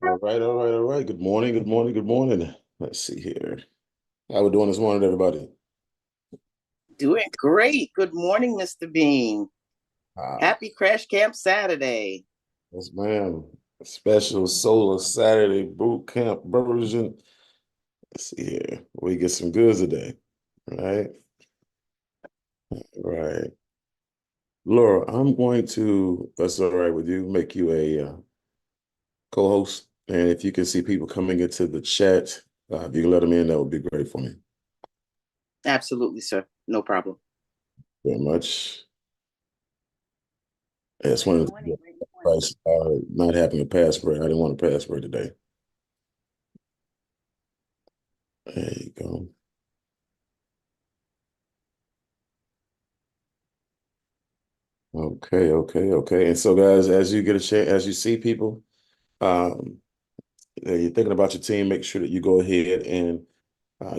All right, all right, all right. Good morning, good morning, good morning. Let's see here. How we doing this morning, everybody? Doing great. Good morning, Mr. Bean. Happy Crash Camp Saturday. Yes, ma'am. A special Solar Saturday boot camp version. Let's see here. We get some goods today. Right? Right. Laura, I'm going to, if that's all right with you, make you a co-host. And if you can see people coming into the chat, if you can let them in, that would be great for me. Absolutely, sir. No problem. Very much. That's one of the price not having a password. I didn't want a password today. There you go. Okay, okay, okay. And so, guys, as you get a chance, as you see people, you're thinking about your team, make sure that you go ahead and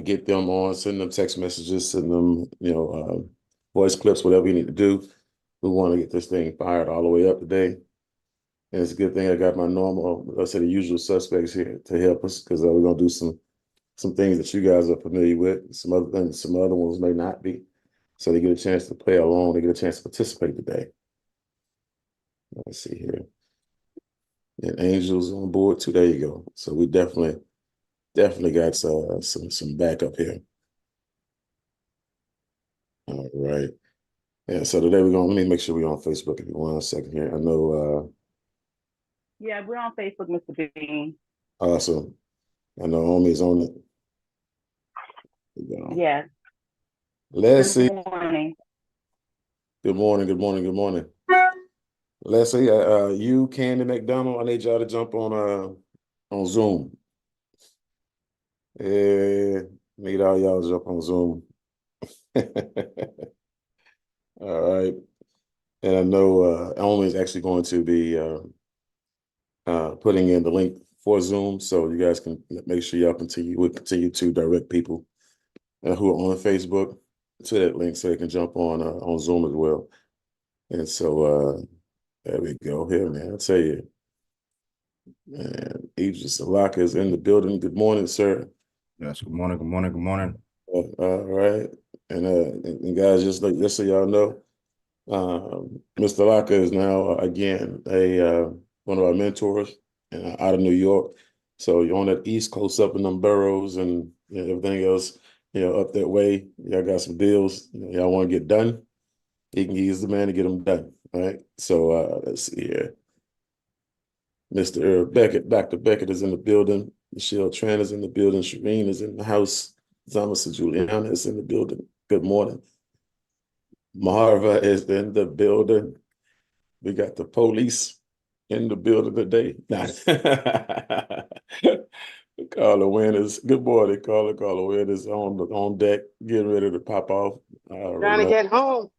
get them on, send them text messages, send them, voice clips, whatever you need to do. We want to get this thing fired all the way up today. And it's a good thing I got my normal, let's say the usual suspects here to help us, because we're gonna do some things that you guys are familiar with. Some other things, some other ones may not be. So they get a chance to play along, they get a chance to participate today. Let's see here. And Angel's on board too. There you go. So we definitely got some backup here. All right. Yeah, so today let me make sure we're on Facebook. If you want a second here. I know yeah, we're on Facebook, Mr. Bean. Awesome. I know Omi's on it. Yes. Let's see. Good morning. Good morning, good morning, good morning. Let's see, you, Candy McDonald, I need y'all to jump on Zoom. Yeah, need all y'all to jump on Zoom. All right. And I know Ellen is actually going to be putting in the link for Zoom, so you guys can make sure y'all continue to direct people who are on Facebook to that link so they can jump on Zoom as well. And so there we go here, man. I tell you, man, 𝐍𝐿 is in the building. Good morning, sir. Yes, good morning, good morning, good morning. All right. And guys, just so y'all know, Mr. Laka is now again a one of our mentors out of New York. So you're on that East Coast up in them boroughs and everything else, up that way. Y'all got some deals y'all want to get done. He's the man to get them done. All right. So let's see here. Mr. Beckett, Dr. Beckett is in the building. Michelle Tran is in the building. Shireen is in the house. Zamasa Juliana is in the building. Good morning. Marva is in the building. We got the police in the building today. Carla Winters. Good morning, Carla. Carla Winters on deck, getting ready to pop off. Trying to get home.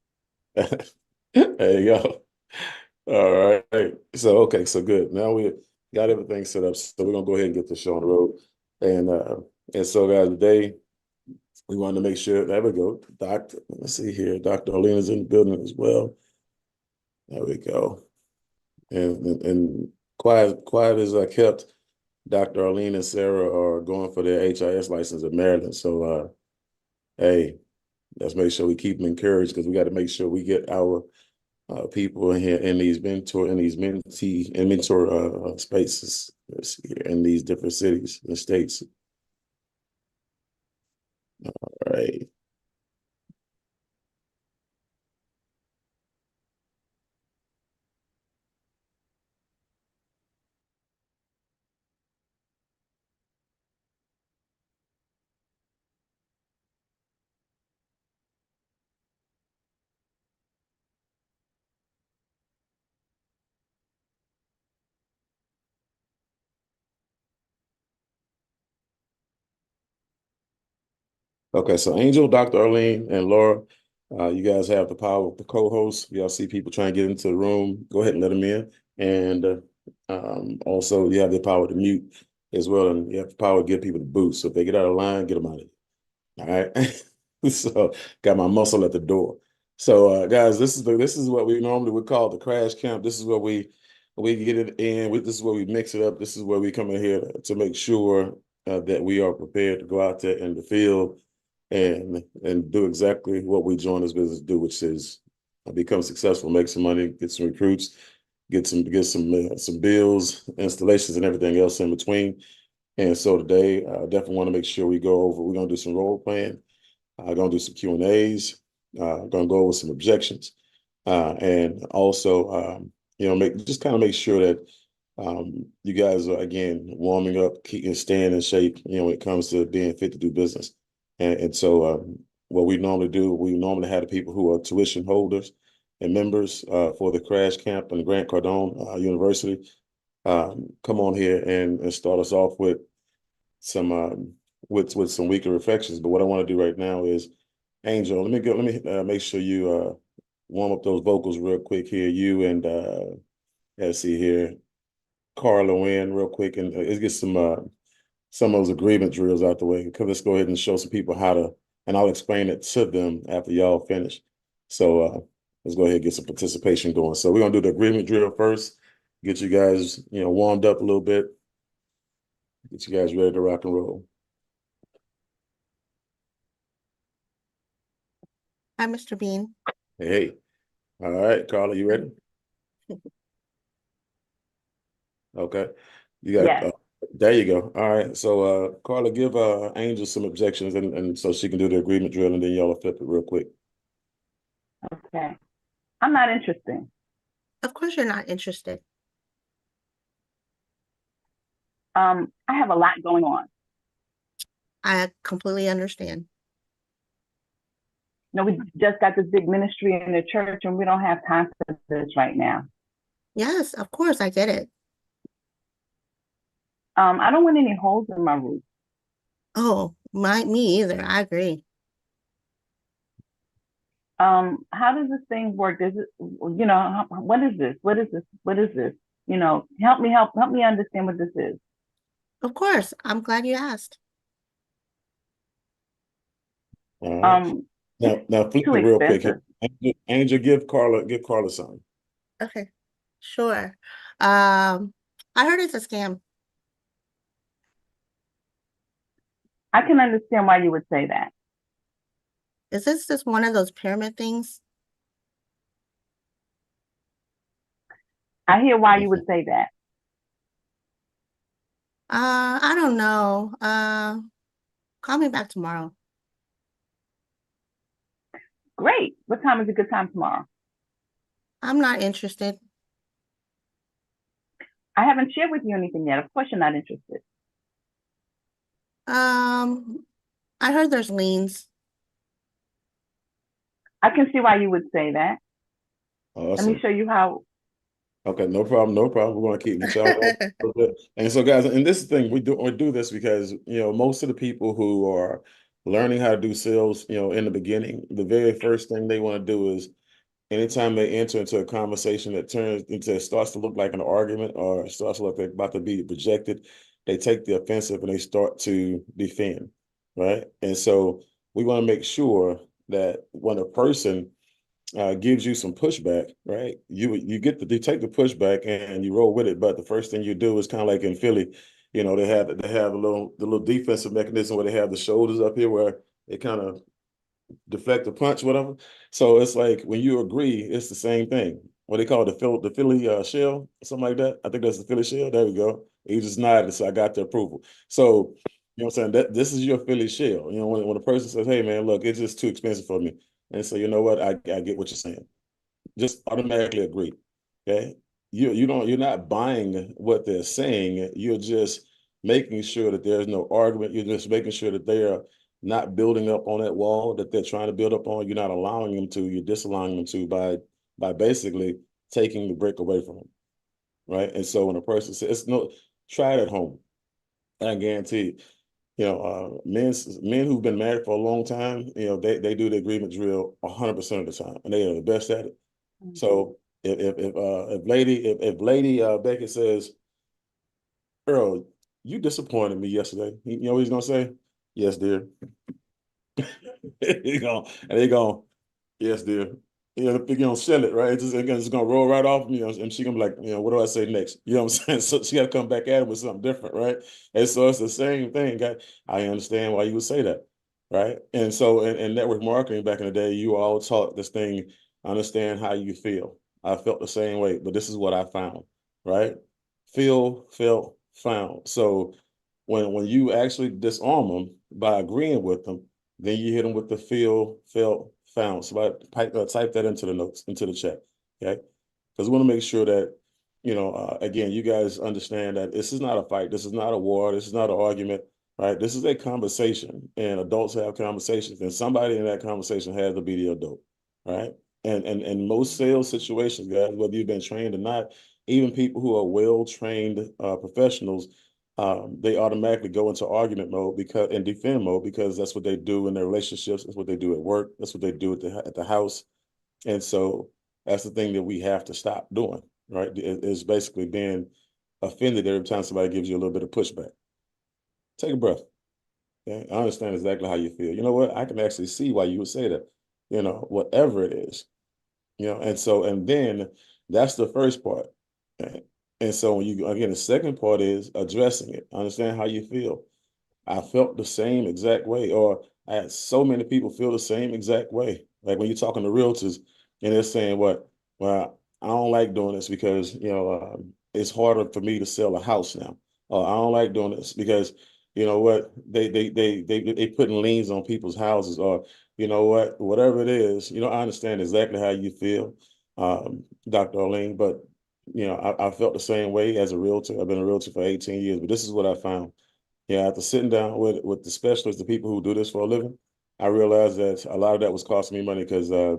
There you go. All right. So okay, so good. Now we got everything set up. So we're gonna go ahead and get the show on the road. And so guys, today we wanted to make sure, there we go. Let's see here. Dr. Arlene is in the building as well. There we go. And quiet as I kept, Dr. Arlene and Sarah are going for their HIS license in Maryland. So hey, let's make sure we keep them encouraged, because we got to make sure we get our people in here in these mentor spaces in these different cities and states. All right. Okay, so Angel, Dr. Arlene, and Laura, you guys have the power of the co-host. Y'all see people trying to get into the room, go ahead and let them in. And also you have the power to mute as well, and you have the power to give people the boost. So if they get out of line, get them out of here. All right. So got my muscle at the door. So guys, this is what we normally would call the crash camp. This is where we get it in. This is where we mix it up. This is where we come in here to make sure that we are prepared to go out there in the field and do exactly what we join this business to do, which is become successful, make some money, get some recruits, get some bills, installations, and everything else in between. And so today, I definitely want to make sure we go over. We're gonna do some role playing. Gonna do some Q&As. Gonna go over some objections, and also make sure that you guys are again warming up, keeping staying in shape. When it comes to being fit to do business. And so what we normally do, we normally have the people who are tuition holders and members for the Crash Camp and Grant Cardone University come on here and start us off with some some weekly reflections. But what I want to do right now is, Angel, let me make sure you warm up those vocals real quick here. You and let's see here, Carla Wynn real quick, and let's get some of those agreement drills out the way. Let's go ahead and show some people how to, and I'll explain it to them after y'all finish. So let's go ahead and get some participation going. So we're gonna do the agreement drill first, get you guys, warmed up a little bit, get you guys ready to rock and roll. Hi, Mr. Bean. Hey. All right, Carla, you ready? Okay. You got Yes. there you go. All right. So Carla, give Angel some objections and so she can do the agreement drill, and then y'all flip it real quick. Okay. I'm not interested. Of course you're not interested. I have a lot going on. I completely understand. We just got this big ministry in the church, and we don't have time for this right now. Yes, of course, I get it. I don't want any holes in my roof. Oh, me either. I agree. How does this thing work? Does it, what is this? What is this? What is this? Help me understand what this is. Of course, I'm glad you asked. All right. Now flip Too it real quick. expensive. Angel, give Carla something. Okay, sure. I heard it's a scam. I can understand why you would say that. Is this just one of those pyramid things? I hear why you would say that. I don't know. Call me back tomorrow. Great. What time is a good time tomorrow? I'm not interested. I haven't shared with you anything yet. Of course you're not interested. I heard there's liens. I can see why you would say that. Awesome. Let me show you how. Okay, no problem, no problem. We're gonna keep each other. And so, guys, and this thing we do this because most of the people who are learning how to do sales, in the beginning, the very first thing they want to do is anytime they enter into a conversation that starts to look like an argument or starts to look like about to be projected, they take the offensive and they start to defend, right? And so we want to make sure that when a person gives you some pushback, right? You take the pushback and you roll with it. But the first thing you do is kind of like in Philly, they have the little defensive mechanism where they have the shoulders up here where they kind of deflect a punch, whatever. So it's like when you agree, it's the same thing. What they call it, the Philly shell, something like that. I think that's the Philly shell. There we go. He just nodded, so I got the approval. So what I'm saying, that this is your Philly shell. When a person says, "Hey man, look, it's just too expensive for me," and so you know what, I get what you're saying. Just automatically agree. Okay, you're not buying what they're saying. You're just making sure that there's no argument. You're just making sure that they are not building up on that wall that they're trying to build up on. You're not allowing them to. You're disallowing them to by basically taking the brick away from them, right? And so when a person says, "No, try it at home," I guarantee men who've been married for a long time, they do the agreement drill 100% of the time, and they are the best at it. Mm-hmm. So if Lady Beckett says, "Earl, you disappointed me yesterday," you know what he's gonna say? "Yes, dear." And they go, "Yes, dear." They're gonna sell it, right? It's gonna roll right off me, and she gonna be like, "What do I say next?" You know what I'm saying? So she got to come back at him with something different, right? And so it's the same thing. I understand why you would say that, right? And so in network marketing back in the day, you all taught this thing, understand how you feel. I felt the same way, but this is what I found, right? Feel, felt, found. So when you actually disarm them by agreeing with them, then you hit them with the feel, felt, found. So type that into the notes, into the chat, okay? Because we want to make sure that, again, you guys understand that this is not a fight. This is not a war. This is not an argument, right? This is a conversation, and adults have conversations, and somebody in that conversation has to be the adult, right? And most sales situations, guys, whether you've been trained or not, even people who are well-trained professionals, they automatically go into argument mode and defend mode because that's what they do in their relationships. That's what they do at work. That's what they do at the house. And so that's the thing that we have to stop doing, right? It's basically being offended every time somebody gives you a little bit of pushback. Take a breath. Okay? I understand exactly how you feel. You know what? I can actually see why you would say that, whatever it is, and then that's the first part. Okay? And so again, the second part is addressing it. Understand how you feel. I felt the same exact way, or I had so many people feel the same exact way. Like when you're talking to realtors and they're saying, well, I don't like doing this because, it's harder for me to sell a house now. Or I don't like doing this because, they putting liens on people's houses, or, whatever it is, I understand exactly how you feel, Dr. Arlene, but I felt the same way as a realtor. I've been a realtor for 18 years, but this is what I found. Yeah, after sitting down with the specialists, the people who do this for a living, I realized that a lot of that was costing me money because they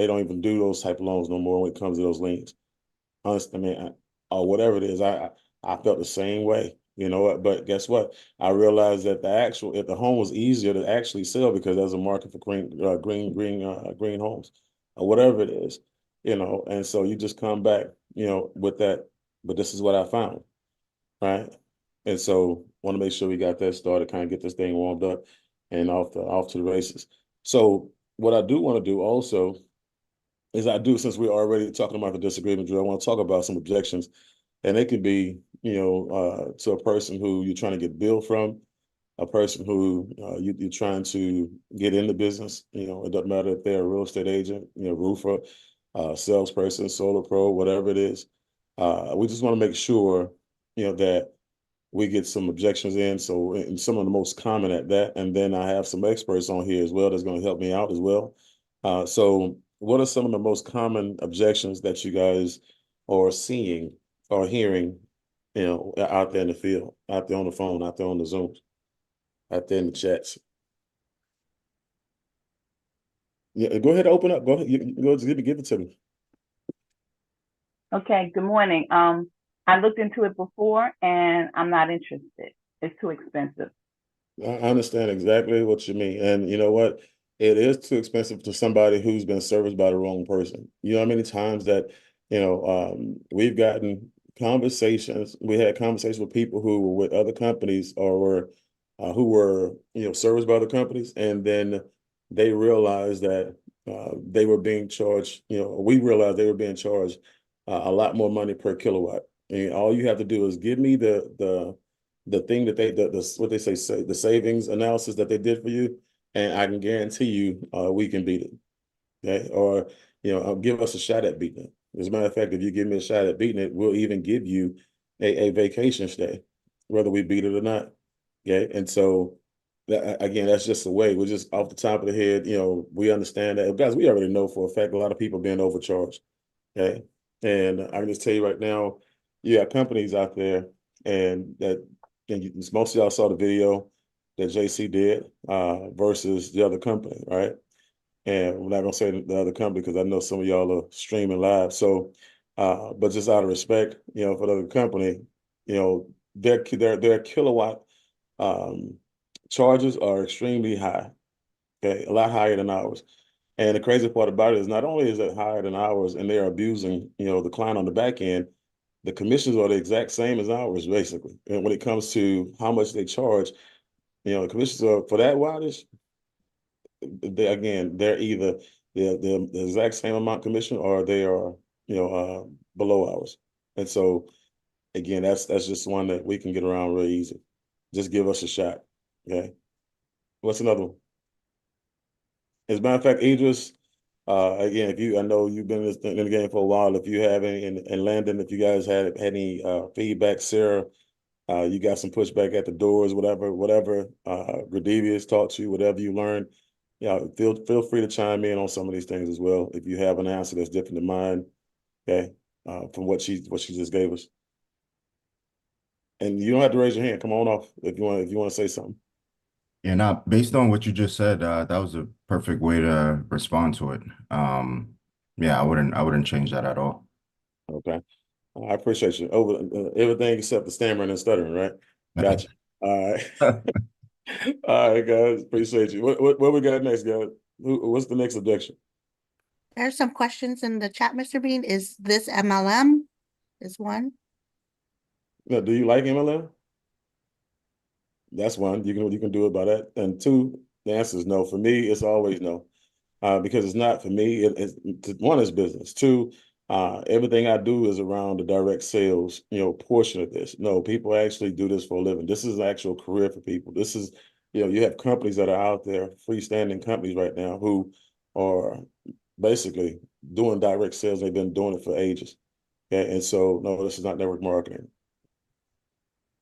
don't even do those type of loans no more when it comes to those liens. honestly, I mean, or whatever it is, I felt the same way. You know what? But guess what? I realized that if the home was easier to actually sell because there's a market for green homes, or whatever it is, you know. And so you just come back, you know, with that. But this is what I found, right? And so want to make sure we got that started, kind of get this thing warmed up and off to the races. So what I do want to do also is since we're already talking about the disagreement drill, I want to talk about some objections, and it could be, you know, to a person who you're trying to get billed from, a person who you're trying to get in the business. You know, it doesn't matter if they're a real estate agent, you know, roofer, salesperson, solar pro, whatever it is. We just want to make sure, you know, that we get some objections in. So, and some of the most common at that. And then I have some experts on here as well that's going to help me out as well. So what are some of the most common objections that you guys are seeing or hearing, you know, out there in the field, out there on the phone, out there on the Zooms, out there in the chats? Yeah, go ahead, open up. Go ahead, go give it to me. Okay, good morning. I looked into it before and I'm not interested. It's too expensive. I understand exactly what you mean. And you know what? It is too expensive to somebody who's been serviced by the wrong person. You know how many times that, you know, we've gotten conversations, we had conversations with people who were with other companies or who were, you know, serviced by other companies. And then they realized that they were being charged, you know, we realized they were being charged a lot more money per kilowatt. And all you have to do is give me the thing that what they say the savings analysis that they did for you, and I can guarantee you we can beat it. Okay, or you know, give us a shot at beating it. As a matter of fact, if you give me a shot at beating it, we'll even give you a vacation stay, whether we beat it or not. Okay, and so again, that's just the way. We're just off the top of the head. You know, we understand that, guys. We already know for a fact a lot of people are being overcharged. Okay, and I can just tell you right now, you got companies out there, and most of y'all saw the video that JC did versus the other company, right? And we're not gonna say the other company because I know some of y'all are streaming live. So, but just out of respect, you know, for the other company, you know, their kilowatt charges are extremely high. Okay, a lot higher than ours. And the crazy part about it is not only is it higher than ours, and they're abusing, you know, the client on the back end, the commissions are the exact same as ours, basically. And when it comes to how much they charge, you know, the commissions are for that wattage, they're either the exact same amount commission or they are, you know, below ours. And so again, that's just one that we can get around real easy. Just give us a shot. Okay. What's another one? As a matter of fact, Idris, again, I know you've been in the game for a while. If you have any, and Landon, if you guys had any feedback, Sarah, you got some pushback at the doors, whatever, Gradivius taught you, whatever you learned, yeah, feel free to chime in on some of these things as well. If you have an answer that's different than mine, okay, from what she just gave us. And you don't have to raise your hand. Come on off if you want to say something. Yeah, now based on what you just said, that was a perfect way to respond to it. Yeah, I wouldn't change that at all. Okay. I appreciate you. Over everything except the stammering and stuttering, right? Gotcha. All right. All right, guys. Appreciate you. What we got next, guys? What's the next objection? There's some questions in the chat, Mr. Bean. Is this MLM? Is one. Now, do you like MLM? That's one. You can do it by that. And two, the answer is no. For me, it's always no. Because it's not for me. One is business. Two, everything I do is around the direct sales, you know, portion of this. No, people actually do this for a living. This is an actual career for people. This is, you know, you have companies that are out there, freestanding companies right now who are basically doing direct sales. They've been doing it for ages. Okay? And so, no, this is not network marketing.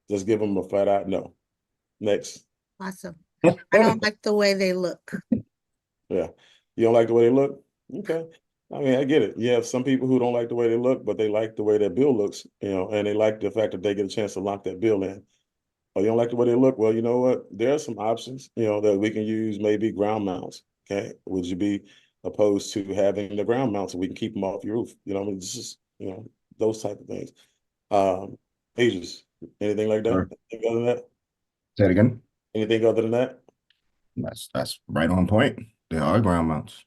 Just give them a flat out no. Next. Awesome. I don't like the way they look. Yeah. You don't like the way they look? Okay. I mean, I get it. You have some people who don't like the way they look, but they like the way their bill looks, you know, and they like the fact that they get a chance to lock that bill in. Or you don't like the way they look? Well, you know what? There are some options, you know, that we can use, maybe ground mounts. Okay. Would you be opposed to having the ground mounts so we can keep them off your roof? You know, I mean, this is, you know, those type of things. Ages, anything like that? Sure. Anything other than that? Say it again. Anything other than that? That's right on point. They are ground mounts.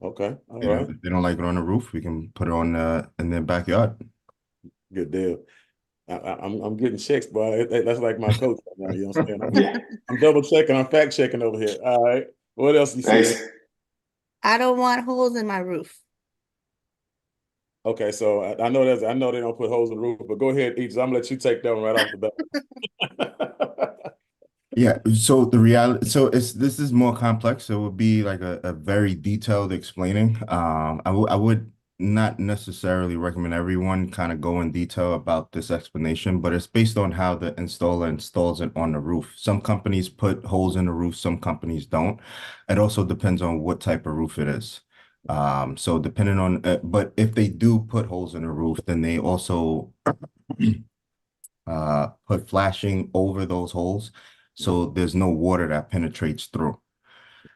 Okay, all You know, right, if they don't like it on the roof, we can put it on in their backyard. good deal. I'm getting checks, boy. That's like my coach right now, you know what I'm saying? I'm double checking, I'm fact checking over here. All right, what else you see? Thanks. I don't want holes in my roof. Okay, so I know I know they don't put holes in the roof, but go ahead, Aegis. I'm gonna let you take that one right off the bat. Yeah, so the reality, so this is more complex. So it would be like a very detailed explaining. I would not necessarily recommend everyone kind of go in detail about this explanation, but it's based on how the installer installs it on the roof. Some companies put holes in the roof, some companies don't. It also depends on what type of roof it is. So depending on, but if they do put holes in the roof, then they also put flashing over those holes. So there's no water that penetrates through.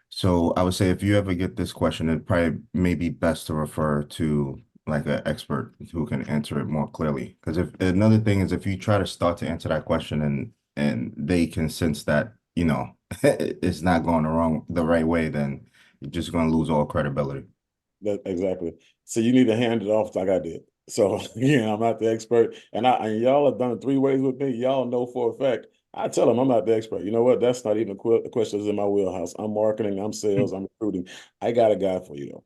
So I would say if you ever get this question, it probably may be best to refer to like an expert who can answer it more clearly. Because if another thing is if you try to start to answer that question and they can sense that, you know, it's not going the right way, then you're just going to lose all credibility. Exactly. So you need to hand it off like I did. So I'm not the expert, and y'all have done it 3 ways with me. Y'all know for a fact. I tell them I'm not the expert. You know what? That's not even a question that's in my wheelhouse. I'm marketing, I'm sales, I'm recruiting. I got a guy for you though.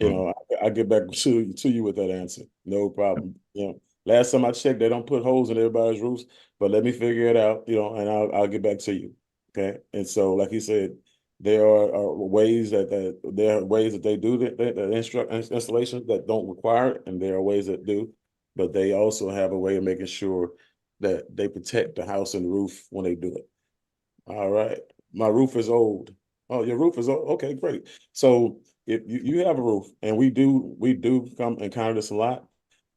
You know, I get back to you with that answer. No problem. You know, last time I checked, they don't put holes in everybody's roofs, but let me figure it out. You know, and I'll get back to you. Okay. And so, like you said, there are ways that they do the installation that don't require it, and there are ways that do, but they also have a way of making sure that they protect the house and the roof when they do it. All right, my roof is old. Oh, your roof is old. Okay, great. So if you have a roof, and we do come encounter this a lot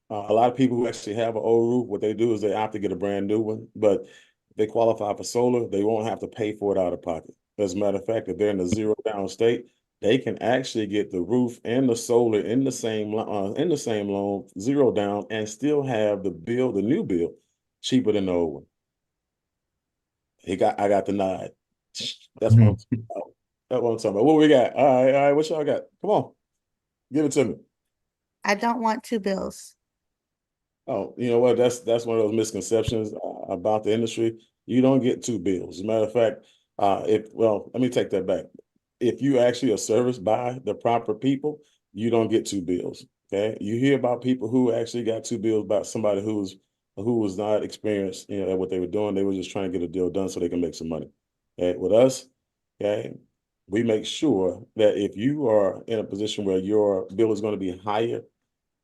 of people who actually have an old roof, what they do is they opt to get a brand new one, but if they qualify for solar, they won't have to pay for it out of pocket. As a matter of fact, if they're in a zero down state, they can actually get the roof and the solar in the same loan, zero down, and still have the new bill, cheaper than the old one. I got the nod. That's what I'm talking about. That's what I'm talking about. What we got? All right, what y'all got? Come on, give it to me. I don't want 2 bills. Oh, you know what? That's one of those misconceptions about the industry. You don't get 2 bills. As a matter of fact, let me take that back. If you actually are serviced by the proper people, you don't get 2 bills. Okay, you hear about people who actually got 2 bills about somebody who was not experienced, you know, at what they were doing. They were just trying to get a deal done so they can make some money. Okay, with us, okay, we make sure that if you are in a position where your bill is going to be higher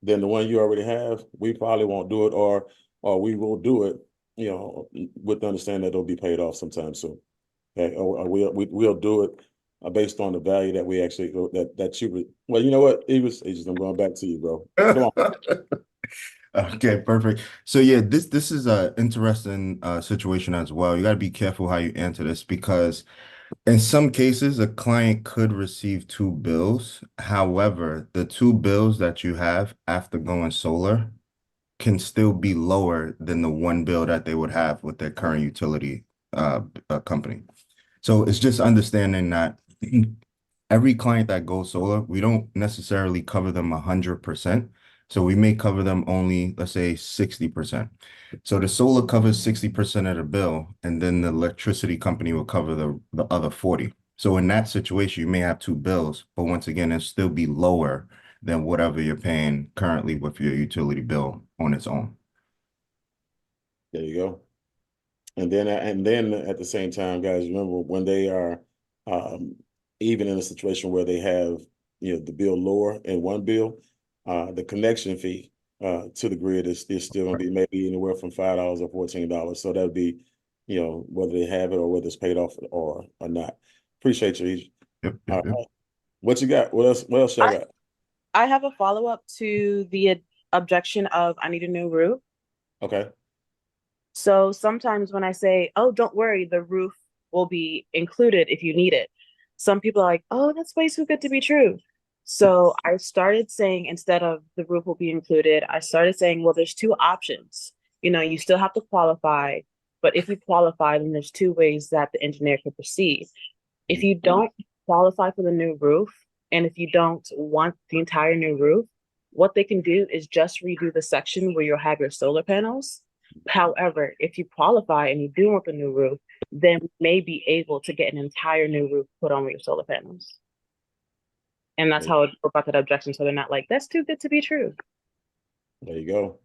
than the one you already have, we probably won't do it, or we will do it, you know, with the understanding that it'll be paid off sometime soon. Okay, or we'll do it based on the value that we actually that you would. Well, you know what, I'm going back to you, bro. Come on. Okay, perfect. So yeah, this is a interesting situation as well. You got to be careful how you answer this because in some cases, a client could receive 2 bills. However, the 2 bills that you have after going solar can still be lower than the 1 bill that they would have with their current utility company. So it's just understanding that every client that goes solar, we don't necessarily cover them 100%. So we may cover them only, let's say 60%. So the solar covers 60% of the bill, and then the electricity company will cover the other 40. So in that situation, you may have 2 bills, but once again, it'll still be lower than whatever you're paying currently with your utility bill on its own. There you go. And then at the same time, guys, remember when they are even in a situation where they have, you know, the bill lower in one bill, the connection fee to the grid is still going to be maybe anywhere from $5 or $14. So that'd be, you know, whether they have it or whether it's paid off or not. Appreciate you. Yep, All yep, yep. right. What you got? What else y'all got? I have a follow-up to the objection of I need a new roof. Okay. So sometimes when I say, oh, don't worry, the roof will be included if you need it. Some people are like, oh, that's way too good to be true. So I started saying, instead of the roof will be included, I started saying, well, there's two options. You know, you still have to qualify, but if you qualify, then there's two ways that the engineer can proceed. If you don't qualify for the new roof, and if you don't want the entire new roof, what they can do is just redo the section where you'll have your solar panels. However, if you qualify and you do want the new roof, then we may be able to get an entire new roof put on with your solar panels. And that's how it brought that objection. So they're not like, that's too good to be true. There you go.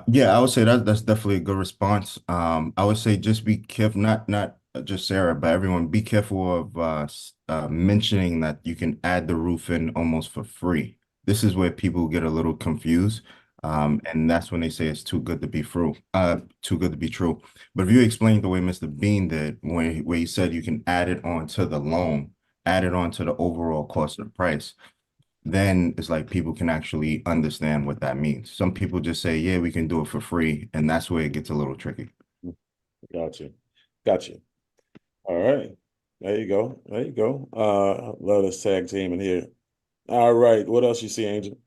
Yeah, I would say that's definitely a good response. I would say just be careful, not just Sarah, but everyone, be careful of mentioning that you can add the roof in almost for free. This is where people get a little confused. And that's when they say it's too good to be true. Too good to be true. But if you explain the way Mr. Bean did, where he said you can add it on to the loan, add it on to the overall cost of the price, then it's like people can actually understand what that means. Some people just say, yeah, we can do it for free. And that's where it gets a little tricky. Gotcha. Gotcha. All right. There you go. There you go. Love this tag team in here. All right. What else you see, Angel?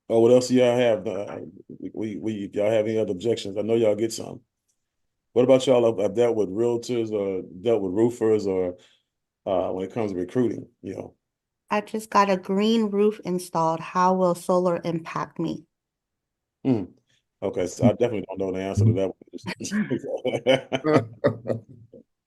Oh, what else do y'all have? Y'all have any other objections? I know y'all get some. What about y'all have dealt with realtors or dealt with roofers or when it comes to recruiting, you know? I just got a green roof installed. How will solar impact me? Okay, so I definitely don't know the answer to that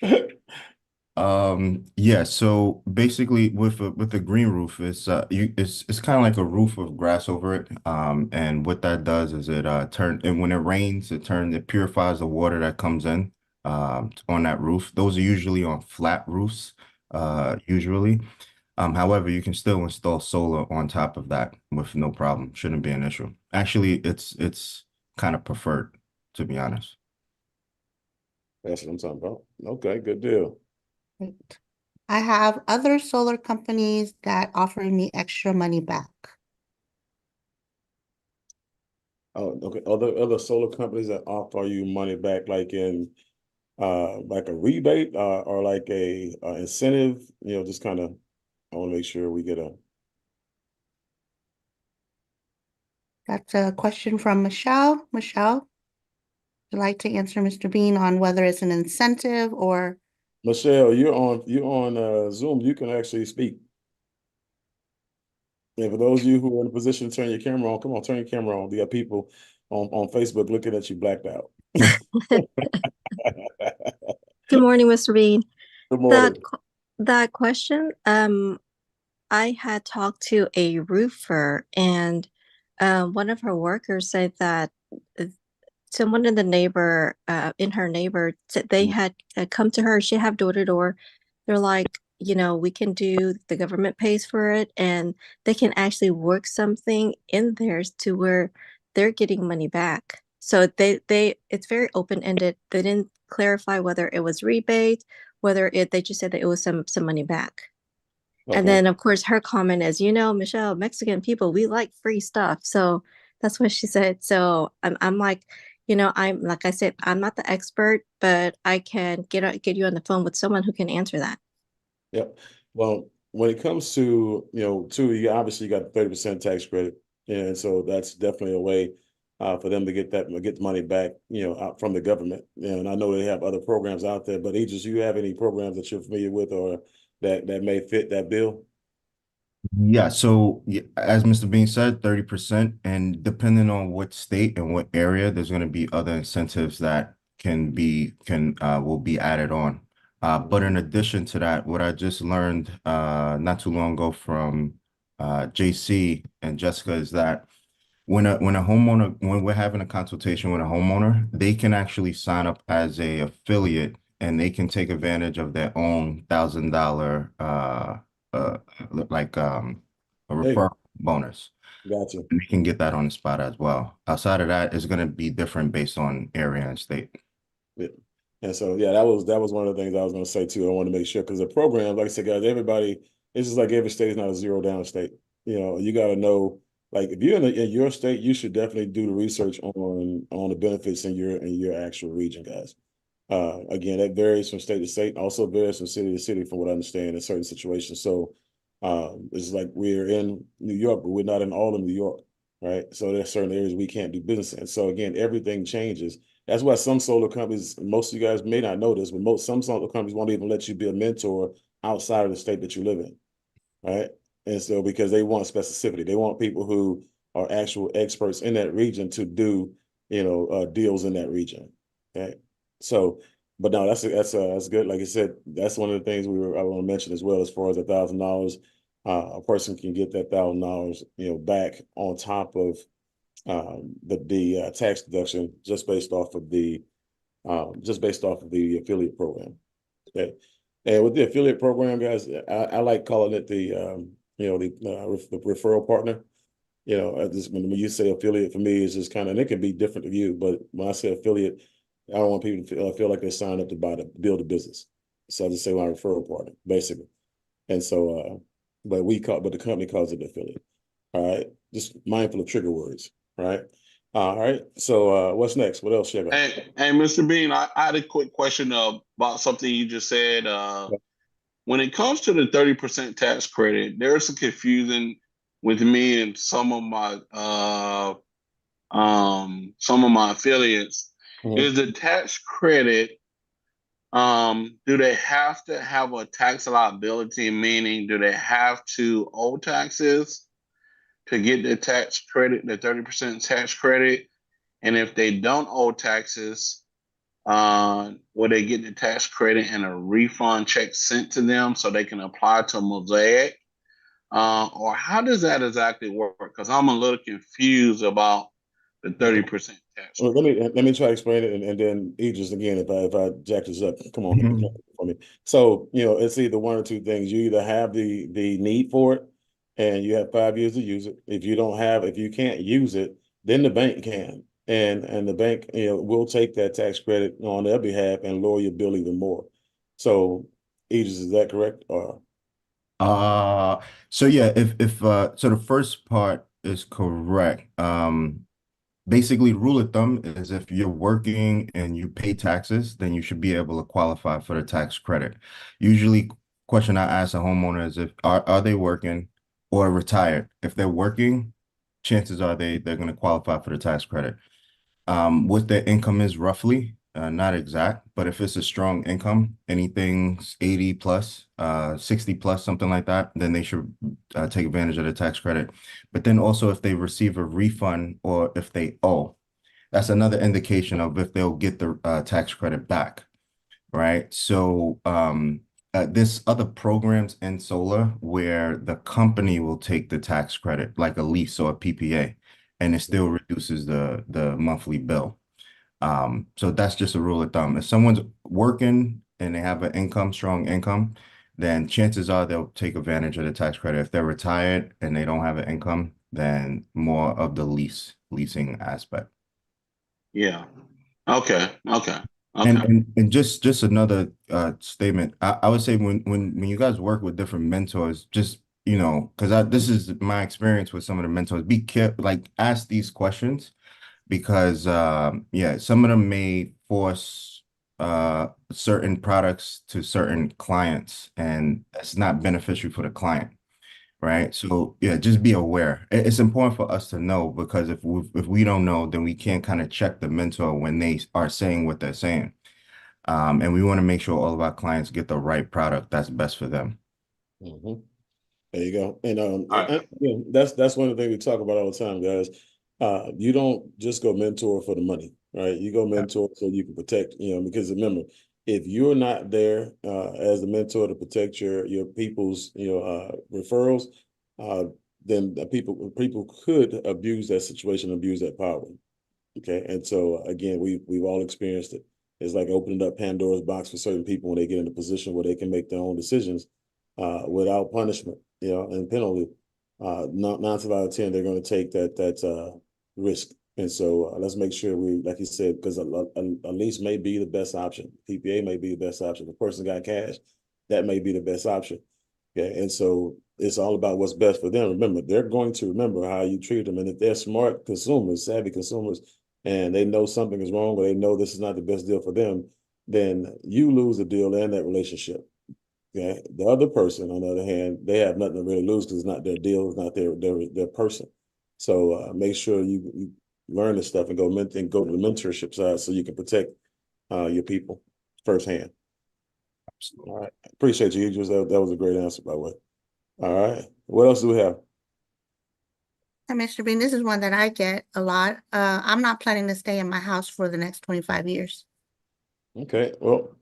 one. Yeah, so basically with the green roof, it's kind of like a roof with grass over it. And what that does is it and when it rains, it purifies the water that comes in on that roof. Those are usually on flat roofs, usually. However, you can still install solar on top of that with no problem. Shouldn't be an issue. Actually, it's kind of preferred, to be honest. That's what I'm talking about. Okay, good deal. Great. I have other solar companies that offer me extra money back. Oh, okay. Other solar companies that offer you money back, like in like a rebate or like a incentive, you know, just kind of, I want to make sure we get a. That's a question from Michelle. Michelle, would you like to answer Mr. Bean on whether it's an incentive or? Michelle, you're on Zoom. You can actually speak. And for those of you who are in a position to turn your camera on, come on, turn your camera on. We got people on Facebook looking at you blacked out. Good morning, Mr. Bean. Good morning. That question, I had talked to a roofer, and one of her workers said that someone in her neighbor, they had come to her. She had door to door. They're like, we can do, the government pays for it, and they can actually work something in theirs to where they're getting money back. So it's very open-ended. They didn't clarify whether it was rebate, they just said that it was some money back. Okay. And then of course her comment is, Michelle, Mexican people, we like free stuff. So that's what she said. So I'm like, like I said, I'm not the expert, but I can get you on the phone with someone who can answer that. Yep. Well, when it comes to, you obviously got 30% tax credit. And so that's definitely a way for them to get the money back, out from the government. And I know they have other programs out there, but Aegis, you have any programs that you're familiar with or that may fit that bill? Yeah, so as Mr. Bean said, 30%, and depending on what state and what area, there's going to be other incentives that will be added on. But in addition to that, what I just learned not too long ago from JC and Jessica is that when we're having a consultation with a homeowner, they can actually sign up as a affiliate and they can take advantage of their own $1,000 like a referral bonus. Gotcha. And we can get that on the spot as well. Outside of that, it's going to be different based on area and state. Yeah. And so, yeah, that was one of the things I was going to say too. I want to make sure because the program, like I said, guys, it's just like every state is not a zero down state. You got to know, like if you're in your state, you should definitely do the research on the benefits in your actual region, guys. Again, that varies from state to state, also varies from city to city, from what I understand in certain situations. So, It's like we're in New York, but we're not in all of New York, right? So there's certain areas we can't do business in. So again, everything changes. That's why some solar companies, most of you guys may not know this, but some solar companies won't even let you be a mentor outside of the state that you live in, right? And so because they want specificity, they want people who are actual experts in that region to do, deals in that region. Okay. So, but no, that's good. Like I said, that's one of the things I want to mention as well, as far as $1,000. A person can get that $1,000, back on top of the tax deduction just based off of the affiliate program. Okay. And with the affiliate program, guys, I like calling it the referral partner. When you say affiliate, for me, it's just kind of, and it can be different to you, but when I say affiliate, I don't want people to feel like they're signed up to build a business. So I just say my referral partner, basically. And so, but the company calls it affiliate. All right. Just mindful of trigger words. Right. All right. So what's next? What else, Sugar? Hey, Mr. Bean, I had a quick question about something you just said. When it comes to the 30% tax credit, there's some confusion with me and some of my affiliates. Mhm. Is the tax credit, do they have to have a tax liability, meaning do they have to owe taxes to get the tax credit, the 30% tax credit? And if they don't owe taxes, will they get the tax credit and a refund check sent to them so they can apply to Mosaic? Or how does that exactly work? Because I'm a little confused about the 30% tax. Well, let me try to explain it, and then Idris, again, if I jack this up, come on for me. So it's either one or two things. You either have the need for it, and you have 5 years to use it. If you can't use it, then the bank can, and the bank will take that tax credit on their behalf and lower your bill even more. So, Idris, is that correct? Or So yeah, if so the first part is correct. Basically, rule of thumb is if you're working and you pay taxes, then you should be able to qualify for the tax credit. Usually, question I ask a homeowner is if are they working or retired? If they're working, chances are they're going to qualify for the tax credit. What their income is roughly, not exact, but if it's a strong income, anything 80 plus, 60 plus, something like that, then they should take advantage of the tax credit. But then also if they receive a refund or if they owe, that's another indication of if they'll get the tax credit back, right? So there's other programs in solar where the company will take the tax credit, like a lease or a PPA, and it still reduces the monthly bill. So that's just a rule of thumb. If someone's working and they have an income, strong income, then chances are they'll take advantage of the tax credit. If they're retired and they don't have an income, then more of the leasing aspect. Yeah. Okay. And just another statement. I would say when you guys work with different mentors, just because this is my experience with some of the mentors, be careful, like ask these questions because yeah, some of them may force certain products to certain clients, and it's not beneficial for the client. Right. So yeah, just be aware. It's important for us to know because if we don't know, then we can't kind of check the mentor when they are saying what they're saying. And we want to make sure all of our clients get the right product that's best for them. Mhm. There you go. And right. that's one of the things we talk about all the time, guys. You don't just go mentor for the money, right? You go mentor so you can protect, because remember, if you're not there as a mentor to protect your people's referrals, then people could abuse that situation, abuse that power. Okay, and so again, we've all experienced it. It's like opening up Pandora's box for certain people when they get in a position where they can make their own decisions without punishment, and penalty. 9 times out of 10, they're going to take that risk. And so let's make sure we, like you said, because a lease may be the best option. PPA may be the best option. The person got cash, that may be the best option. Okay, and so it's all about what's best for them. Remember, they're going to remember how you treat them, and if they're smart consumers, savvy consumers, and they know something is wrong, or they know this is not the best deal for them, then you lose the deal and that relationship. Okay. The other person, on the other hand, they have nothing to really lose because it's not their deal, it's not their person. So make sure you learn this stuff and go to the mentorship side so you can protect your people firsthand. Absolutely. All right. Appreciate you, Idris. That was a great answer, by the way. All right. What else do we have? And Mr. Bean, this is one that I get a lot. I'm not planning to stay in my house for the next 25 years. Okay. Well,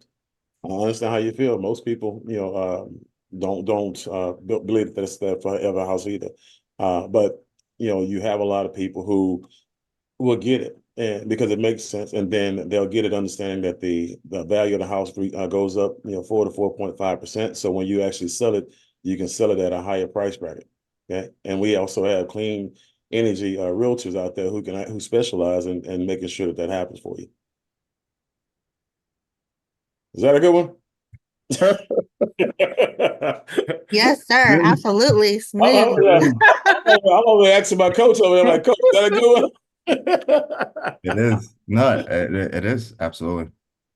I understand how you feel. Most people, don't believe that that's their forever house either. But you have a lot of people who will get it, and because it makes sense, and then they'll get it understanding that the value of the house goes up, 4 to 4.5%. So when you actually sell it, you can sell it at a higher price bracket. Okay, and we also have clean energy realtors out there who specialize in making sure that happens for you. Is that a good one? Yes, sir. Really? Absolutely. I'm Smooth. over there asking my coach over there, like, Coach, is that a good one? It is. No, it is. Absolutely.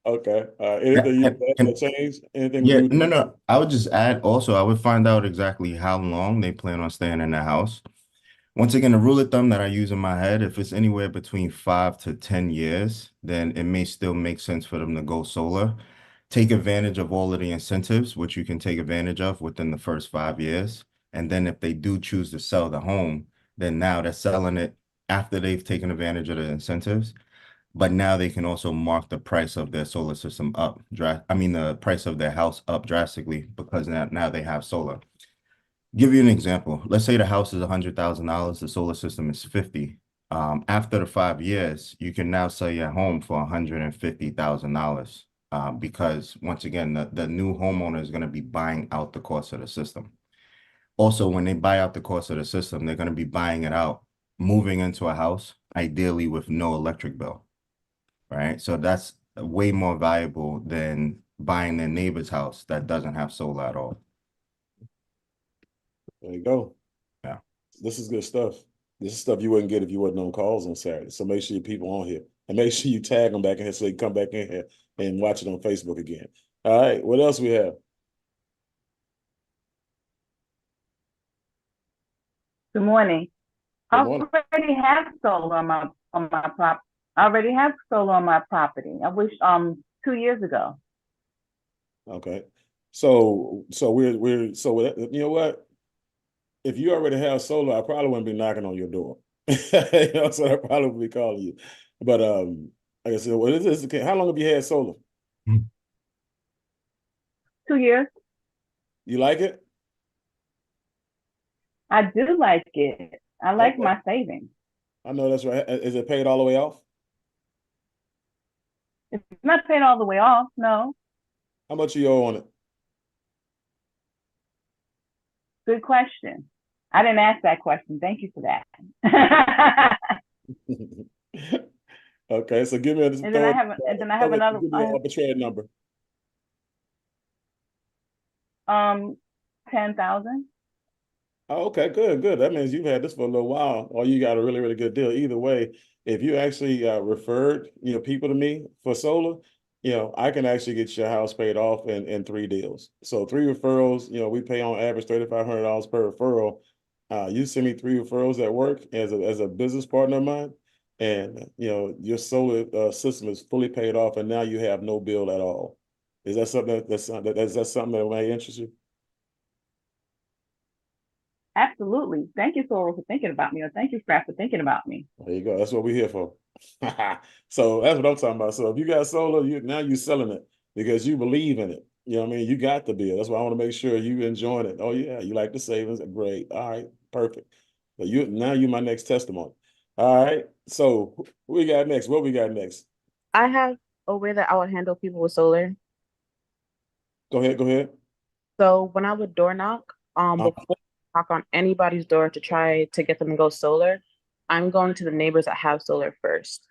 Okay. Yeah, Anything you and- add and- to change? Anything yeah, you no. I would just add also, I would find out exactly how long they plan on staying in the house. Once again, the rule of thumb that I use in my head, if it's anywhere between 5 to 10 years, then it may still make sense for them to go solar. Take advantage of all of the incentives, which you can take advantage of within the first 5 years. And then if they do choose to sell the home, then now they're selling it after they've taken advantage of the incentives. But now they can also mark the price of their solar system up. The price of their house up drastically because now they have solar. Give you an example. Let's say the house is $100,000, the solar system is 50. After the 5 years, you can now sell your home for $150,000 because once again, the new homeowner is going to be buying out the cost of the system. Also, when they buy out the cost of the system, they're going to be buying it out, moving into a house, ideally with no electric bill, right? So that's way more valuable than buying their neighbor's house that doesn't have solar at all. There you go. Yeah. This is good stuff. This is stuff you wouldn't get if you wasn't on calls on Saturday. So make sure your people on here and make sure you tag them back in here so they can come back in here and watch it on Facebook again. All right. What else we have? Good morning. Good I morning. already have solar on my prop. I already have solar on my property. I wish 2 years ago. Okay. So we're you know what? If you already have solar, I probably wouldn't be knocking on your door. So I probably would be calling you. But like I said, what is this? Okay, how long have you had solar? 2 years. You like it? I do like it. I like Okay. my savings. I know that's right. Is it paid all the way off? It's not paid all the way off. No. How much you owe on it? Good question. I didn't ask that question. Thank you for that. Okay, so give me a And then I have another give me an arbitrary number. 10,000. Oh, okay, good. That means you've had this for a little while, or you got a really, really good deal. Either way, if you actually referred, people to me for solar, I can actually get your house paid off in 3 deals. So 3 referrals, we pay on average $3,500 per referral. You send me 3 referrals that work as a business partner of mine, and your solar system is fully paid off, and now you have no bill at all. Is that something that's something that may interest you? Absolutely. Thank you, Sora, for thinking about me, or thank you, Scrap, for thinking about me. There you go. That's what we're here for. So that's what I'm talking about. So if you got solar, now you're selling it because you believe in it. You know what I mean? You got the bill. That's why I want to make sure you enjoying it. Oh yeah, you like the savings. Great. All right, perfect. But you my next testimony. All right. So who we got next? What we got next? I have a way that I would handle people with solar. Go ahead. So when I would door knock, before I knock on anybody's door to try to get them to go solar, I'm going to the neighbors that have solar first.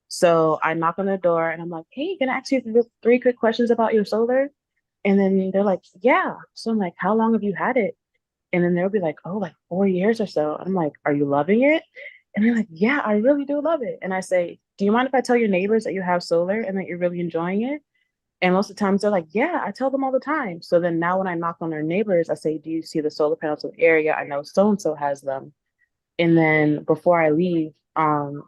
So I knock on their door and I'm like, hey, can I ask you 3 quick questions about your solar? And then they're like, yeah. So I'm like, how long have you had it? And then they'll be like, oh, like 4 years or so. I'm like, are you loving it? And they're like, yeah, I really do love it. And I say, do you mind if I tell your neighbors that you have solar and that you're really enjoying it? And most of the times they're like, yeah, I tell them all the time. So then now when I knock on their neighbors, I say, do you see the solar panels in the area? I know so-and-so has them. And then before I leave,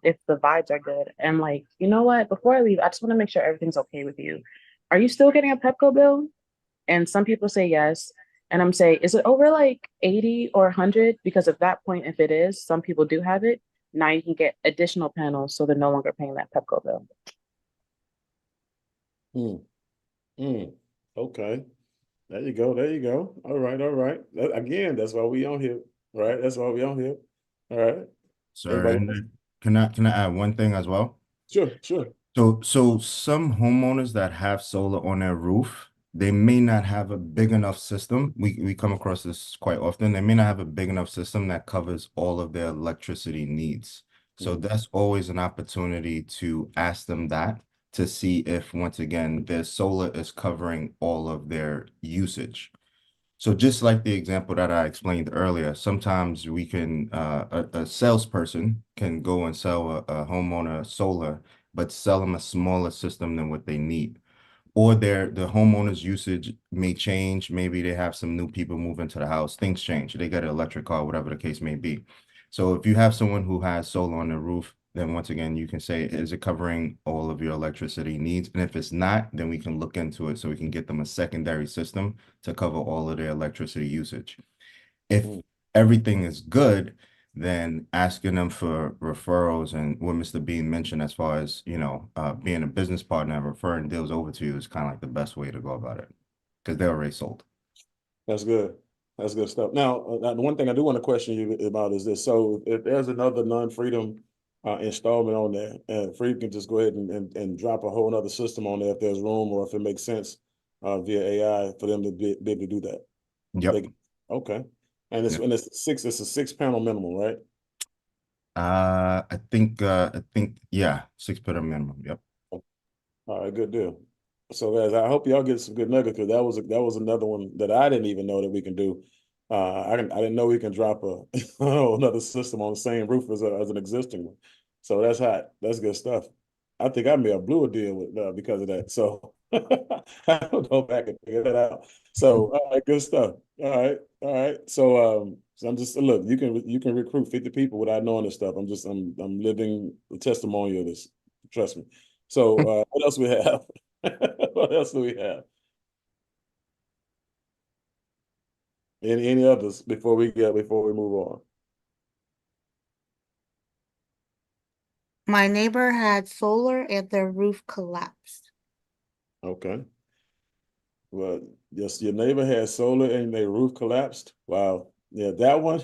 if the vibes are good, I'm like, you know what? Before I leave, I just want to make sure everything's okay with you. Are you still getting a Pepco bill? And some people say yes. And I'm saying, is it over like 80 or 100? Because at that point, if it is, some people do have it. Now you can get additional panels so they're no longer paying that Pepco bill. Okay. There you go. There you go. All right. All right. Again, that's why we on here. Right. That's why we on here. All right. Sir, Anybody and else? can I add one thing as well? Sure. Sure. So some homeowners that have solar on their roof, they may not have a big enough system. We come across this quite often. They may not have a big enough system that covers all of their electricity needs. So that's always an opportunity to ask them that to see if, once again, their solar is covering all of their usage. So just like the example that I explained earlier, sometimes we can, a salesperson can go and sell a homeowner solar, but sell them a smaller system than what they need. Or the homeowner's usage may change. Maybe they have some new people move into the house. Things change. They get an electric car, whatever the case may be. So if you have someone who has solar on the roof, then once again, you can say, is it covering all of your electricity needs? And if it's not, then we can look into it so we can get them a secondary system to cover all of their electricity usage. If everything is good, then asking them for referrals and what Mr. Bean mentioned as far as, being a business partner and referring deals over to you is kind of like the best way to go about it because they're already sold. That's good. That's good stuff. Now, the one thing I do want to question you about is this. So if there's another non-Freedom installment on there, and Freedom can just go ahead and drop a whole other system on there if there's room or if it makes sense via AI for them to be able to do that. Yep. Okay. And it's Yep. and it's a 6 panel minimum, right? I think yeah, 6 panel minimum. Yep. All right, good deal. So guys, I hope y'all get some good nuggets because that was another one that I didn't even know that we can do. I didn't know we can drop another system on the same roof as an existing one. So that's hot. That's good stuff. I think I may have blew a deal with because of that. So I'll go back and figure that out. So all right, good stuff. All right. So I'm just look. You can recruit 50 people without knowing this stuff. I'm living the testimony of this. Trust me. So what else we have? What else do we have? Any others before we move on? My neighbor had solar and their roof collapsed. Okay. Well, yes, your neighbor had solar and their roof collapsed. Wow. Yeah, that one.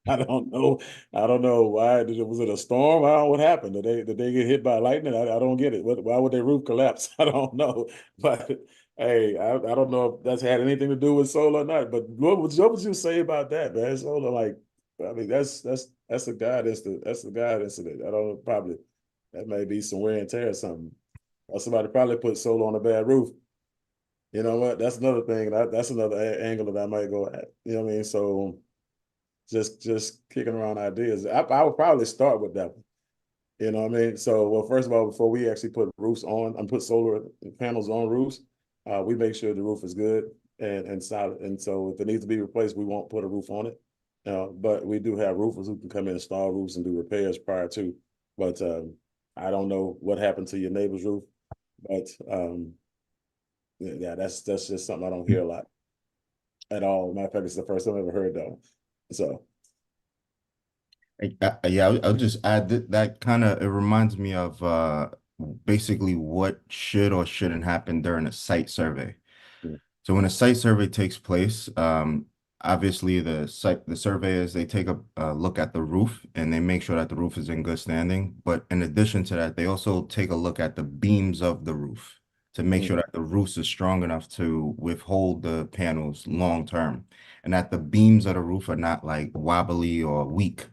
I don't know. I don't know why. Was it a storm? I don't know what happened. Did they get hit by lightning? I don't get it. Why would their roof collapse? I don't know. But hey, I don't know if that's had anything to do with solar or not. But what would you say about that, man? Solar, like, I mean, that's a God incident. That's a God incident. I don't know, probably that may be some wear and tear or something. Or somebody probably put solar on a bad roof. You know what? That's another thing. That's another angle that I might go at. You know what I mean? So just kicking around ideas. I would probably start with that one. You know what I mean? So, well, first of all, before we actually put roofs on and put solar panels on roofs, we make sure the roof is good and solid. And so if it needs to be replaced, we won't put a roof on it. But we do have roofers who can come in and install roofs and do repairs prior to. But I don't know what happened to your neighbor's roof, but yeah, that's just something I don't hear a lot at all. Matter of fact, it's the first time I've ever heard though. So Yeah, I'll just add that kind of, it reminds me of basically what should or shouldn't happen during a site survey. yeah. So when a site survey takes place, obviously the surveyors, they take a look at the roof and they make sure that the roof is in good standing. But in addition to that, they also take a look at the beams of the roof to make sure that the roof is strong enough to withhold the panels long term, and that the beams of the roof are not like wobbly or weak.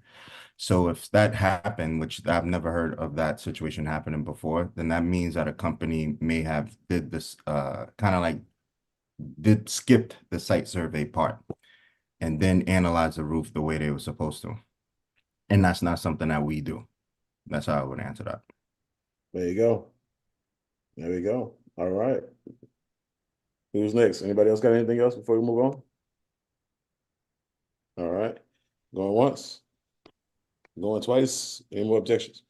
So if that happened, which I've never heard of that situation happening before, then that means that a company may have did this kind of like skipped the site survey part and then analyze the roof the way they were supposed to. And that's not something that we do. That's how I would answer that. There you go. There we go. All right. Who's next? Anybody else got anything else before we move on? All right. Going once. Going twice. Any more objections?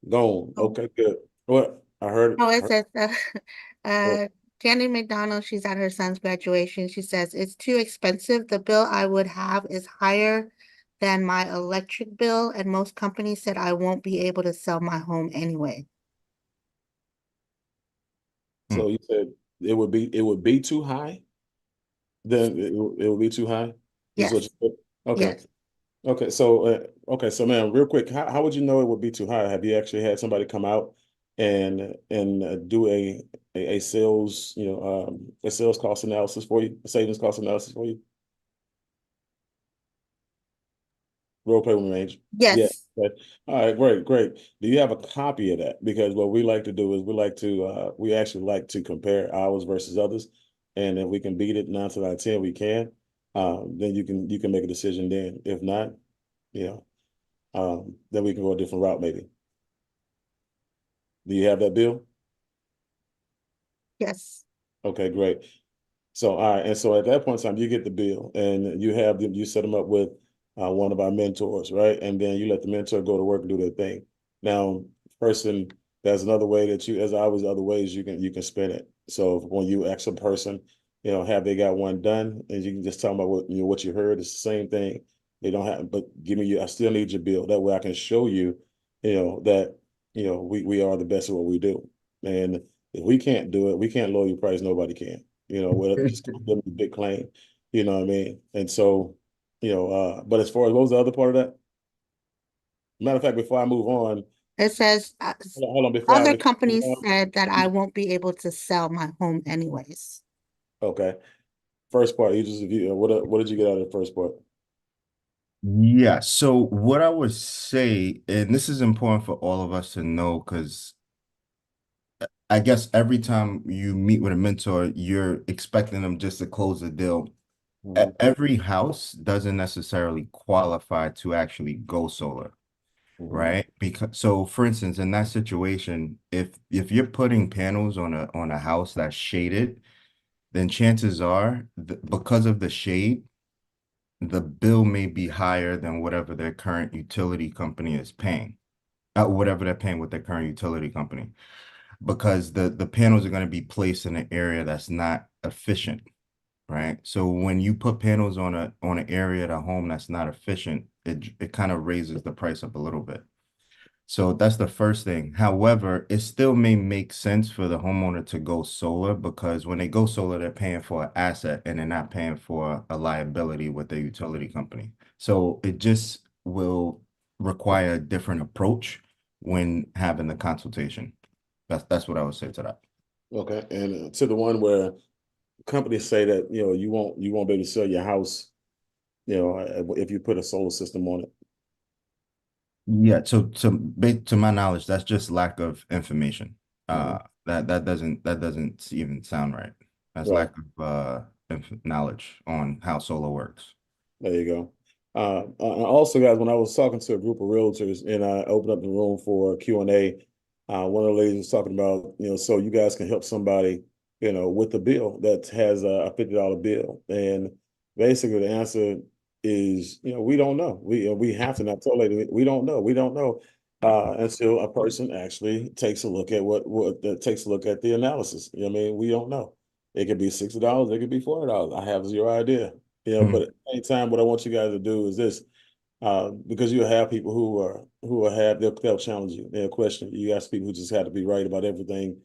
Gone. Okay, good. What? I heard Oh, it. it says, What? Jenny McDonald, she's at her son's graduation. She says, it's too expensive. The bill I would have is higher than my electric bill, and most companies said I won't be able to sell my home anyway. So you said it would be too high? Then it would be too high? Is what Yes, you said? Okay. yes. Okay, so man, real quick, how would you know it would be too high? Have you actually had somebody come out and do a sales, a sales cost analysis for you, a savings cost analysis for you? Role play with me, Angel. Yeah. Yes, Okay. All right, great. Do you have a copy of that? Because what we like to do is we actually like to compare ours versus others. And if we can beat it 9 out of 10, we can. Then you can make a decision then. If not, you know, then we can go a different route maybe. Do you have that bill? yes. Okay, great. So, all right. And so at that point in time, you get the bill and you set them up with one of our mentors, right? And then you let the mentor go to work and do their thing. Now, person, there's another way there's always other ways you can spin it. So when you ask a person, have they got one done? And you can just tell them about what you heard. It's the same thing. They don't have, but I still need your bill. That way I can show you, that, we are the best at what we do. And if we can't do it, we can't lower your price. Nobody can. Whether it's just a big claim, you know what I mean? And so, but as far as what was the other part of that? Matter of fact, before I move on, It says, hold on, other before I move companies on, said that I won't be able to sell my home anyways. okay. First part, what did you get out of the first part? Yeah, so what I would say, and this is important for all of us to know, because I guess every time you meet with a mentor, you're expecting them just to close the deal. Every house doesn't necessarily qualify to actually go solar, right? Because so for instance, in that situation, if you're putting panels on a house that's shaded, then chances are because of the shade, the bill may be higher than whatever their current utility company is paying, whatever they're paying with their current utility company, because the panels are going to be placed in an area that's not efficient, right? So when you put panels on an area at a home that's not efficient, it kind of raises the price up a little bit. So that's the first thing. However, it still may make sense for the homeowner to go solar, because when they go solar, they're paying for an asset and they're not paying for a liability with their utility company. So it just will require a different approach when having the consultation. That's what I would say to that. Okay, and to the one where companies say that you won't be able to sell your house, if you put a solar system on it. Yeah, to my knowledge, that's just lack of information. That doesn't even sound right. That's Right. lack of knowledge on how solar works. There you go. Also, guys, when I was talking to a group of realtors and I opened up the room for Q&A, one of the ladies was talking about, so you guys can help somebody, with a bill that has a $50 bill. And basically the answer is, we don't know. We have to not tell lady, we don't know. We don't know until a person actually takes a look at takes a look at the analysis. I mean, we don't know. It could be $60, it could be $40. I have zero idea. But at the same time, what I want you guys to do is this, because you'll have people they'll challenge you, they'll question you. You got people who just have to be right about everything,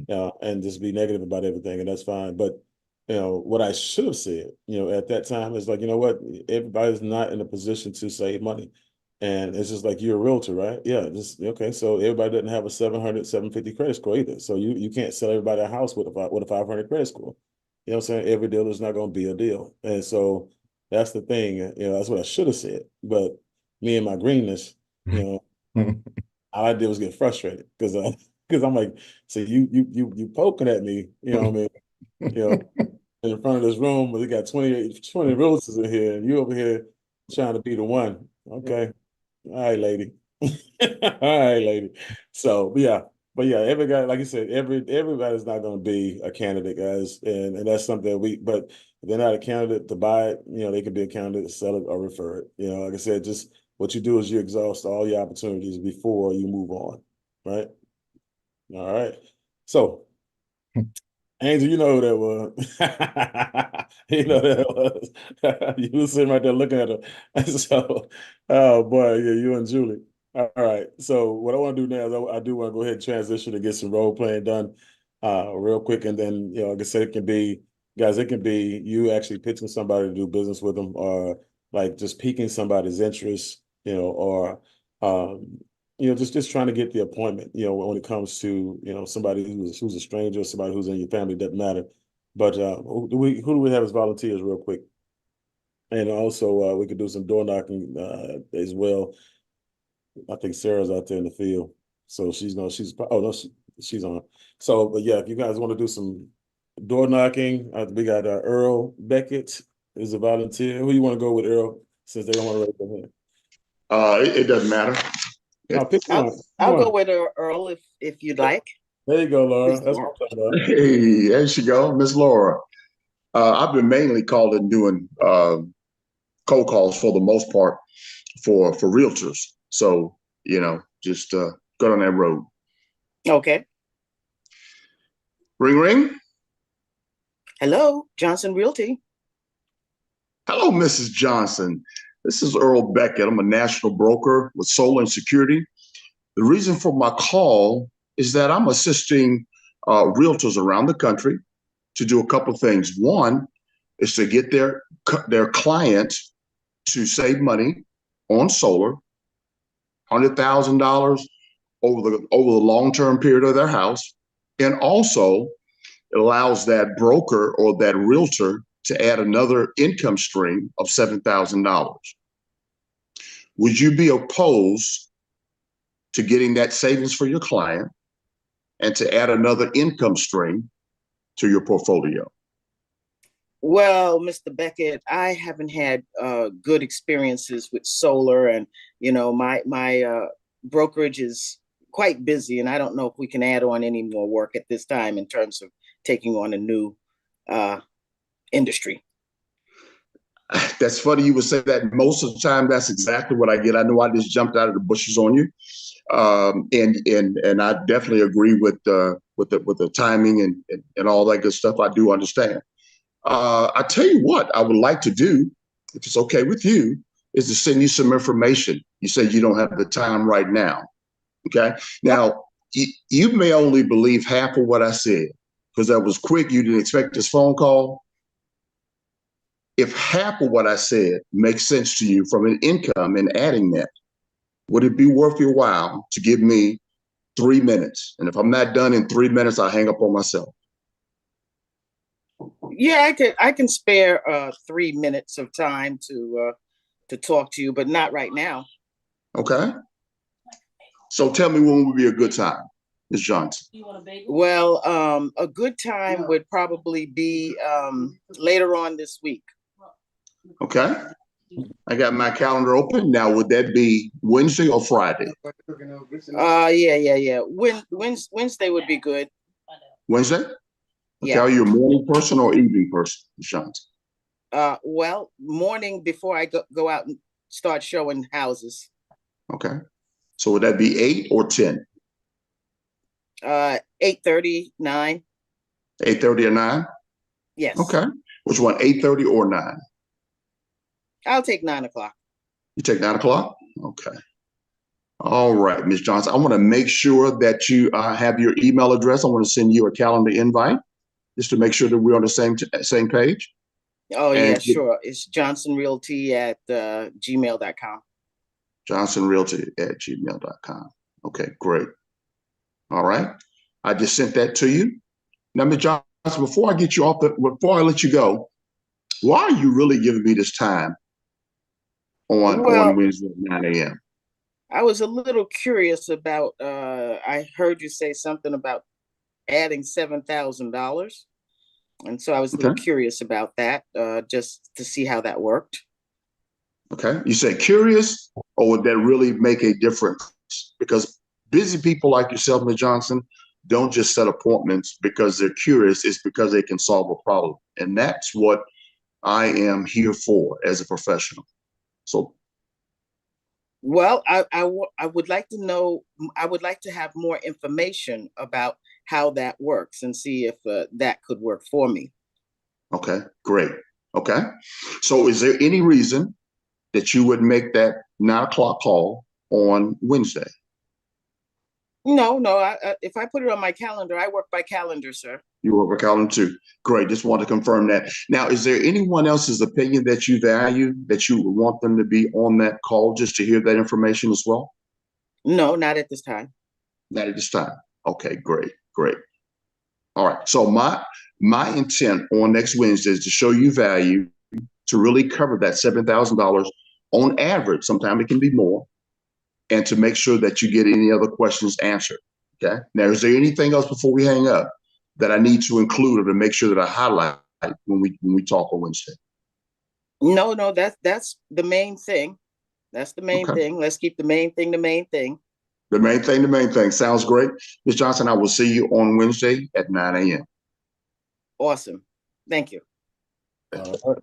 and just be negative about everything, and that's fine. But what I should have said, at that time is like, what, everybody's not in a position to save money. And it's just like you're a realtor, right? Yeah, just okay. So everybody doesn't have a 700, 750 credit score either. So you can't sell everybody a house with a 500 credit score. You know what I'm saying? Every deal is not going to be a deal. And so that's the thing. That's what I should have said. But me and my greenness, all I did was get frustrated because I'm like, so you poking at me, what I mean? In front of this room where they got 20 realtors in here, and you over here trying to be the one. Okay. All right, lady. All right, lady. So yeah, But yeah, every guy, like you said, everybody's not going to be a candidate, guys, and that's something but if they're not a candidate to buy it, they can be a candidate to sell it or refer it. Like I said, just what you do is you exhaust all your opportunities before you move on, right? All right. So, Angel, you know who that was. You know who that was. You was sitting right there looking at her. So, oh boy, yeah, you and Julie. All right. So what I want to do now is I do want to go ahead and transition to get some role playing done real quick. And then, like I said, it can be, guys, it can be you actually pitching somebody to do business with them, or like just piquing somebody's interest, or um, just trying to get the appointment, when it comes to, somebody who's a stranger, somebody who's in your family, doesn't matter. But who do we have as volunteers real quick? And also we could do some door knocking as well. I think Sarah's out there in the field. So she's no, she's on. So, but yeah, if you guys want to do some door knocking, we got Earl Beckett is a volunteer. Who you want to go with, Earl, since they don't want to raise their hand? It doesn't matter. Pick one. I'll go with Earl if you'd like. There you go, Laura. That's what I'm talking about. Hey, there she go, Miss Laura. I've been mainly called and doing cold calls for the most part for realtors. So, just go down that road. Okay. Ring, ring. Hello, Johnson Realty. Hello, Mrs. Johnson. This is Earl Beckett. I'm a national broker with Solar and Security. The reason for my call is that I'm assisting realtors around the country to do a couple of things. One is to get their clients to save money on solar, $100,000 over the long-term period of their house. And also it allows that broker or that realtor to add another income stream of $7,000. Would you be opposed to getting that savings for your client and to add another income stream to your portfolio? Well, Mr. Beckett, I haven't had good experiences with solar, and my brokerage is quite busy, and I don't know if we can add on any more work at this time in terms of taking on a new industry. That's funny you would say that. Most of the time, that's exactly what I get. I know I just jumped out of the bushes on you, and I definitely agree with the timing and all that good stuff. I do understand. I tell you what I would like to do, if it's okay with you, is to send you some information. You said you don't have the time right now. Okay. Now, you may only believe half of what I said because that was quick. You didn't expect this phone call. If half of what I said makes sense to you from an income and adding that, would it be worth your while to give me 3 minutes? And if I'm not done in 3 minutes, I'll hang up on myself. Yeah, I can spare 3 minutes of time to talk to you, but not right now. Okay. So tell me when would be a good time, Ms. Johnson. Well, a good time would probably be later on this week. Okay. I got my calendar open. Now, would that be Wednesday or Friday? Yeah. Wednesday would be good. Wednesday? Okay. Yeah. Are you a morning person or evening person, Ms. Johnson? Well, morning before I go out and start showing houses. Okay. So would that be 8 or 10? 8:30, 9. 8:30 or 9? Yes. Okay. Which one, 8:30 or 9? I'll take 9 o'clock. You take 9 o'clock? Okay. All right, Ms. Johnson. I want to make sure that you have your email address. I want to send you a calendar invite just to make sure that we're on the same page. Oh, yeah, sure. It's johnsonrealty@gmail.com. johnsonrealty@gmail.com. Okay, great. All right. I just sent that to you. Now, Ms. Johnson, before I let you go, why are you really giving me this time on Wednesday at 9 a.m.? I was a little curious about, I heard you say something about adding $7,000. And so I was a little curious about that, just to see how that worked. Okay. You say curious, or would that really make a difference? Because busy people like yourself, Ms. Johnson, don't just set appointments because they're curious. It's because they can solve a problem. And that's what I am here for as a professional. So, well, I would like to know, I would like to have more information about how that works and see if that could work for me. okay, great. Okay. So is there any reason that you would make that 9 o'clock call on Wednesday? No, if I put it on my calendar, I work by calendar, sir. You work with Calvin too. Great. Just want to confirm that. Now, is there anyone else's opinion that you value that you would want them to be on that call just to hear that information as well? No, not at this time. Not at this time. Okay, great, great. All right. So my intent on next Wednesday is to show you value, to really cover that $7,000 on average. Sometimes it can be more, and to make sure that you get any other questions answered. Okay. Now, is there anything else before we hang up that I need to include or to make sure that I highlight when we talk on Wednesday? No, that's the main thing. That's the main Okay. thing. Let's keep the main thing the main thing. The main thing, the main thing. Sounds great. Ms. Johnson, I will see you on Wednesday at 9 a.m. Awesome. Thank you. All right.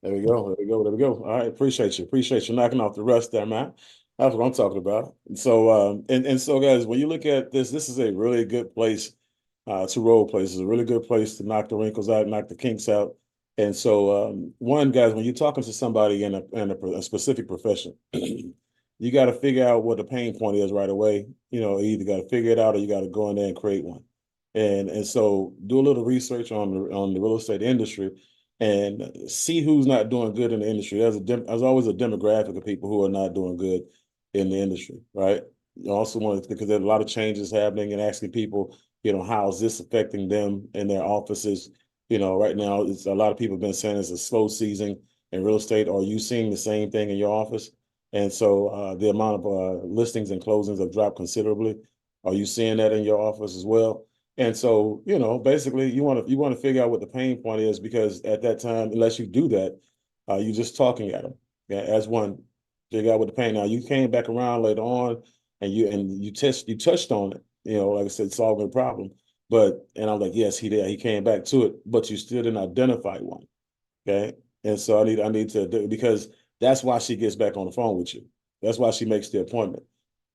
There we go. There we go. There we go. All right. Appreciate you. Appreciate you knocking off the rust there, man. That's what I'm talking about. So, and so, guys, when you look at this is a really good place to role play. This is a really good place to knock the wrinkles out, knock the kinks out. And so, one, guys, when you're talking to somebody in a specific profession, you got to figure out what the pain point is right away. You know, you either got to figure it out or you got to go in there and create one. And so, do a little research on the real estate industry and see who's not doing good in the industry. There's always a demographic of people who are not doing good in the industry, right? You also want, because there's a lot of changes happening, and asking people, you know, how is this affecting them in their offices? You know, right now, it's a lot of people have been saying it's a slow season in real estate. Are you seeing the same thing in your office? And so the amount of listings and closings have dropped considerably. Are you seeing that in your office as well? And so, you know, basically you want to figure out what the pain point is, because at that time, unless you do that, you're just talking at them. Yeah, as one, figure out what the pain. Now you came back around later on and you touched on it, you know, like I said, solving a problem. And I'm like, yes, he did. He came back to it, but you still didn't identify one. Okay. And so I need to do, because that's why she gets back on the phone with you. That's why she makes the appointment.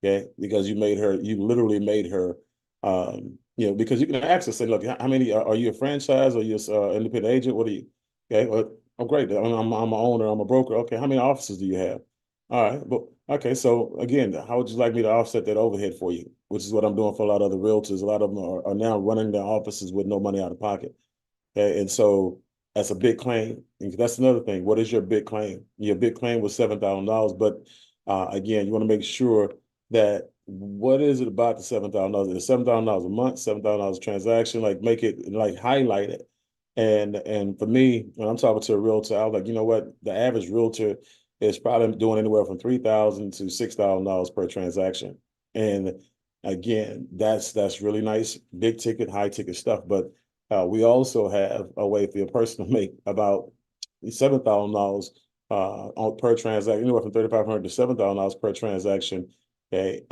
Okay. Because you literally made her, you know, because you can ask her, say, look, how many, are you a franchise? Are you an independent agent? What are you? Okay. Well, oh, great. I'm an owner. I'm a broker. Okay. How many offices do you have? All right. But okay. So again, how would you like me to offset that overhead for you? Which is what I'm doing for a lot of the realtors. A lot of them are now running their offices with no money out of pocket. Okay. And so that's a big claim. And that's another thing. What is your big claim? Your big claim was $7,000. But again, you want to make sure that what is it about the $7,000? Is it $7,000 a month, $7,000 a transaction? Like, make it, like, highlight it. And for me, when I'm talking to a realtor, I was like, you know what? The average realtor is probably doing anywhere from $3,000 to $6,000 per transaction. And again, that's really nice, big ticket, high ticket stuff. But we also have a way for a person to make about $7,000 per transaction, anywhere from $3,500 to $7,000 per transaction. Okay,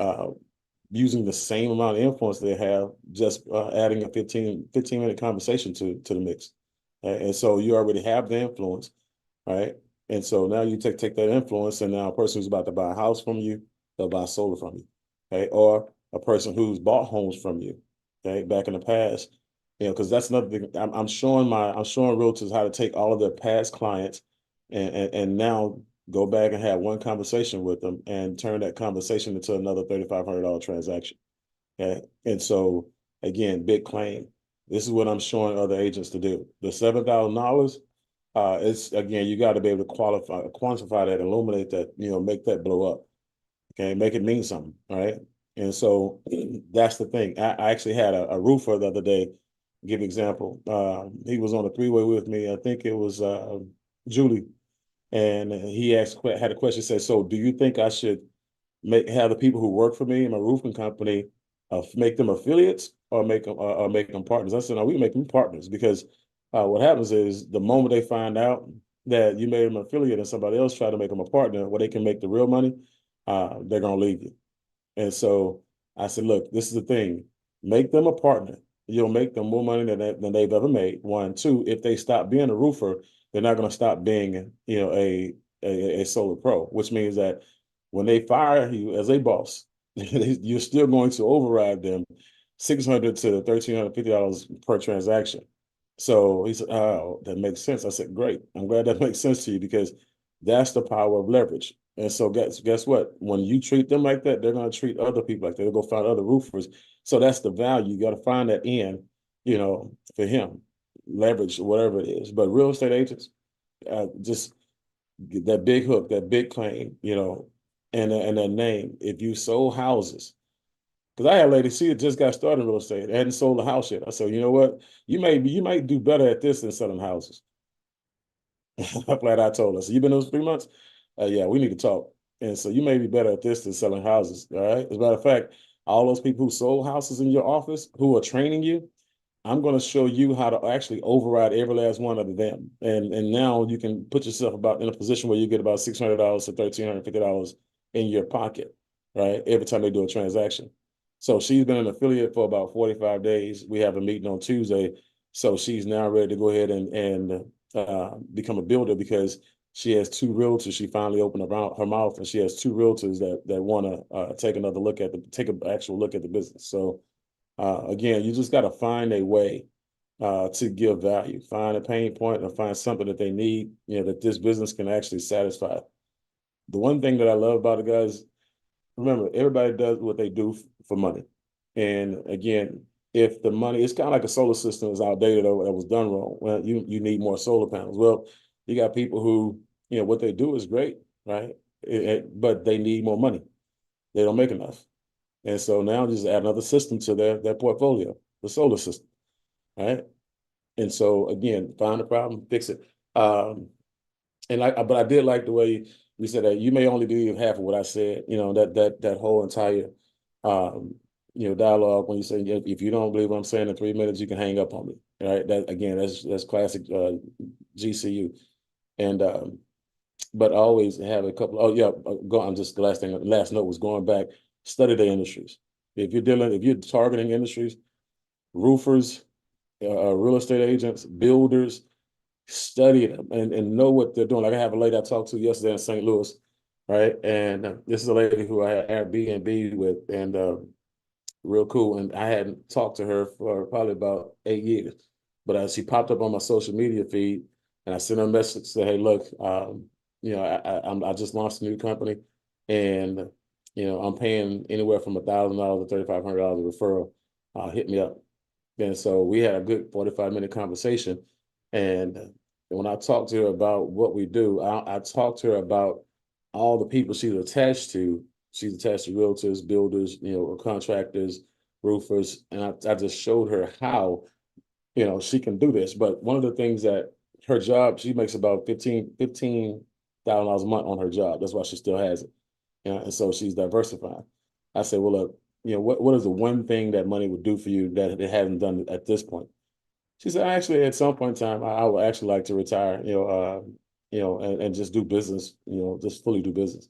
using the same amount of influence they have, just adding a 15-minute conversation to the mix. And so you already have the influence, right? And so now you take that influence, and now a person who's about to buy a house from you, they'll buy solar from you, okay? Or a person who's bought homes from you, okay, back in the past, you know, because that's another thing. I'm showing realtors how to take all of their past clients and now go back and have one conversation with them and turn that conversation into another $3,500 transaction. Okay. And so again, big claim. This is what I'm showing other agents to do. The $7,000, it's, again, you got to be able to quantify that, illuminate that, you know, make that blow up. Okay, make it mean something. All right. And so that's the thing. I actually had a roofer the other day, give example. He was on a three-way with me. I think it was Julie. And he had a question, said, so do you think I should have the people who work for me in my roofing company make them affiliates or make them partners? I said, no, we can make them partners, because what happens is the moment they find out that you made them an affiliate and somebody else tried to make them a partner where they can make the real money, they're going to leave you. And so I said, look, this is the thing. Make them a partner. You'll make them more money than they've ever made. One, two, if they stop being a roofer, they're not going to stop being, a solar pro, which means that when they fire you as a boss, you're still going to override them $600 to $1,350 per transaction. So he said, oh, that makes sense. I said, great. I'm glad that makes sense to you because that's the power of leverage. And so guess what? When you treat them like that, they're going to treat other people like that. They'll go find other roofers. So that's the value. You got to find that in, for him, leverage, whatever it is. But real estate agents, just get that big hook, that big claim, and that name. If you sold houses, because I had a lady, she had just got started in real estate, hadn't sold a house yet. I said, you know what? You might do better at this than selling houses. Flat I told her. So you been those 3 months? Yeah, we need to talk. And so you may be better at this than selling houses. All right. As a matter of fact, all those people who sold houses in your office who are training you, I'm going to show you how to actually override every last one of them. And now you can put yourself about in a position where you get about $600 to $1,350 in your pocket, right? Every time they do a transaction. So she's been an affiliate for about 45 days. We have a meeting on Tuesday. So she's now ready to go ahead and become a builder because she has two realtors. She finally opened up her mouth and she has two realtors that want to take an actual look at the business. So again, you just got to find a way to give value, find a pain point and find something that they need, that this business can actually satisfy. The one thing that I love about it, guys, remember, everybody does what they do for money. And again, if the money, it's kind of like a solar system is outdated or that was done wrong. Well, you need more solar panels. Well, you got people who, what they do is great, right? But they need more money. They don't make enough. And so now just add another system to their portfolio, the solar system, right? And so again, find the problem, fix it. But I did like the way we said that you may only believe half of what I said, that whole entire dialogue when you say if you don't believe what I'm saying in 3 minutes, you can hang up on me. Right. That's classic GCU. And but I always have a couple. I'm just the last note was going back, study the industries. If you're targeting industries, roofers, real estate agents, builders, study them and know what they're doing. Like I have a lady I talked to yesterday in St. Louis, right? And this is a lady who I had Airbnb with, and real cool. And I hadn't talked to her for probably about 8 years, but she popped up on my social media feed, and I sent her a message to say, "Hey, look, I just launched a new company, and I'm paying anywhere from $1,000 to $3,500 a referral. Hit me up." And so we had a good 45-minute conversation. And when I talked to her about what we do, I talked to her about all the people she's attached to. She's attached to realtors, builders, contractors, roofers. And I just showed her how, she can do this. But one of the things that her job, she makes about $15,000 a month on her job. That's why she still has it. And so she's diversifying. I said, well, look, what is the one thing that money would do for you that it hasn't done at this point? She said, actually, at some point in time, I would actually like to retire, and just do business, just fully do business.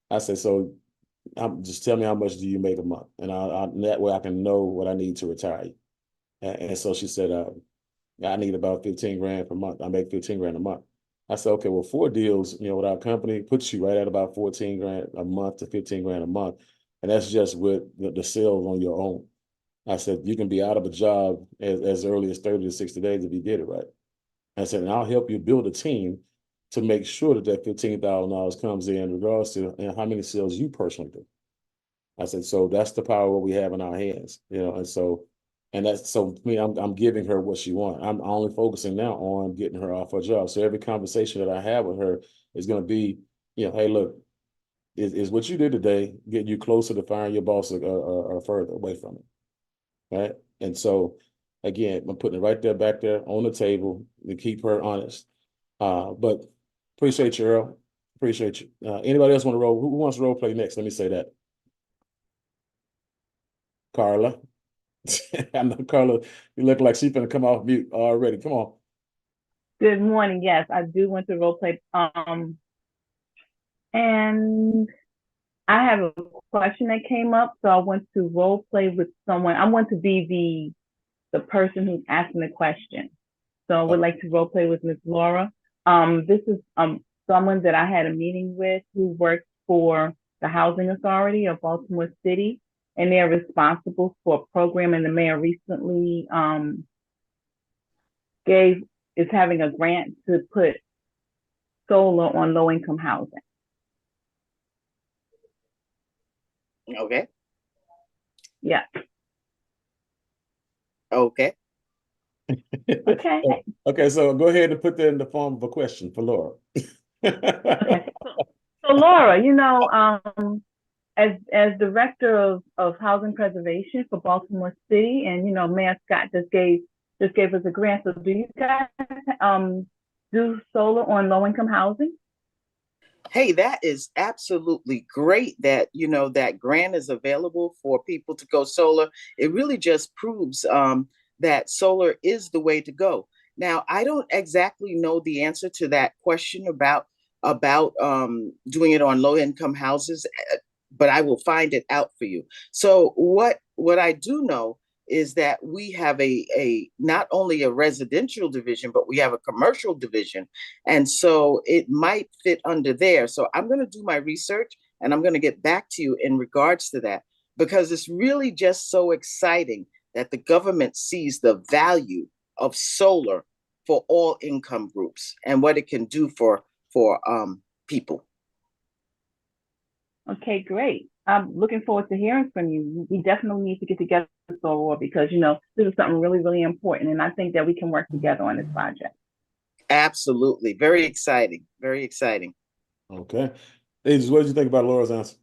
I said, so just tell me how much do you make a month? And that way I can know what I need to retire you. And so she said, I need about 15 grand per month. I make 15 grand a month. I said, okay, well, 4 deals, with our company puts you right at about 14 grand a month to 15 grand a month. And that's just with the sales on your own. I said, you can be out of a job as early as 30 to 60 days if you get it right. I said, and I'll help you build a team to make sure that $15,000 comes in regards to how many sales you personally do. I said, so that's the power we have in our hands, and that's so for me, I'm giving her what she wants. I'm only focusing now on getting her off her job. So every conversation that I have with her is going to be, hey, look, is what you did today getting you closer to firing your boss or further away from it? Right. And so again, I'm putting it right there, back there on the table to keep her honest. But appreciate you, Earl. Appreciate you. Anybody else want to roll? Who wants to role play next? Let me say that. Carla. I know Carla, you look like she's gonna come off mute already. Come on. Good morning. Yes, I do want to role play. And I have a question that came up, so I want to role play with someone. I want to be the person who's asking the question. So I would like to role play with Ms. Laura. This is someone that I had a meeting with who works for the Housing Authority of Baltimore City, and they're responsible for a program, and the mayor recently is having a grant to put solar on low-income housing. Okay. Yeah. Okay. Okay. Okay, so go ahead and put that in the form of a question for Laura. Okay. So Laura, you know, as director of housing preservation for Baltimore City, and you know, Mayor Scott just gave us a grant. So do you guys do solar on low-income housing? Hey, that is absolutely great that, you know, that grant is available for people to go solar. It really just proves that solar is the way to go. Now, I don't exactly know the answer to that question about doing it on low-income houses, but I will find it out for you. So what I do know is that we have a not only a residential division, but we have a commercial division. And so it might fit under there. So I'm going to do my research and I'm going to get back to you in regards to that, because it's really just so exciting that the government sees the value of solar for all income groups and what it can do for people. Okay, great. I'm looking forward to hearing from you. We definitely need to get together, Soror, because you know this is something really, really important, and I think that we can work together on this project. Absolutely, very exciting, very exciting. Okay, Aegis, what did you think about Laura's answer?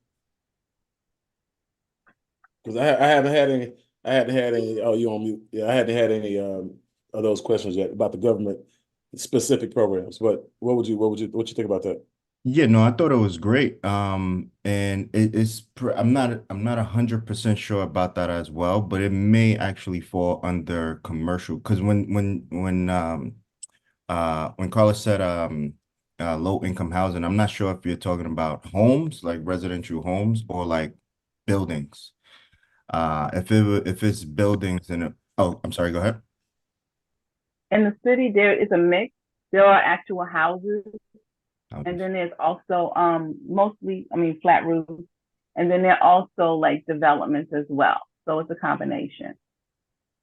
Because I haven't had any. I hadn't had any. Oh, you on mute? Yeah, I hadn't had any of those questions yet about the government specific programs. But what you think about that? Yeah, no, I thought it was great. And I'm not 100% sure about that as well, but it may actually fall under commercial because when Carlos said low income housing, I'm not sure if you're talking about homes, like residential homes, or like buildings. If it's buildings oh, I'm sorry, go ahead. In the city, there is a mix. There are actual houses, and then there's also mostly, I mean, flat roofs, and then there are also like developments as well. So it's a combination.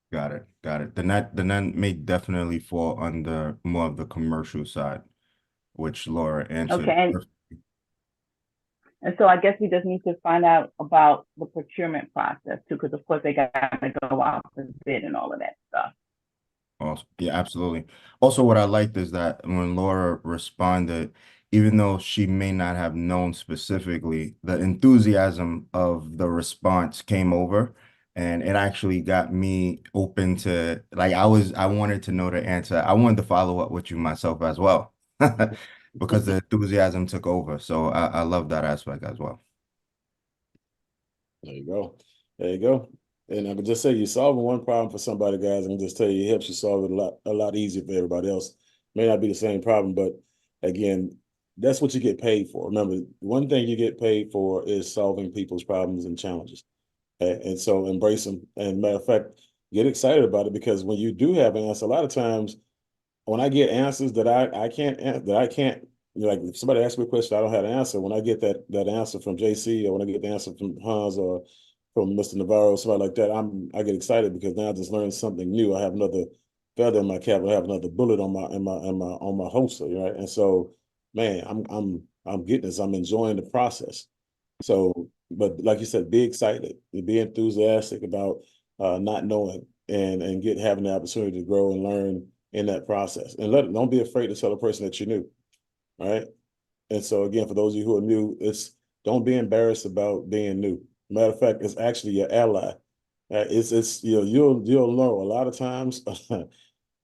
Got it. Then that may definitely fall under more of the commercial side, which Laura answered. Okay, and so I guess we just need to find out about the procurement process too, because of course they got to go out and bid and all of that stuff. Awesome. Yeah, absolutely. Also, what I liked is that when Laura responded, even though she may not have known specifically, the enthusiasm of the response came over, and it actually got me open to, like, I wanted to know the answer. I wanted to follow up with you myself as well, because the enthusiasm took over. So I love that aspect as well. There you go. There you go. And I can just say you're solving one problem for somebody, guys. I can just tell you it helps you solve it a lot easier for everybody else. May not be the same problem, but again, that's what you get paid for. Remember, one thing you get paid for is solving people's problems and challenges. And so embrace them. And matter of fact, get excited about it, because when you do have an answer, a lot of times when I get answers that I can't, you know, like if somebody asks me a question, I don't have an answer. When I get that answer from JC, or when I get the answer from Hans or from Mr. Navarro, somebody like that, I get excited, because now I just learned something new. I have another feather in my cap. I have another bullet on my holster, right? And so, man, I'm getting this. I'm enjoying the process. So, but like you said, be excited, be enthusiastic about not knowing, and having the opportunity to grow and learn in that process. And don't be afraid to tell a person that you're new, right? And so again, for those of you who are new, don't be embarrassed about being new. Matter of fact, it's actually your ally. It's you know, you'll know a lot of times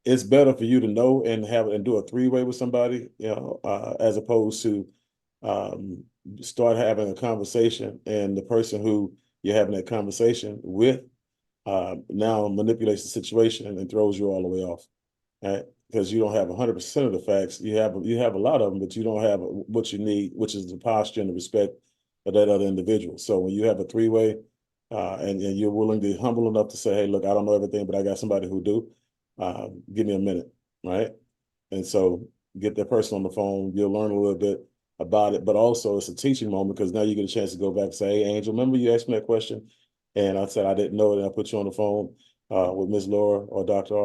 it's better for you to know and do a three-way with somebody, you know, as opposed to start having a conversation, and the person who you're having that conversation with now manipulates the situation and throws you all the way off, right? Because you don't have 100% of the facts. You have a lot of them, but you don't have what you need, which is the posture and the respect of that other individual. So when you have a three-way, and you're willing to humble enough to say, hey, look, I don't know everything, but I got somebody who do, give me a minute, right? And so get that person on the phone, you'll learn a little bit about it, but also it's a teaching moment because now you get a chance to go back and say, hey, Angel, remember you asked me that question? And I said, I didn't know it. And I put you on the phone with Ms. Laura or Dr.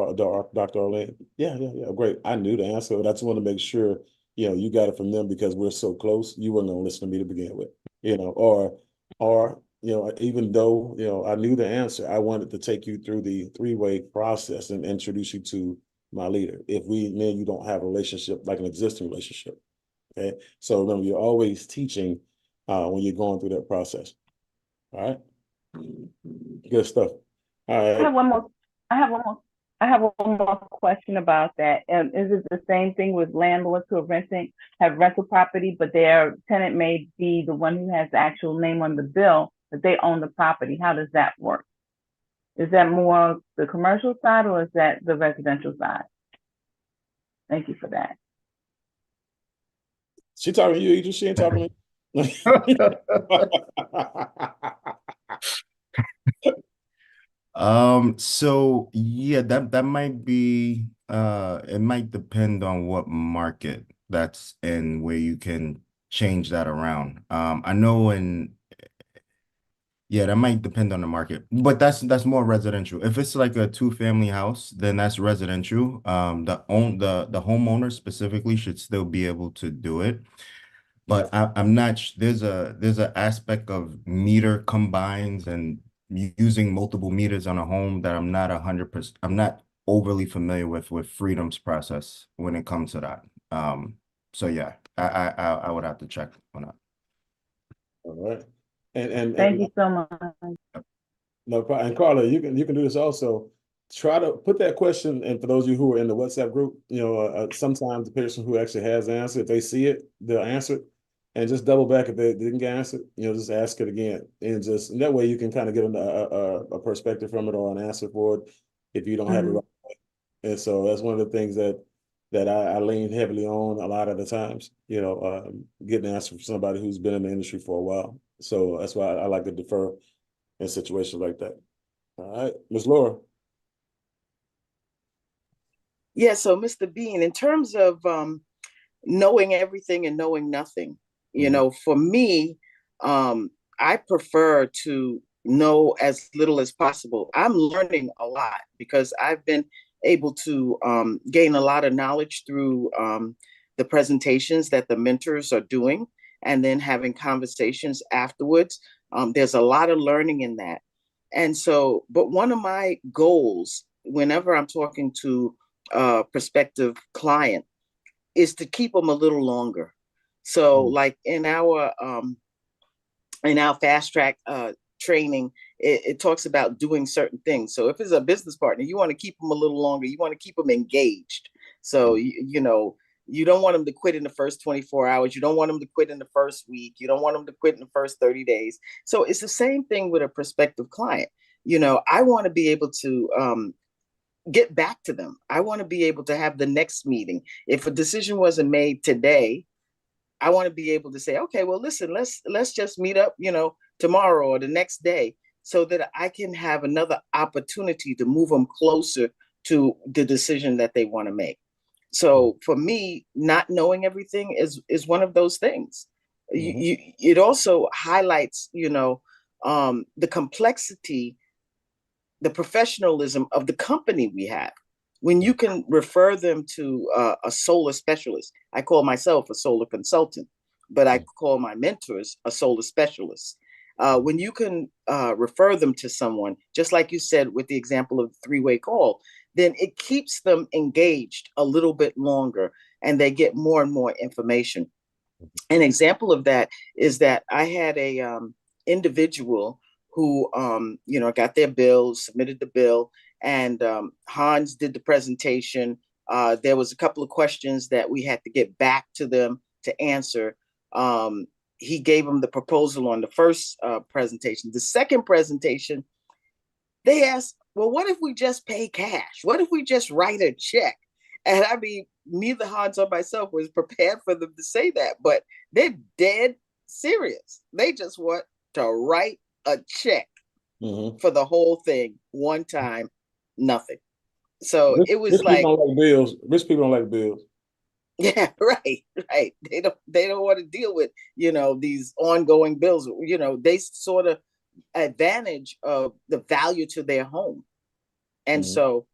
Arlene. Yeah, great. I knew the answer, but I just want to make sure, you got it from them because we're so close. You weren't going to listen to me to begin with, or even though, I knew the answer, I wanted to take you through the three-way process and introduce you to my leader. If me and you don't have a relationship, like an existing relationship. Okay. So remember, you're always teaching when you're going through that process. All right. Good stuff. All right. I have one more question about that. Is it the same thing with landlords who are have rental property, but their tenant may be the one who has the actual name on the bill, but they own the property? How does that work? Is that more the commercial side or is that the residential side? Thank you for that. She talking to you, Idris? She ain't talking to me. So yeah, that might be it might depend on what market that's in where you can change that around. I know yeah, that might depend on the market, but that's more residential. If it's like a two-family house, then that's residential. The homeowner specifically should still be able to do it. But I'm not, there's an aspect of meter combines and using multiple meters on a home that I'm not 100%, I'm not overly familiar with Freedom's process when it comes to that. So yeah, I would have to check on that. All right. And Thank you so much. No problem. And Carla, you can do this also. Try to put that question, and for those of you who are in the WhatsApp group, sometimes the person who actually has the answer, if they see it, they'll answer it. And just double back if they didn't get answered, just ask it again. And that way you can kind of get a perspective from it or an answer for it if you don't have it right. And so that's one of the things that I lean heavily on a lot of the times, getting an answer from somebody who's been in the industry for a while. So that's why I like to defer in situations like that. All right, Ms. Laura. Yeah, so Mr. Bean, in terms of knowing everything and knowing nothing, for me, I prefer to know as little as possible. I'm learning a lot because I've been able to gain a lot of knowledge through the presentations that the mentors are doing and then having conversations afterwards. There's a lot of learning in that. And so, but one of my goals, whenever I'm talking to a prospective client, is to keep them a little longer. So like in our fast track training, it talks about doing certain things. So if it's a business partner, you want to keep them a little longer. You want to keep them engaged. So, you don't want them to quit in the first 24 hours. You don't want them to quit in the first week. You don't want them to quit in the first 30 days. So it's the same thing with a prospective client. I want to be able to get back to them. I want to be able to have the next meeting. If a decision wasn't made today, I want to be able to say, okay, well, listen, let's just meet up, tomorrow or the next day so that I can have another opportunity to move them closer to the decision that they want to make. So for me, not knowing everything is one of those things. It also highlights, the complexity, the professionalism of the company we have. When you can refer them to a solar specialist, I call myself a solar consultant, but I call my mentors a solar specialist. When you can refer them to someone, just like you said with the example of the three-way call, then it keeps them engaged a little bit longer and they get more and more information. An example of that is that I had a individual who, got their bill, submitted the bill, and Hans did the presentation. There was a couple of questions that we had to get back to them to answer. He gave them the proposal on the first presentation. The second presentation, they asked, well, what if we just pay cash? What if we just write a check? And I mean, neither Hans or myself was prepared for them to say that, but they're dead serious. They just want to write a check Mhm. for the whole thing one time, nothing. So it was Rich people like, don't like bills. Rich people don't like bills. yeah, right. They don't want to deal with, these ongoing bills. They sort of advantage of the value to their home. And Mhm. so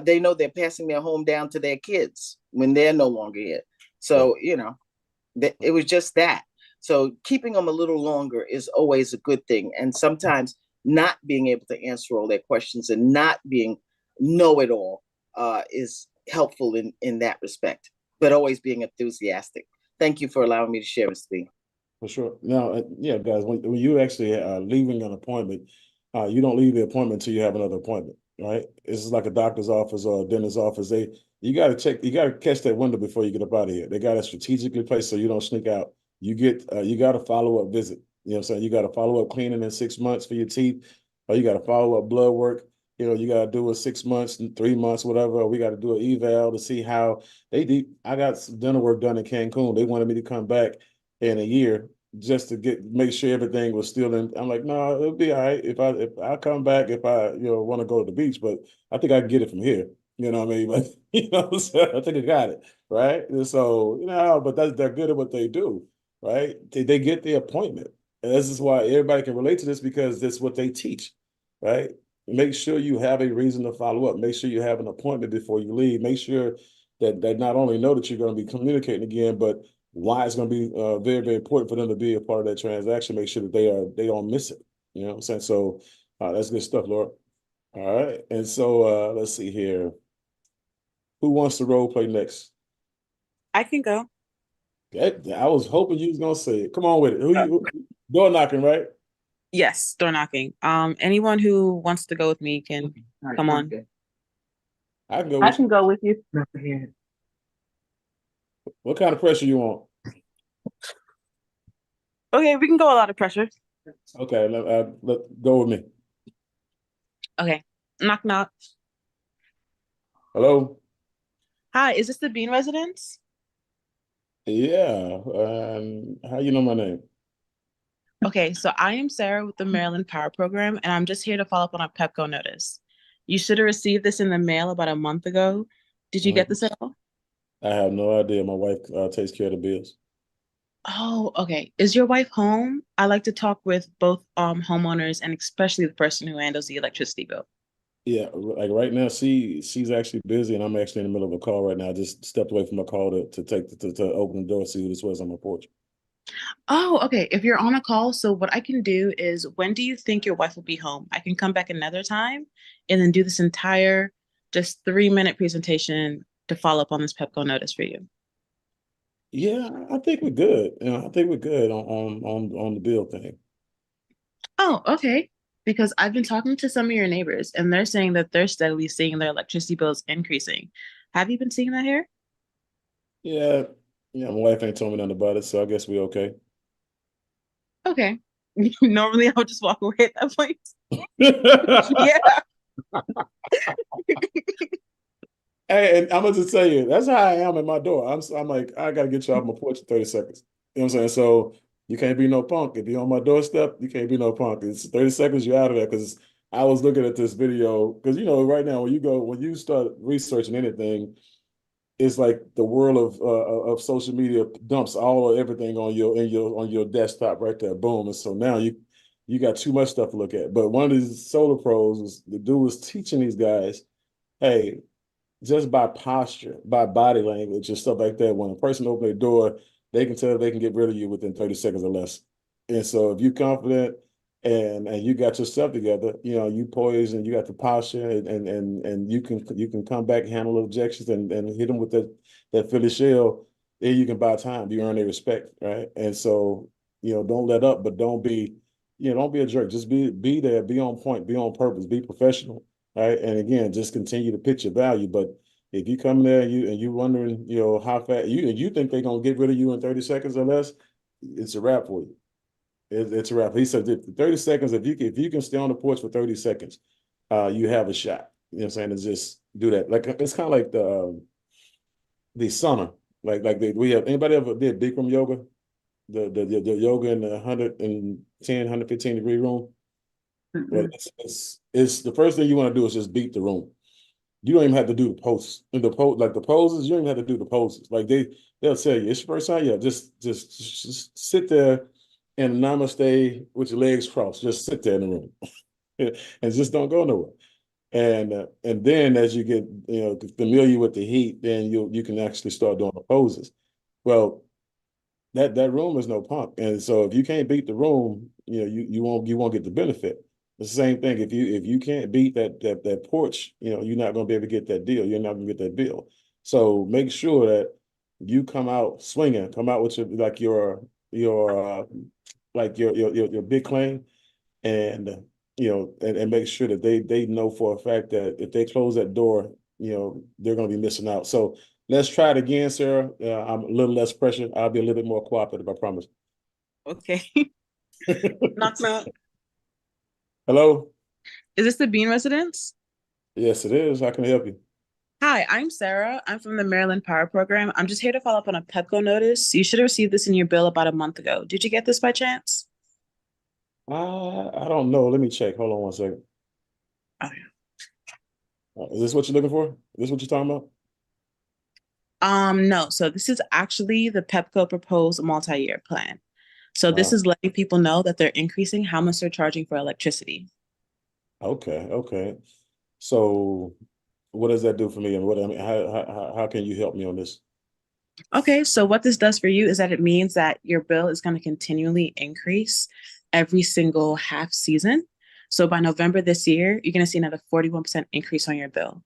they know they're passing their home down to their kids when they're no longer here. So, it was just that. So keeping them a little longer is always a good thing. And sometimes not being able to answer all their questions and not being know-it-all is helpful in that respect, but always being enthusiastic. Thank you for allowing me to share, Mr. B. For sure. Now, yeah, guys, when you actually leaving an appointment, you don't leave the appointment until you have another appointment, right? This is like a doctor's office or a dentist's office. You got to catch that window before you get up out of here. They got to strategically place so you don't sneak out. You got a follow-up visit. You know what I'm saying? You got a follow-up cleaning in 6 months for your teeth, or you got a follow-up blood work. You got to do a 6 months, 3 months, whatever. We got to do an eval to see how they do. I got some dental work done in Cancun. They wanted me to come back in a year just to make sure everything was still in. I'm like, no, it'll be all right if I come back if I want to go to the beach, but I think I can get it from here. You know what I mean? But so I think I got it right. And so but they're good at what they do, right? They get the appointment, and this is why everybody can relate to this because that's what they teach, right? Make sure you have a reason to follow up. Make sure you have an appointment before you leave. Make sure that they not only know that you're going to be communicating again, but why it's going to be very, very important for them to be a part of that transaction. Make sure that they don't miss it. You know what I'm saying? So that's good stuff, Laura. All right. And so let's see here. Who wants to role play next? I can go. I was hoping you was gonna say it. Come on with it. Door knocking, right? Yes, door knocking. Anyone who wants to go with me can come on. I can go I with can you. go with you. What kind of pressure you want? Okay, we can go a lot of pressure. Okay, let go with me. Okay. Knock knock. Hello. Hi, is this the Bean residence? Yeah. How you know my name? Okay, so I am Sarah with the Maryland Power Program, and I'm just here to follow up on a Pepco notice. You should have received this in the mail about a month ago. Did you get this at all? I have no idea. My wife takes care of the bills. Oh, okay. Is your wife home? I like to talk with both homeowners and especially the person who handles the electricity bill. Yeah, like right now, she's actually busy, and I'm actually in the middle of a call right now. I just stepped away from my call to open the door, see who this was on my porch. Oh, okay. If you're on a call, so what I can do is when do you think your wife will be home? I can come back another time and then do this entire just 3-minute presentation to follow up on this Pepco notice for you. Yeah, I think we're good. I think we're good on the bill thing. Oh, okay. Because I've been talking to some of your neighbors and they're saying that they're steadily seeing their electricity bills increasing. Have you been seeing that here? Yeah, my wife ain't told me nothing about it, so I guess we're okay. Okay. Normally I would just walk away at that point. Yeah. Hey, and I'm gonna just tell you, that's how I am at my door. I'm like, I gotta get you off my porch in 30 seconds. You know what I'm saying? So you can't be no punk. If you're on my doorstep, you can't be no punk. It's 30 seconds, you're out of there. Because I was looking at this video, because right now when you start researching anything, it's like the world of social media dumps all of everything on your desktop right there. Boom. And so now you got too much stuff to look at. But one of these solar pros the dude was teaching these guys, hey, just by posture, by body language and stuff like that, when a person opens their door, they can tell they can get rid of you within 30 seconds or less. And so if you're confident and you got yourself together, you poise and you got the posture and you can come back, handle objections and hit them with that Philly shell, then you can buy time. You earn their respect, right? And so, don't let up, but don't be a jerk. Just be there, be on point, be on purpose, be professional. Right. And again, just continue to pitch your value. But if you come there and you wondering, how fast you think they're gonna get rid of you in 30 seconds or less, it's a wrap for you. It's a wrap. He said 30 seconds, if you can stay on the porch for 30 seconds, you have a shot. You know what I'm saying? To just do that. Like it's kind of like the sauna. We have anybody ever did Bikram yoga? the yoga in the 110, 115 degree room. Well, it's the first thing you want to do is just beat the room. You don't even have to do the poses. In the like the poses, you don't even have to do the poses. Like they'll tell you, it's your first time. Yeah, just sit there and namaste with your legs crossed. Just sit there in the room and just don't go nowhere. And then as you get familiar with the heat, then you can actually start doing the poses. Well, that room is no punk, and so if you can't beat the room, you won't get the benefit. It's the same thing. If you can't beat that porch, you're not going to be able to get that deal. You're not going to get that bill. So make sure that you come out swinging. Come out with your big claim, and and make sure that they know for a fact that if they close that door, they're going to be missing out. So let's try it again, Sarah. I'm a little less pressure. I'll be a little bit more cooperative, I promise. Okay. Knock knock. Hello? Is this the Bean residence? Yes, it is. How can I help you? Hi, I'm Sarah. I'm from the Maryland Power Program. I'm just here to follow up on a Pepco notice. You should have received this in your bill about a month ago. Did you get this by chance? I don't know. Let me check. Hold on one second. Oh, Is this what you're looking for? Is this what you're talking about? No. So this is actually the Pepco proposed multi-year plan. So this is letting people know that they're increasing how much they're charging for electricity. Okay. So what does that do for me? And how can you help me on this? Okay, so what this does for you is that it means that your bill is going to continually increase every single half season. So by November this year, you're going to see another 41% increase on your bill.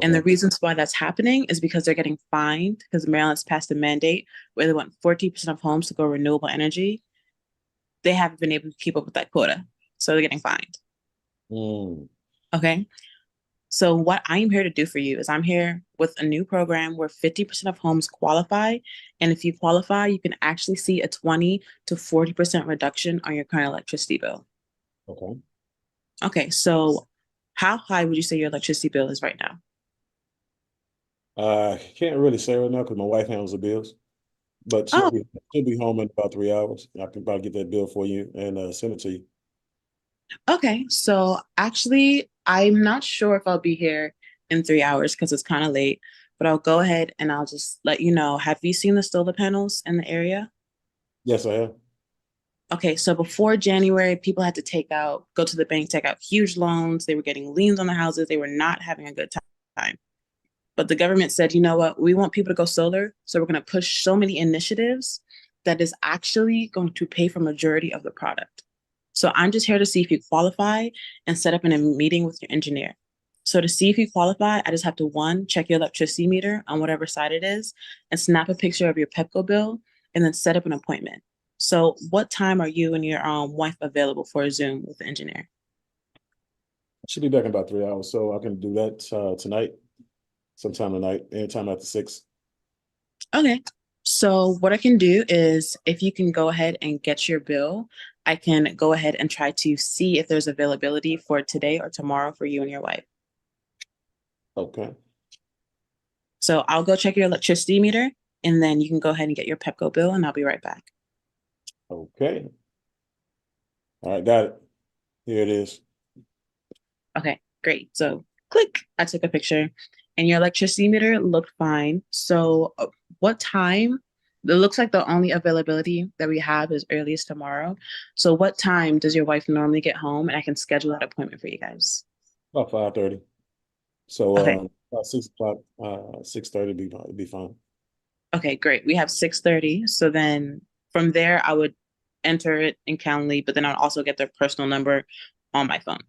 And the reasons why that's happening is because they're getting fined because Maryland's passed a mandate where they want 40% of homes to go renewable energy. They haven't been able to keep up with that quota. So they're getting fined. Okay. So what I'm here to do for you is I'm here with a new program where 50% of homes qualify. And if you qualify, you can actually see a 20 to 40% reduction on your current electricity bill. Okay. So how high would you say your electricity bill is right now? I can't really say right now because my wife handles the bills, but she'll be home in about 3 hours. I can probably get that bill for you and send it to you. Okay, so actually, I'm not sure if I'll be here in 3 hours because it's kind of late, but I'll go ahead and I'll just let you know. Have you seen the solar panels in the area? Yes, I have. Okay, so before January, people had to go to the bank, take out huge loans. They were getting liens on the houses. They were not having a good time. But the government said, you know what, we want people to go solar. So we're going to push so many initiatives that is actually going to pay for majority of the product. So I'm just here to see if you qualify and set up in a meeting with your engineer. So to see if you qualify, I just have to, one, check your electricity meter on whatever side it is and snap a picture of your Pepco bill and then set up an appointment. So what time are you and your wife available for a Zoom with the engineer? I should be back in about 3 hours, so I can do that tonight, sometime tonight, anytime after 6. Okay. So what I can do is if you can go ahead and get your bill, I can go ahead and try to see if there's availability for today or tomorrow for you and your wife. Okay. So I'll go check your electricity meter and then you can go ahead and get your Pepco bill and I'll be right back. Okay. All right, got it. Here it is. Okay, great. So click, I took a picture and your electricity meter looked fine. So what time? It looks like the only availability that we have is earliest tomorrow. So what time does your wife normally get home? And I can schedule that appointment for you guys. About 5:30. So Okay. about 6 o'clock, 6:30 be fine. Okay, great. We have 6:30. So then from there, I would enter it in Calendly, but then I'll also get their personal number on my phone.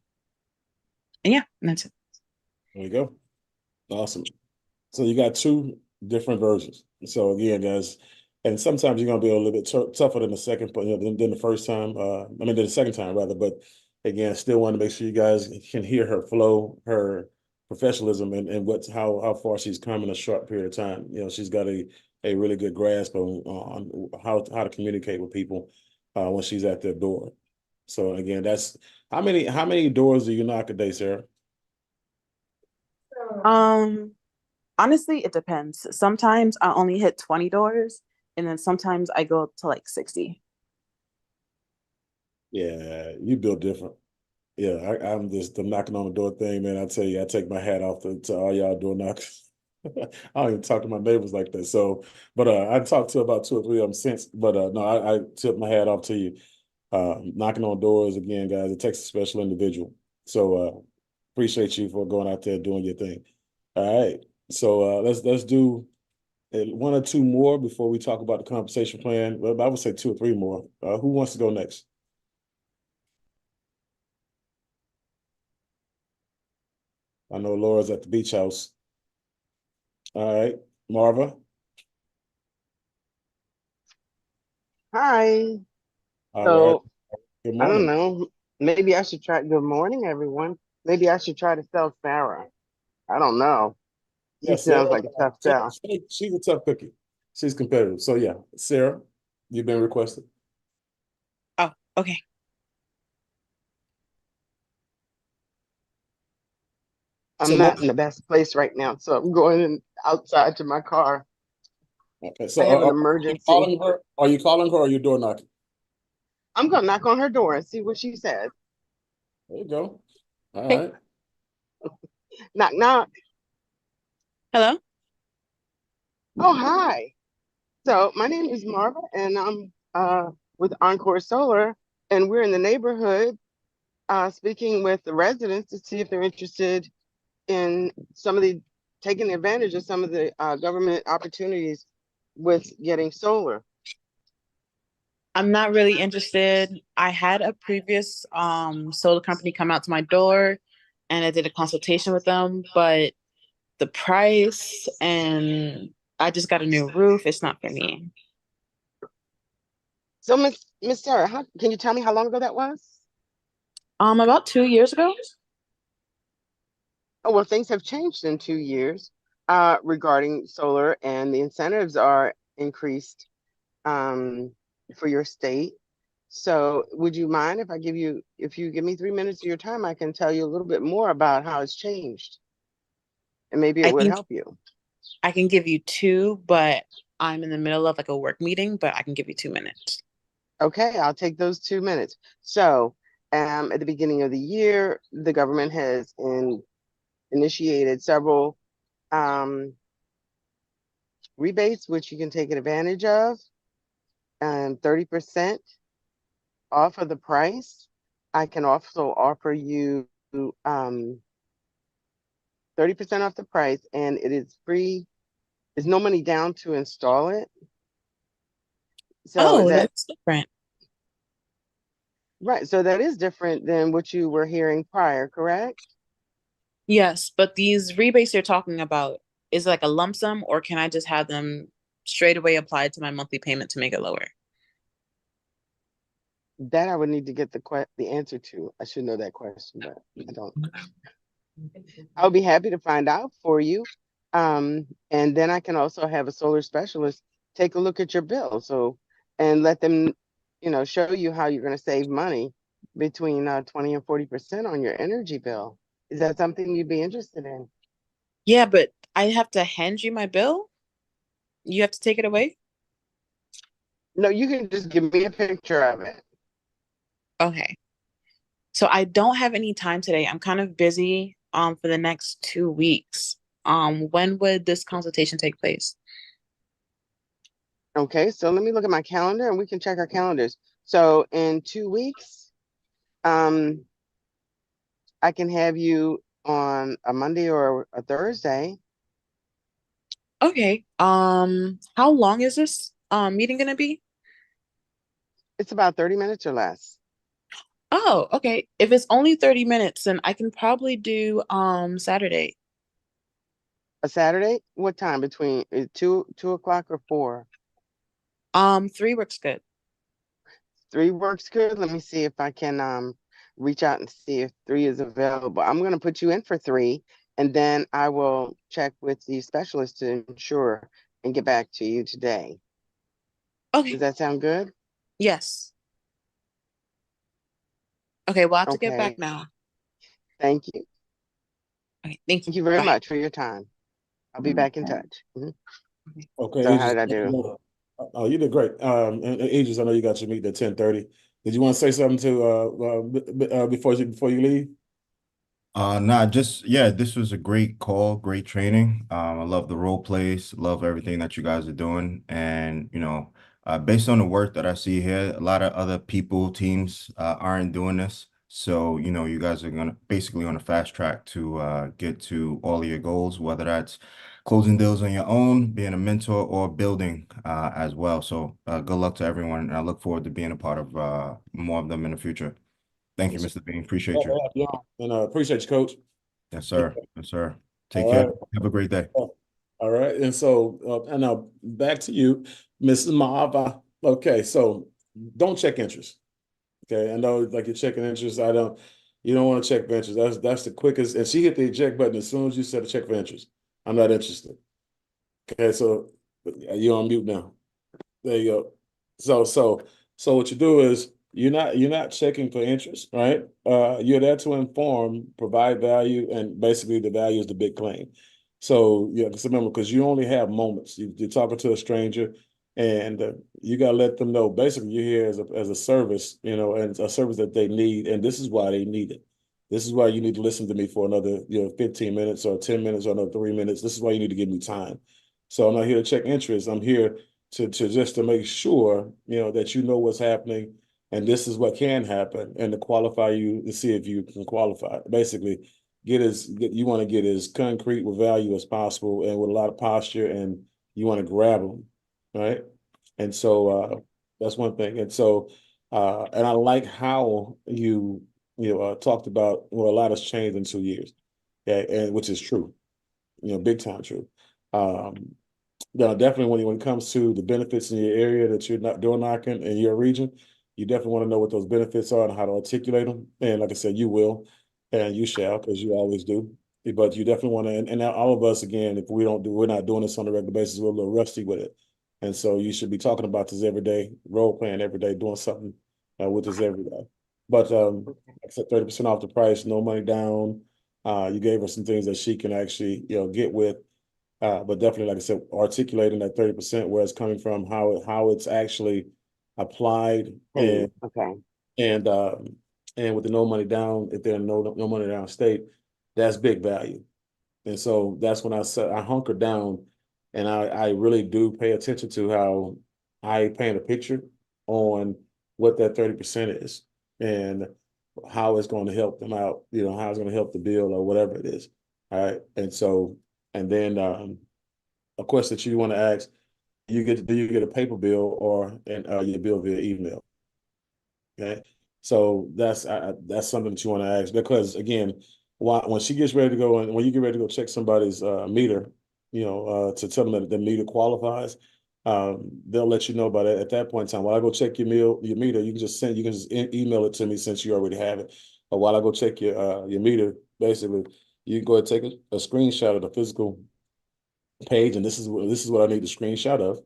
And yeah, and that's it. There you go. Awesome. So you got 2 different versions. So again, guys, and sometimes you're gonna be a little bit tougher than the second, than the first time. Than the second time rather. But again, still want to make sure you guys can hear her flow, her professionalism, and how far she's come in a short period of time. She's got a really good grasp on how to communicate with people when she's at their door. So again, that's how many doors do you knock a day, Sarah? Honestly, it depends. Sometimes I only hit 20 doors and then sometimes I go to like 60. Yeah, you built different. Yeah, I'm just the knocking on the door thing, man. I tell you, I take my hat off to all y'all door knockers. I don't even talk to my neighbors like that. So, but I talked to about 2 or 3 of them since. But no, I tip my hat off to you. Knocking on doors again, guys. It takes a special individual. So appreciate you for going out there doing your thing. All right. So let's do 1 or 2 more before we talk about the compensation plan. Well, I would say 2 or 3 more. Who wants to go next? I know Laura's at the beach house. All right, Marva. Hi. All right. So Good I don't morning. know. Maybe I should try. Good morning, everyone. Maybe I should try to sell Sarah. I don't know. He Yeah, sounds Sarah. like a tough sell. She's a tough cookie. She's competitive. So yeah, Sarah, you've been requested. Oh, okay. So I'm not in the best place right now, so I'm going outside to my car. okay. I So have an are you emergency. calling her? Are you calling her or are you door knocking? I'm gonna knock on her door and see what she says. There you go. All Okay. right. Knock, knock. Hello. Oh, hi. So my name is Marva, and I'm with Encore Solar, and we're in the neighborhood speaking with the residents to see if they're interested in taking advantage of some of the government opportunities with getting solar. I'm not really interested. I had a previous solar company come out to my door and I did a consultation with them, but the price and I just got a new roof, it's not for me. So Miss Sarah, can you tell me how long ago that was? About 2 years ago. Oh, well, things have changed in 2 years regarding solar, and the incentives are increased for your state. So would you mind if you give me 3 minutes of your time, I can tell you a little bit more about how it's changed, and maybe it I would can help you. I can give you 2, but I'm in the middle of like a work meeting, but I can give you 2 minutes. Okay, I'll take those 2 minutes. So at the beginning of the year, the government has initiated several rebates, which you can take advantage of, and 30% off of the price. I can also offer you 30% off the price, and it is free. There's no money down to install it. So Oh, that's different. right. So that is different than what you were hearing prior, correct? Yes, but these rebates you're talking about, is it like a lump sum or can I just have them straight away applied to my monthly payment to make it lower? That I would need to get the answer to. I should know that question, but I don't. I'll be happy to find out for you. And then I can also have a solar specialist take a look at your bill. And let them, show you how you're going to save money between 20 and 40% on your energy bill. Is that something you'd be interested in? Yeah, but I have to hand you my bill? You have to take it away? No, you can just give me a picture of it. Okay. So I don't have any time today. I'm kind of busy for the next 2 weeks. When would this consultation take place? Okay, so let me look at my calendar and we can check our calendars. So in 2 weeks, um, I can have you on a Monday or a Thursday. Okay. How long is this meeting gonna be? It's about 30 minutes or less. Oh, okay. If it's only 30 minutes, then I can probably do Saturday. A Saturday? What time? Between 2 o'clock or 4? 3 works good. 3 works good. Let me see if I can reach out and see if 3 is available. I'm gonna put you in for 3, and then I will check with the specialist to ensure and get back to you today. Okay. Does that sound good? Yes. Okay, well, I have to get back Okay. now. Thank you. Okay, thank you. Thank you very Bye. much for your time. I'll be back in touch. Mhm. Okay. So how did I do? Oh, you did great. And Aegis, I know you got your meeting at 10:30. Did you want to say something to before you leave? Nah, just yeah, this was a great call, great training. I love the role plays, love everything that you guys are doing. And based on the work that I see here, a lot of other people, teams aren't doing this. So, you guys are gonna basically on a fast track to get to all of your goals, whether that's closing deals on your own, being a mentor, or building as well. So good luck to everyone, and I look forward to being a part of more of them in the future. Thank you, Yes. Mr. Bean. Appreciate you. Yeah, and appreciate you, Coach. Yes, sir. Yes, sir. Take All care. right. Have a great day. All right. And so, and now back to you, Mrs. Maava. Okay, so don't check interest. Okay, I know like you're checking interest. You don't want to check for interest. That's the quickest. And she hit the eject button as soon as you said to check for interest. I'm not interested. Okay, so you're on mute now. There you go. So what you do is you're not checking for interest, right? You're there to inform, provide value, and basically the value is the big claim. So yeah, just remember, because you only have moments. You're talking to a stranger, and you gotta let them know. Basically, you're here as a service, and a service that they need, and this is why they need it. This is why you need to listen to me for another, 15 minutes or 10 minutes or another 3 minutes. This is why you need to give me time. So I'm not here to check interest. I'm here to just to make sure that you know what's happening, and this is what can happen, and to qualify you to see if you can qualify. Basically, you want to get as concrete with value as possible, and with a lot of posture, and you want to grab them, right? And so that's one thing. And so and I like how you talked about, well, a lot has changed in 2 years, yeah, and which is true, big time true. Um, no, definitely when it comes to the benefits in your area that you're not door knocking in your region, you definitely want to know what those benefits are and how to articulate them. And like I said, you will, and you shall, because you always do. But you definitely want to, and all of us, again, if we're not doing this on a regular basis, we're a little rusty with it. And so you should be talking about this every day, role playing every day, doing something with this every day. But like I said, 30% off the price, no money down. You gave her some things that she can actually, get with. But definitely, like I said, articulating that 30%, where it's coming from, how it's actually applied, Okay. and with the no money down, if they're no money down state, that's big value. And so that's when I said I hunker down, and I really do pay attention to how I paint a picture on what that 30% is, and how it's going to help them out, how it's going to help the bill or whatever it is. All right. And so, and then a question that you want to ask, do you get a paper bill or your bill via email? Okay. So that's something that you want to ask, because again, when she gets ready to go, and when you get ready to go check somebody's meter, to tell them that the meter qualifies, they'll let you know about it at that point in time. While I go check your meter, you can just email it to me, since you already have it. Or while I go check your meter, basically, you can go ahead and take a screenshot of the physical page, and this is what I need the screenshot of,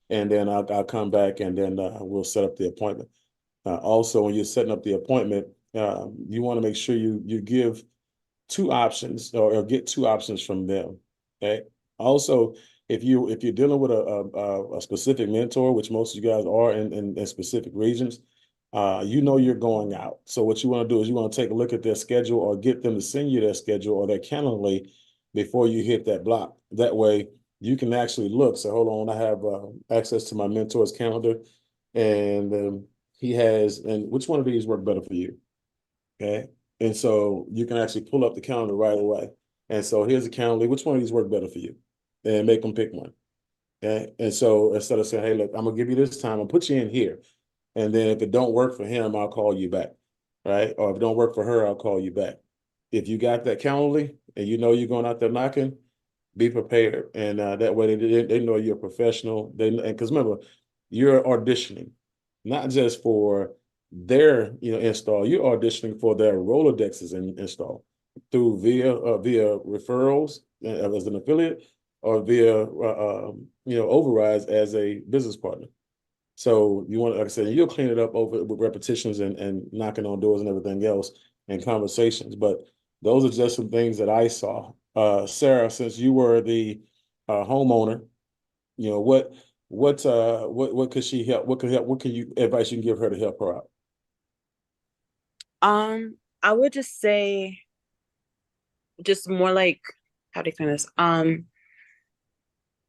and then I'll come back, and then we'll set up the appointment. Also, when you're setting up the appointment, you want to make sure you give two options, or get two options from them. Okay. Also, if you're dealing with a specific mentor, which most of you guys are in specific regions, you're going out. So what you want to do is you want to take a look at their schedule, or get them to send you their schedule or their calendar before you hit that block. That way you can actually look. So hold on, I have access to my mentor's calendar, and he has, and which one of these work better for you? Okay. And so you can actually pull up the calendar right away. And so here's the calendar. Which one of these work better for you? And make them pick one. Okay. And so instead of saying, hey, look, I'm gonna give you this time, I'll put you in here. And then if it don't work for him, I'll call you back. Right. Or if it don't work for her, I'll call you back. If you got that calendar and you're going out there knocking, be prepared. And that way they know you're a professional. Because remember, you're auditioning, not just for their install. You're auditioning for their Rolodexes install through via referrals as an affiliate, or via overrides as a business partner. So you want, like I said, you'll clean it up over with repetitions and knocking on doors and everything else, and conversations. But those are just some things that I saw. Sarah, since you were the homeowner, what what could she help? What can you advice you can give her to help her out? I would just say just more like, how do you explain this?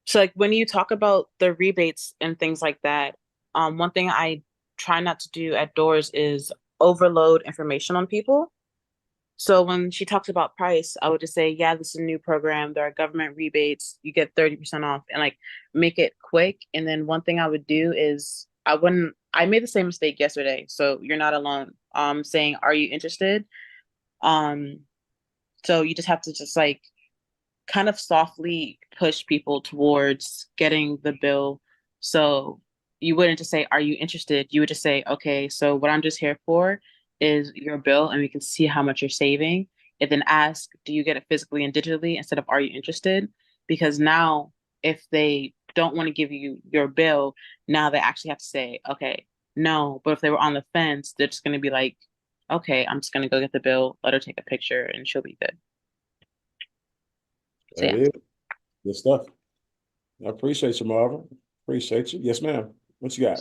So like when you talk about the rebates and things like that, one thing I try not to do at doors is overload information on people. So when she talks about price, I would just say, yeah, this is a new program. There are government rebates. You get 30% off, and like make it quick. And then one thing I would do is I made the same mistake yesterday. So you're not alone. Saying, are you interested? So you just have to just like kind of softly push people towards getting the bill. So you wouldn't just say, are you interested? You would just say, okay, so what I'm just here for is your bill and we can see how much you're saving. And then ask, do you get it physically and digitally instead of are you interested? Because now if they don't want to give you your bill, now they actually have to say, okay, no. But if they were on the fence, they're just going to be like, okay, I'm just going to go get the bill, let her take a picture and she'll be good. So, That yeah. is good stuff. I appreciate you, Marvin. Appreciate you. Yes, ma'am. What you got?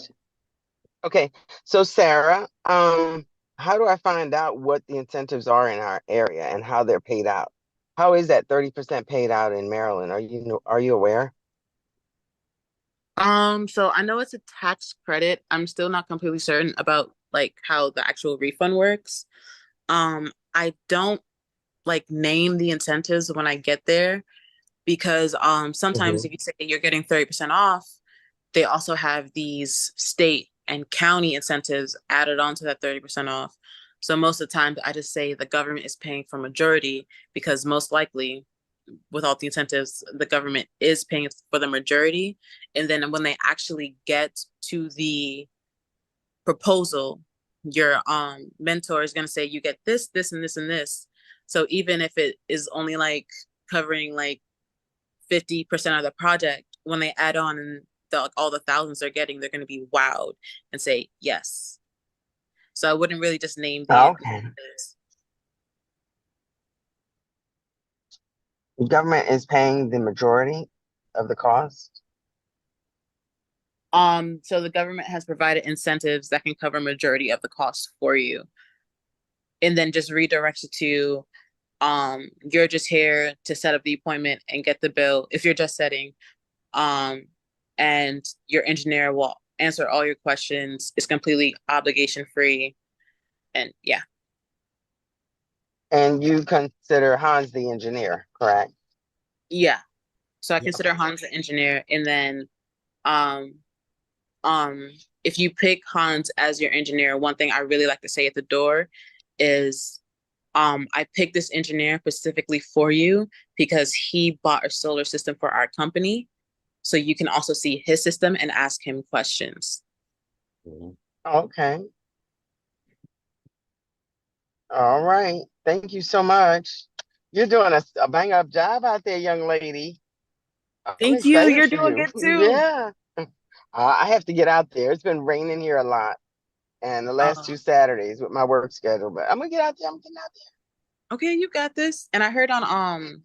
Okay, so Sarah, how do I find out what the incentives are in our area and how they're paid out? How is that 30% paid out in Maryland? Are you aware? So I know it's a tax credit. I'm still not completely certain about like how the actual refund works. I don't like name the incentives when I get there because sometimes if you say you're getting 30% off, they also have these state and county incentives added onto that 30% off. So most of the time I just say the government is paying for majority because most likely with all the incentives, the government is paying for the majority. And then when they actually get to the proposal, your mentor is going to say, you get this, this, and this, and this. So even if it is only like covering like 50% of the project, when they add on and all the thousands they're getting, they're going to be wowed and say yes. So I wouldn't really just name the Okay. The government is paying the majority of the cost. So the government has provided incentives that can cover majority of the cost for you. And then just redirects it to you're just here to set up the appointment and get the bill if you're just setting. And your engineer will answer all your questions. It's completely obligation free. And yeah. And you consider Hans the engineer, correct? Yeah. So I consider Hans the engineer. And then if you pick Hans as your engineer, one thing I really like to say at the door is I picked this engineer specifically for you because he bought a solar system for our company. So you can also see his system and ask him questions. Okay. All right. Thank you so much. You're doing a bang up job out there, young lady. Thank you. You're doing good too. Yeah. I have to get out there. It's been raining here a lot. And the last 2 Saturdays with my work schedule, but I'm gonna get out there. I'm getting out there. Okay, you got this. And I heard on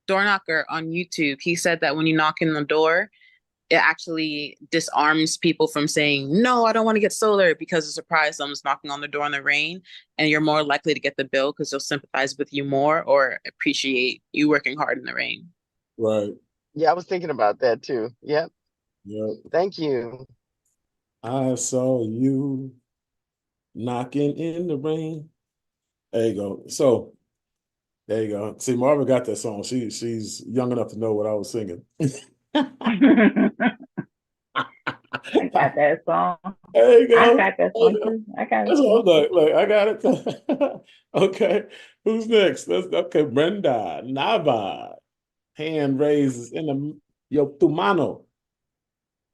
Door Knocker on YouTube, he said that when you knock in the door, it actually disarms people from saying, no, I don't want to get solar because they're surprised someone's knocking on the door in the rain, and you're more likely to get the bill because they'll sympathize with you more or appreciate you working hard in the rain. Right. Yeah, I was thinking about that too. Yep. Yep. Thank you. I saw you knocking in the rain. There you go. So there you go. See, Marvin got that song. She's young enough to know what I was singing. I got that song. There you go. I got that song too. I got it. Look, I got it. Okay. Who's next? Okay, Brenda Nava. Hand raises in the yo tu mano.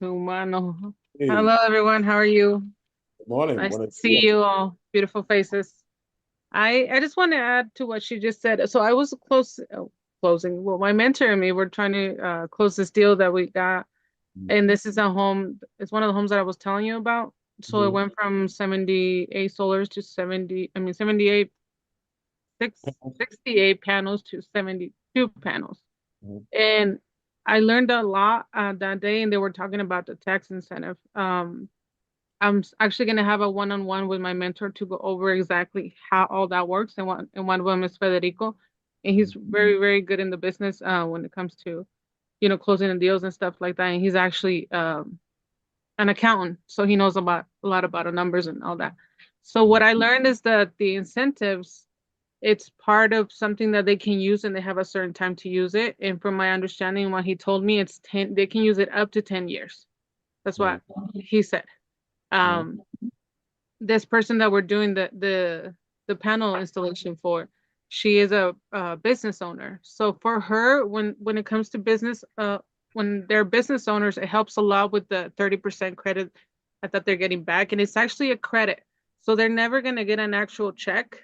Humano. Hey, Hello, everyone. How are you? good morning. Nice Morning. to see you all. Beautiful faces. I just want to add to what she just said. So I was closing. Well, my mentor and me were trying to close this deal that we got. And this is a home. It's one of the homes that I was telling you about. So it went from 78 solars to 68 68 panels to 72 panels. And I learned a lot that day, and they were talking about the tax incentive. Actually going to have a one-on-one with my mentor to go over exactly how all that works. And one of them is Federico, and he's very, very good in the business when it comes to, closing the deals and stuff like that. And he's actually an accountant, so he knows a lot about the numbers and all that. So what I learned is that the incentives, it's part of something that they can use, and they have a certain time to use it. And from my understanding, what he told me, it's 10, they can use it up to 10 years. That's what he said. This person that we're doing the panel installation for, she is a business owner. So for her, when it comes to business, when they're business owners, it helps a lot with the 30% credit that they're getting back. And it's actually a credit. So they're never going to get an actual check.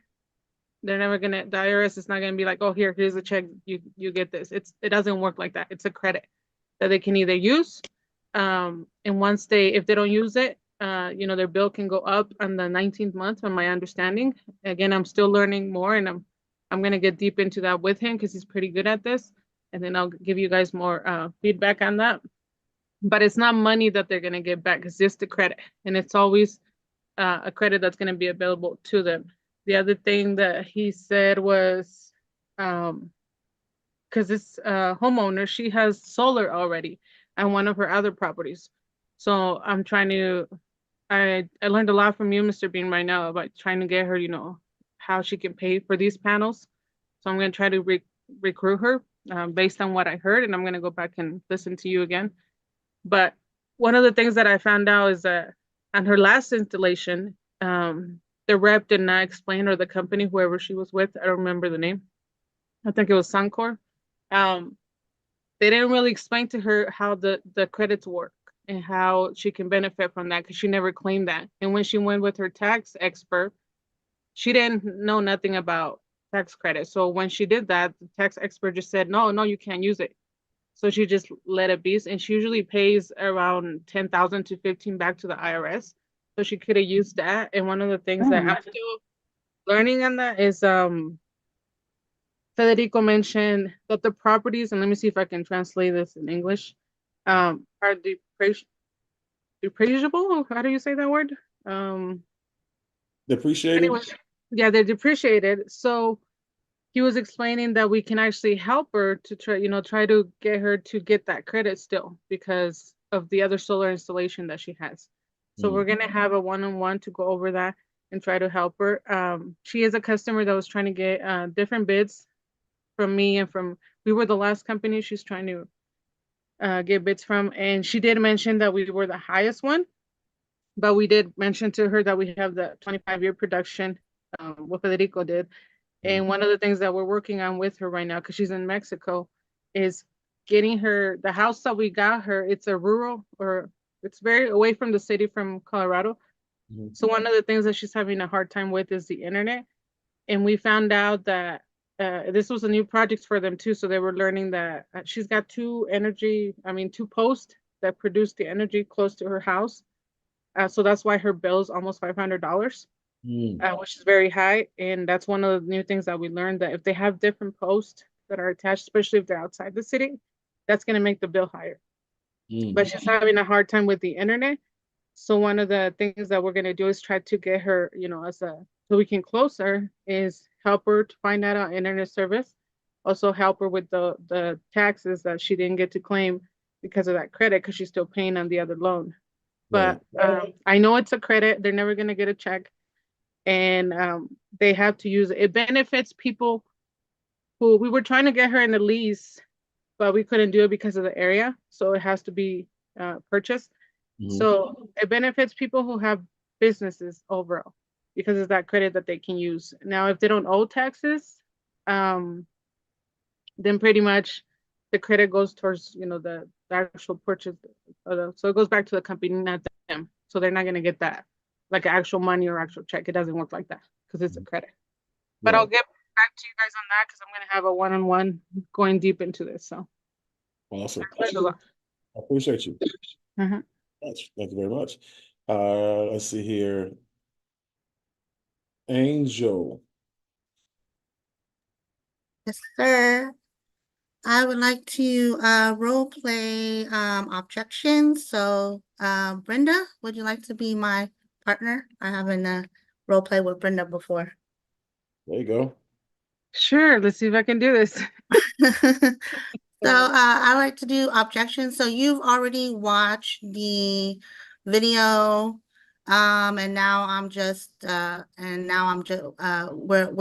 They're never going to, the IRS is not going to be like, oh, here's a check, you get this. It doesn't work like that. It's a credit that they can either use. And once if they don't use it, their bill can go up on the 19th month, from my understanding. Again, I'm still learning more, and I'm going to get deep into that with him because he's pretty good at this. And then I'll give you guys more feedback on that. But it's not money that they're going to get back. It's just a credit. And it's always a credit that's going to be available to them. The other thing that he said was, because this homeowner, she has solar already on one of her other properties. So I'm trying to, I learned a lot from you, Mr. Bean, right now about trying to get her, how she can pay for these panels. So I'm going to try to recruit her based on what I heard, and I'm going to go back and listen to you again. But one of the things that I found out is that on her last installation, the rep did not explain, or the company, whoever she was with, I don't remember the name. I think it was Suncor. They didn't really explain to her how the credits work and how she can benefit from that, because she never claimed that. And when she went with her tax expert, she didn't know nothing about tax credit. So when she did that, the tax expert just said, no, you can't use it. So she just let it be. And she usually pays around 10,000 to 15 back to the IRS. So she could have used that. And one of the things that I'm still learning on that is Federico mentioned that the properties, and let me see if I can translate this in English, are depreciable. How do you say that word? Depreciated? Anyways, yeah, they're depreciated. So he was explaining that we can actually help her to try to get her to get that credit still, because of the other solar installation that she has. So we're going to have a one-on-one to go over that and try to help her. She is a customer that was trying to get different bids from me and we were the last company she's trying to get bids from. And she did mention that we were the highest one, but we did mention to her that we have the 25-year production, what Federico did. And one of the things that we're working on with her right now, because she's in Mexico, is getting her, the house that we got her, it's a rural, or it's very away from the city, from Colorado. So one of the things that she's having a hard time with is the internet. And we found out that this was a new project for them too. So they were learning that she's got two posts that produce the energy close to her house. So that's why her bill is almost $500. Which is very high. And that's one of the new things that we learned, that if they have different posts that are attached, especially if they're outside the city, that's going to make the bill higher. But she's having a hard time with the internet. So one of the things that we're going to do is try to get her, so we can close her, is help her to find out our internet service. Also help her with the taxes that she didn't get to claim because of that credit, because she's still paying on the other loan. But I know it's a credit. They're never going to get a check. And they have to use it. It benefits people who, we were trying to get her in the lease, but we couldn't do it because of the area. So it has to be purchased. So it benefits people who have businesses overall, because of that credit that they can use. Now, if they don't owe taxes, then pretty much the credit goes towards, the actual purchase. So it goes back to the company, not them. So they're not going to get that, like actual money or actual check. It doesn't work like that because it's a credit. But I'll get back to you guys on that, because I'm going to have a one-on-one going deep into this. So Awesome. I appreciate you. Thank you very much. Let's see here. Angel. Yes, sir. I would like to role play objections. So Brenda, would you like to be my partner? I haven't role played with Brenda before. There you go. Sure, let's see if I can do this. So I like to do objections. So you've already watched the video, and now I'm just we're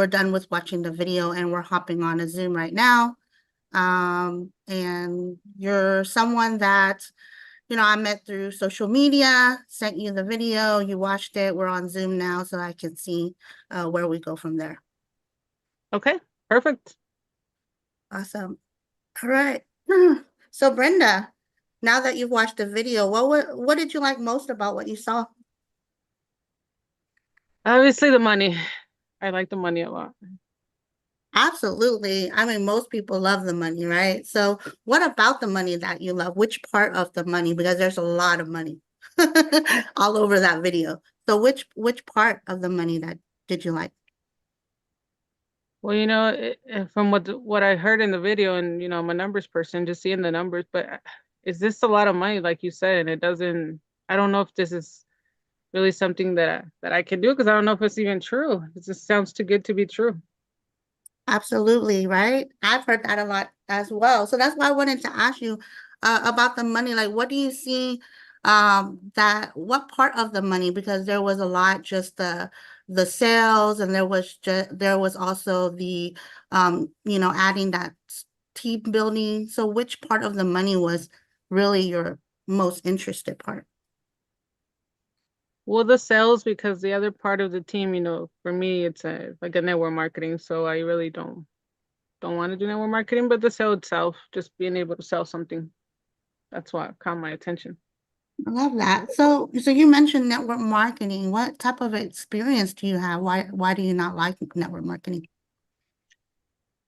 done with watching the video and we're hopping on a Zoom right now. And you're someone that, you know, I met through social media, sent you the video, you watched it. We're on Zoom now, so I can see where we go from there. Okay, perfect. Awesome. All right. So Brenda, now that you've watched the video, what did you like most about what you saw? Obviously, the money. I like the money a lot. Absolutely. I mean, most people love the money, right? So what about the money that you love? Which part of the money? Because there's a lot of money all over that video. So which part of the money that did you like? Well, you know, from what I heard in the video, and you know, I'm a numbers person, just seeing the numbers, but is this a lot of money, like you said? And it doesn't. I don't know if this is really something that I can do, because I don't know if it's even true. It just sounds too good to be true. Absolutely, right? I've heard that a lot as well. So that's why I wanted to ask you about the money. Like, what do you see what part of the money? Because there was a lot, just the sales, and there was also the you know, adding that team building. So which part of the money was really your most interested part? Well, the sales, because the other part of the team, you know, for me, it's like a network marketing. So I really don't want to do network marketing, but the sale itself, just being able to sell something, that's what caught my attention. I love that. So you mentioned network marketing. What type of experience do you have? Why do you not like network marketing?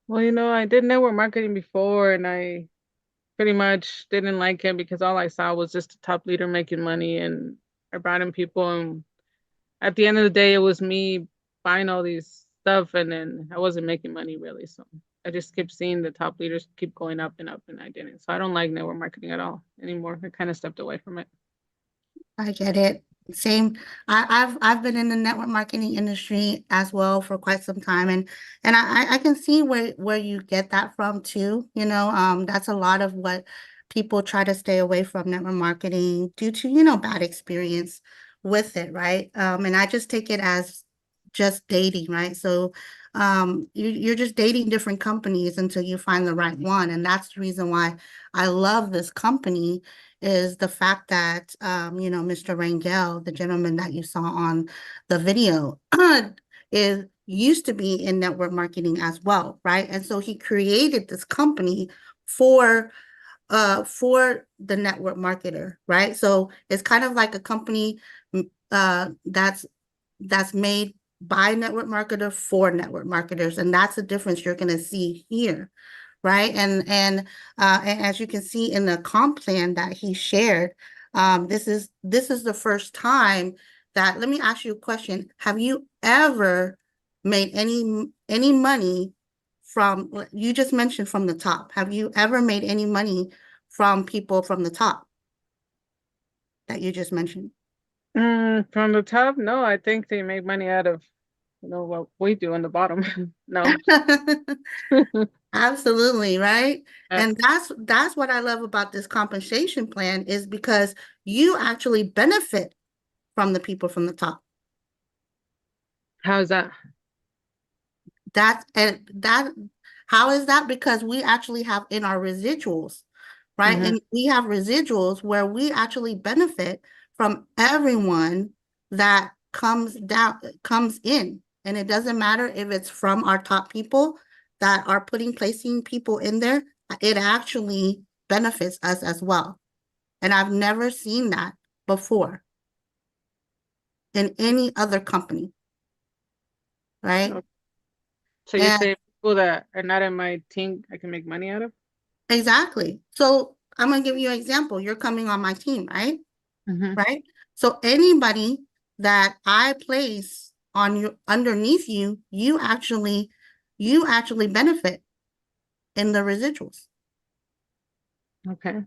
Well, you know, I did network marketing before, and I pretty much didn't like it because all I saw was just a top leader making money, and I brought in people, and at the end of the day, it was me buying all these stuff, and then I wasn't making money really. So I just kept seeing the top leaders keep going up, and I didn't. So I don't like network marketing at all anymore. I kind of stepped away from it. I get it. Same. I've been in the network marketing industry as well for quite some time, and I can see where you get that from too. You know, that's a lot of what people try to stay away from network marketing due to, you know, bad experience with it, right? And I just take it as just dating, right? So you're just dating different companies until you find the right one, and that's the reason why I love this company, is the fact that, you know, Mr. Rangel, the gentleman that you saw on the video, used to be in network marketing as well, right? And so he created this company for the network marketer, right? So it's kind of like a company that's made by network marketer for network marketers, and that's the difference you're going to see here, right? And as you can see in the comp plan that he shared, this is the first time that, let me ask you a question. Have you ever made any money from, you just mentioned from the top, have you ever made any money from people from the top that you just mentioned? From the top, no, I think they make money out of, you know, what we do on the bottom. No. Absolutely, right? Yeah. And that's what I love about this compensation plan, is because you actually benefit from the people from the top. How is that? How is that? Because we actually have in our residuals, right? And we have residuals where we actually benefit from everyone that comes in. And it doesn't matter if it's from our top people that are placing people in there, it actually benefits us as well. And I've never seen that before in any other company, right? Okay. So you say people that are not in my team, I can make money out of? Exactly. So I'm going to give you an example. You're coming on my team, right? Right? So anybody that I place on you, underneath you, you actually benefit in the residuals. Okay.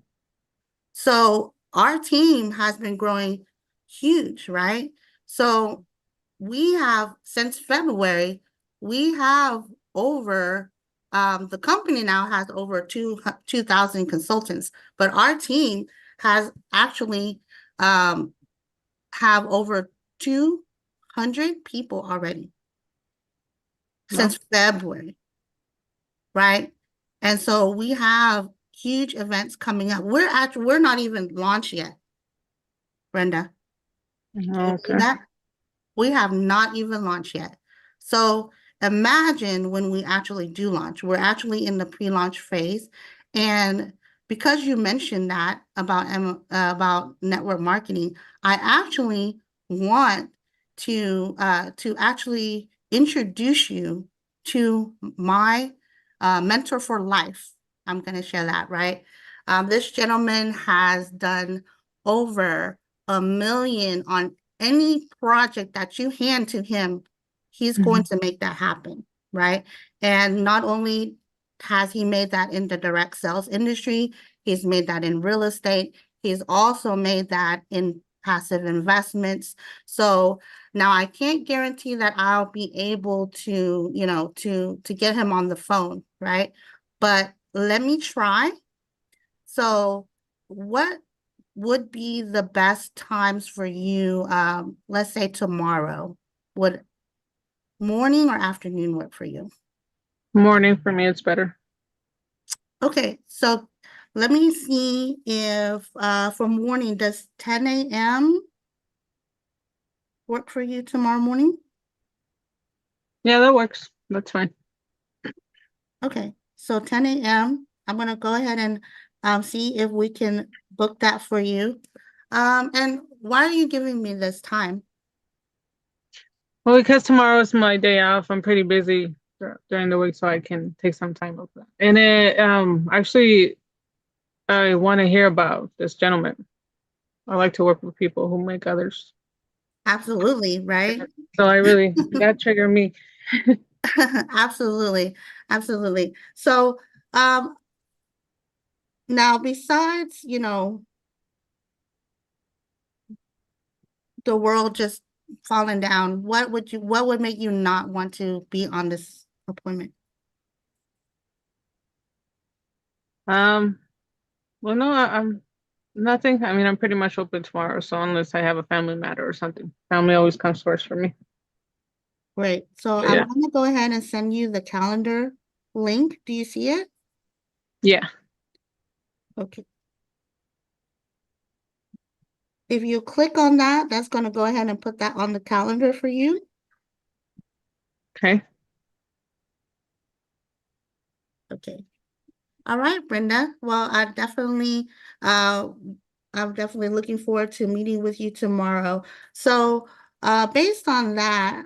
So our team has been growing huge, right? So we have, since February, we have over, the company now has over 2,000 consultants, but our team has actually have over 200 people already since February, right? And so we have huge events coming up. We're not even launched yet, Brenda. Do you see Okay. that? We have not even launched yet. So imagine when we actually do launch. We're actually in the pre-launch phase. And because you mentioned that about network marketing, I actually want to actually introduce you to my mentor for life. I'm going to share that, right? This gentleman has done over $1 million on any project that you hand to him. He's going to make that happen, right? And not only has he made that in the direct sales industry, he's made that in real estate. He's also made that in passive investments. So now I can't guarantee that I'll be able to, to get him on the phone, right? But let me try. So what would be the best times for you? Let's say tomorrow. Would morning or afternoon work for you? Morning for me, it's better. Okay, so let me see if for morning, does 10 a.m. work for you tomorrow morning? Yeah, that works. That's fine. Okay, so 10 a.m. I'm gonna go ahead and see if we can book that for you. And why are you giving me this time? Well, because tomorrow is my day off, I'm pretty busy during the week, so I can take some time off. And actually, I want to hear about this gentleman. I like to work with people who make others. Absolutely, right? So that triggered me. Absolutely, absolutely. So, now besides, the world just falling down, what would make you not want to be on this appointment? Well, no, I'm nothing. I mean, I'm pretty much open tomorrow, so unless I have a family matter or something, family always comes first for me. Great. So Yeah. I'm going to go ahead and send you the calendar link. Do you see it? Yeah. Okay. If you click on that, that's going to go ahead and put that on the calendar for you. Okay. Okay. All right, Brenda. Well, I'm definitely looking forward to meeting with you tomorrow. So, based on that,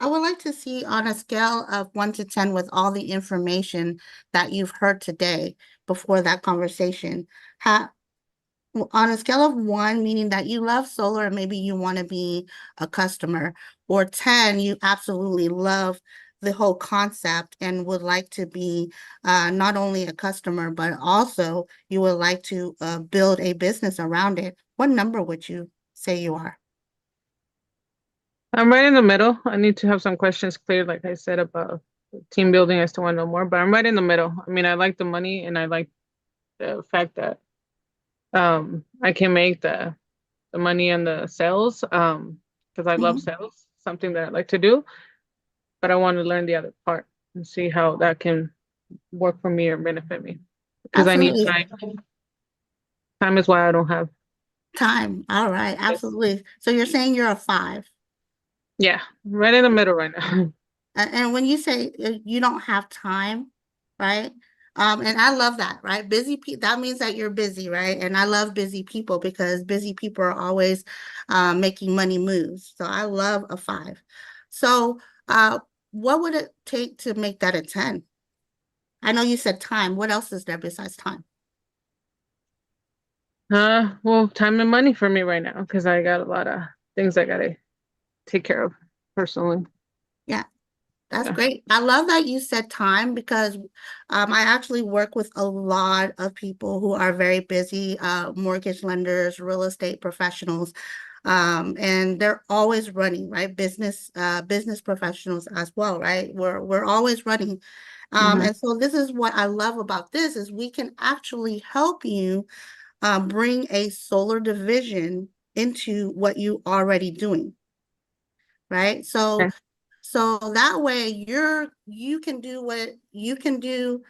I would like to see on a scale of 1 to 10 with all the information that you've heard today before that conversation, on a scale of 1, meaning that you love solar and maybe you want to be a customer, or 10, you absolutely love the whole concept and would like to be not only a customer, but also you would like to build a business around it, what number would you say you are? I'm right in the middle. I need to have some questions cleared, like I said, about team building. I still want to know more, but I'm right in the middle. I mean, I like the money and I like the fact that I can make the money and the sales because I love sales, something that I like to do, but I want to learn the other part and see how that can work for me or benefit me because I need Absolutely. time. Time is why I don't have Time. All right. Absolutely. So you're saying you're a 5. Yeah, right in the middle right now. And when you say you don't have time, right? And I love that, right? Busy people, that means that you're busy, right? And I love busy people because busy people are always making money moves. So I love a 5. So what would it take to make that a 10? I know you said time. What else is there besides time? Well, time and money for me right now because I got a lot of things I gotta take care of personally. Yeah. That's Yeah. great. I love that you said time because I actually work with a lot of people who are very busy, mortgage lenders, real estate professionals, and they're always running, right? Business professionals as well, right? We're always running. Mhm. And so this is what I love about this is we can actually help you bring a solar division into what you already doing, right? Okay. So that way you can do what you can do,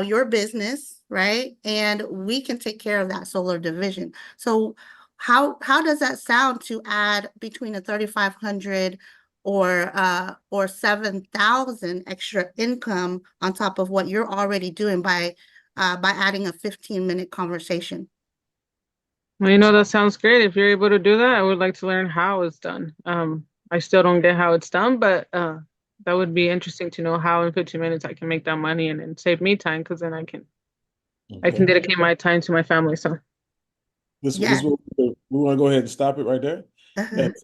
your business, right? And we can take care of that solar division. So how does that sound to add between a 3,500 or 7,000 extra income on top of what you're already doing by adding a 15-minute conversation? Well, that sounds great. If you're able to do that, I would like to learn how it's done. I still don't get how it's done, but that would be interesting to know how in 15 minutes I can make that money and save me time because then I can Okay. dedicate my time to my family. So Yeah. We want to go ahead and stop it right there. And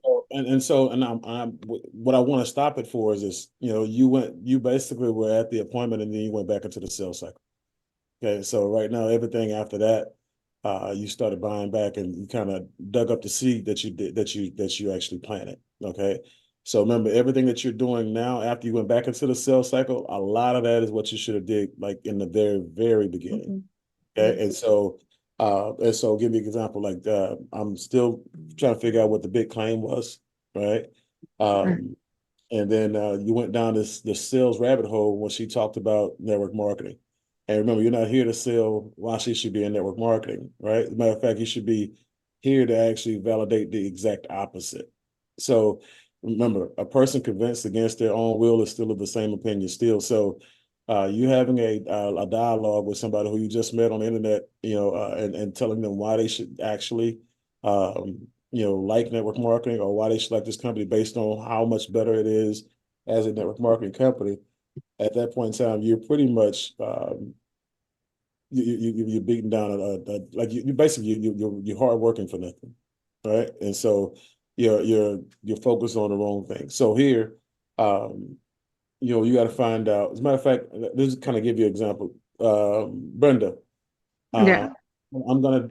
what I want to stop it for is this, you basically were at the appointment and then you went back into the sales cycle. Okay. So right now, everything after that, you started buying back and you kind of dug up the seed that you actually planted. Okay. So remember, everything that you're doing now after you went back into the sales cycle, a lot of that is what you should have did like in the very, very beginning. Okay. And so give me an example, like I'm still trying to figure out what the big claim was, right? And then you went down this sales rabbit hole when she talked about network marketing. And remember, you're not here to sell why she should be in network marketing, right? As a matter of fact, you should be here to actually validate the exact opposite. So remember, a person convinced against their own will is still of the same opinion still. So you having a dialogue with somebody who you just met on the internet, and telling them why they should actually like network marketing or why they should like this company based on how much better it is as a network marketing company. At that point in time, you're pretty much you're beating down like you basically you're hard working for nothing, right? And so you're focused on the wrong thing. So here, you got to find out. As a matter of fact, this kind of give you an example. Brenda, yeah. I'm gonna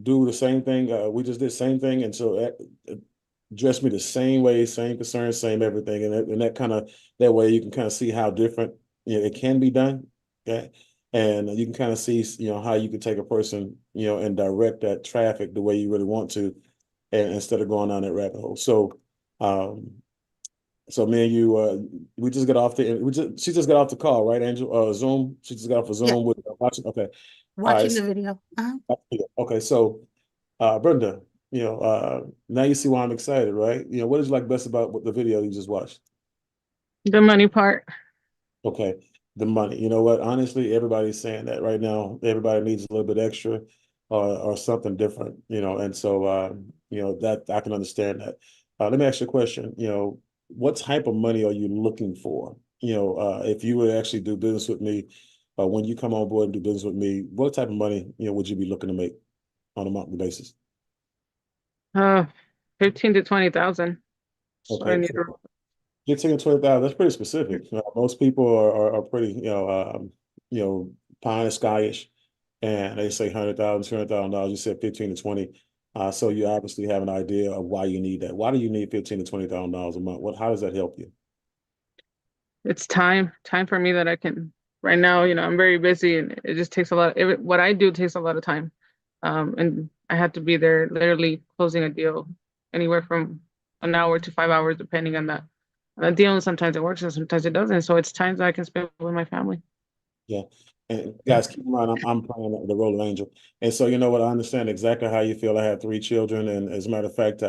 do the same thing. We just did the same thing, and so address me the same way, same concern, same everything, and that kind of that way you can kind of see how different it can be done. Okay, and you can kind of see how you can take a person and direct that traffic the way you really want to, and instead of going down that rabbit hole. So me and you, we just got off she just got off the call, right, Angel? Zoom. She just got off of Zoom Yeah. with watching. Okay. All Watching right. the video. Okay. So, Brenda, now you see why I'm excited, right? What did you like best about what the video you just watched? The money part. Okay. The money. You know what? Honestly, everybody's saying that right now. Everybody needs a little bit extra or something different, and so, that I can understand that. Let me ask you a question. What type of money are you looking for? If you would actually do business with me, when you come on board and do business with me, what type of money, would you be looking to make on a monthly basis? 15 to 20,000. So I Okay. need to. 15 to 20,000, that's pretty specific. Most people are pretty, pie in the sky-ish, and they say $100,000, $200,000. You said 15 to 20. So you obviously have an idea of why you need that. Why do you need 15 to $20,000 a month? How does that help you? It's time for me that I can right now, I'm very busy and it just takes a lot. What I do takes a lot of time. And I have to be there literally closing a deal anywhere from an hour to 5 hours, depending on the deal. And sometimes it works and sometimes it doesn't. So it's times that I can spend with my family. Yeah. And guys, keep in mind, I'm playing the role of angel. And so, you know what? I understand exactly how you feel. I have 3 children. And as a matter of fact,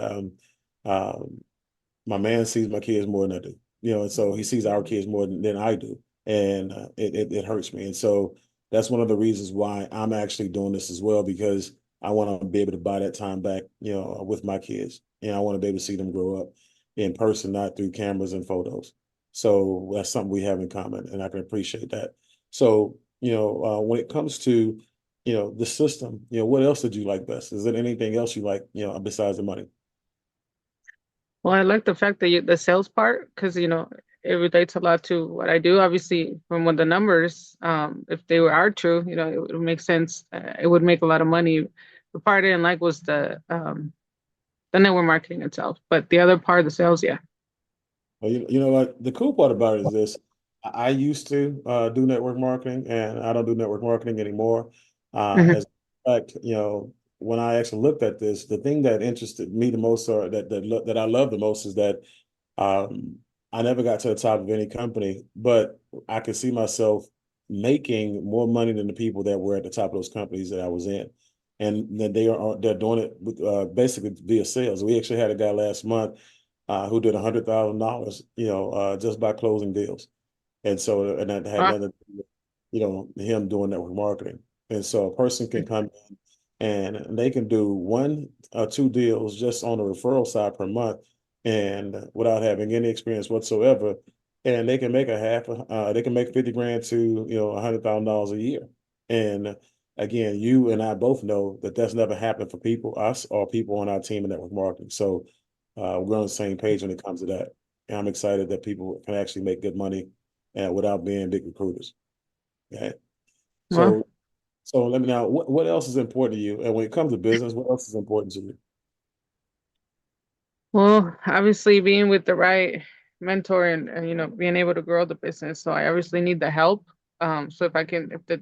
my man sees my kids more than I do, and so he sees our kids more than I do. And it hurts me. And so that's one of the reasons why I'm actually doing this as well, because I want to be able to buy that time back, with my kids. And I want to be able to see them grow up in person, not through cameras and photos. So that's something we have in common, and I can appreciate that. So, when it comes to, the system, what else did you like best? Is there anything else you like, besides the money? Well, I like the fact that the sales part, because it relates a lot to what I do. Obviously, from what the numbers, if they are true, it would make sense. It would make a lot of money. The part I didn't like was the network marketing itself, but the other part, the sales, yeah. Well, you know what? The cool part about it is this. I used to do network marketing, and I don't do network marketing anymore. Mhm. As a fact, when I actually looked at this, the thing that interested me the most, or that I love the most, is that um, I never got to the top of any company, but I could see myself making more money than the people that were at the top of those companies that I was in. And then they're doing it with, basically via sales. We actually had a guy last month who did $100,000, just by closing deals. And so, and that had Wow. nothing to do with, him doing network marketing. And so a person can come in and they can do 1 or 2 deals just on the referral side per month, and without having any experience whatsoever. And they can make they can make 50 grand to, $100,000 a year. And again, you and I both know that that's never happened for us or people on our team in network marketing. So we're on the same page when it comes to that. And I'm excited that people can actually make good money without being big recruiters. Okay. Well, So let me know, what else is important to you? And when it comes to business, what else is important to you? well, obviously being with the right mentor and being able to grow the business. So I obviously need the help. So if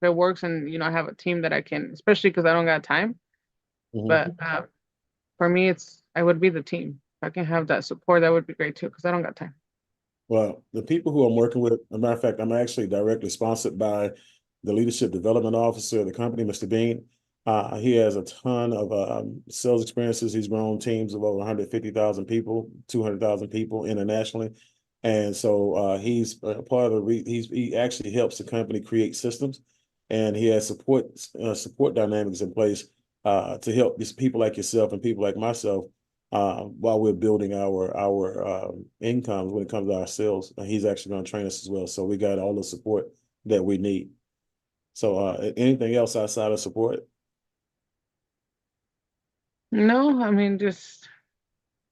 it works and I have a team that I can, especially because I don't got time. Mhm. But for me, I would be the team. If I can have that support, that would be great too, because I don't got time. Well, the people who I'm working with, as a matter of fact, I'm actually directly sponsored by the leadership development officer of the company, Mr. Bean. He has a ton of sales experiences. He's grown teams of over 150,000 people, 200,000 people internationally. And so he's part of he actually helps the company create systems, and he has support dynamics in place to help these people like yourself and people like myself while we're building our incomes when it comes to our sales. And he's actually going to train us as well. So we got all the support that we need. So anything else outside of support? No, I mean, just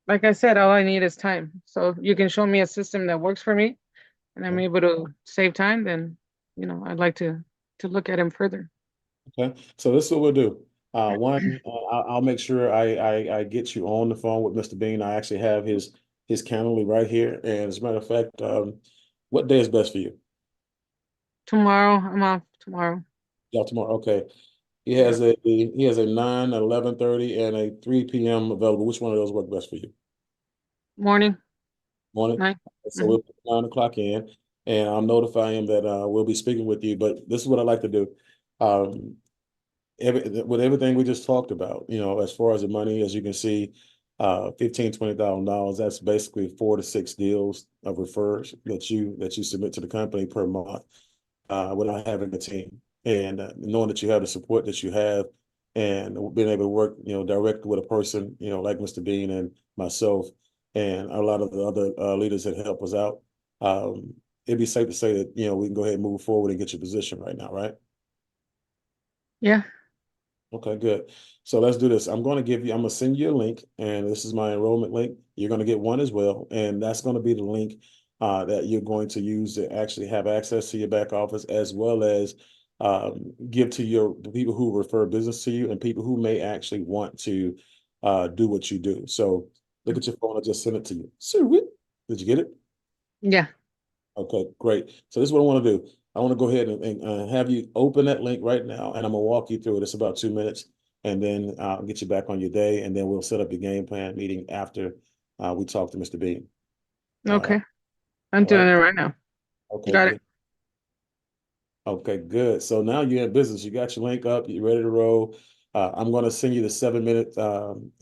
like I said, all I need is time. So if you can show me a system that works for me and I'm Okay. able to save time, then, I'd like to look at him further. Okay. So this is what we'll do. One, I'll make sure I get you on the phone with Mr. Bean. I actually have his Calendly right here. And as a matter of fact, what day is best for you? Tomorrow, I'm off tomorrow. Yeah, tomorrow. Okay. He Yeah. has a 9, 11:30, and a 3 p.m. available. Which one of those work best for you? Morning, Morning. 9. So we'll put 9 o'clock in, and I'll notify him that we'll be speaking with you. But this is what I like to do. Um, with everything we just talked about, as far as the money, as you can see, $15,000-$20,000, that's basically 4 to 6 deals of refers that you submit to the company per month, without having a team. And knowing that you have the support that you have, and being able to work, direct with a person, like Mr. Bean and myself, and a lot of the other leaders that help us out, it'd be safe to say that, we can go ahead and move forward and get your position right now, right? Yeah. Okay, good. So let's do this. I'm going to send you a link, and this is my enrollment link. You're going to get one as well. And that's going to be the link that you're going to use to actually have access to your back office, as well as give to the people who refer business to you and people who may actually want to do what you do. So look at your phone. I just sent it to you. Did you get it? Yeah. Okay, great. So this is what I want to do. I want to go ahead and have you open that link right now, and I'm gonna walk you through it. It's about 2 minutes, and then I'll get you back on your day, and then we'll set up your game plan meeting after we talk to Mr. Bean. Okay. I'm All doing right. it right now. Okay, Got good. it. Okay, good. So now you're in business. You got your link up. You're ready to roll. I'm going to send you the 7-minute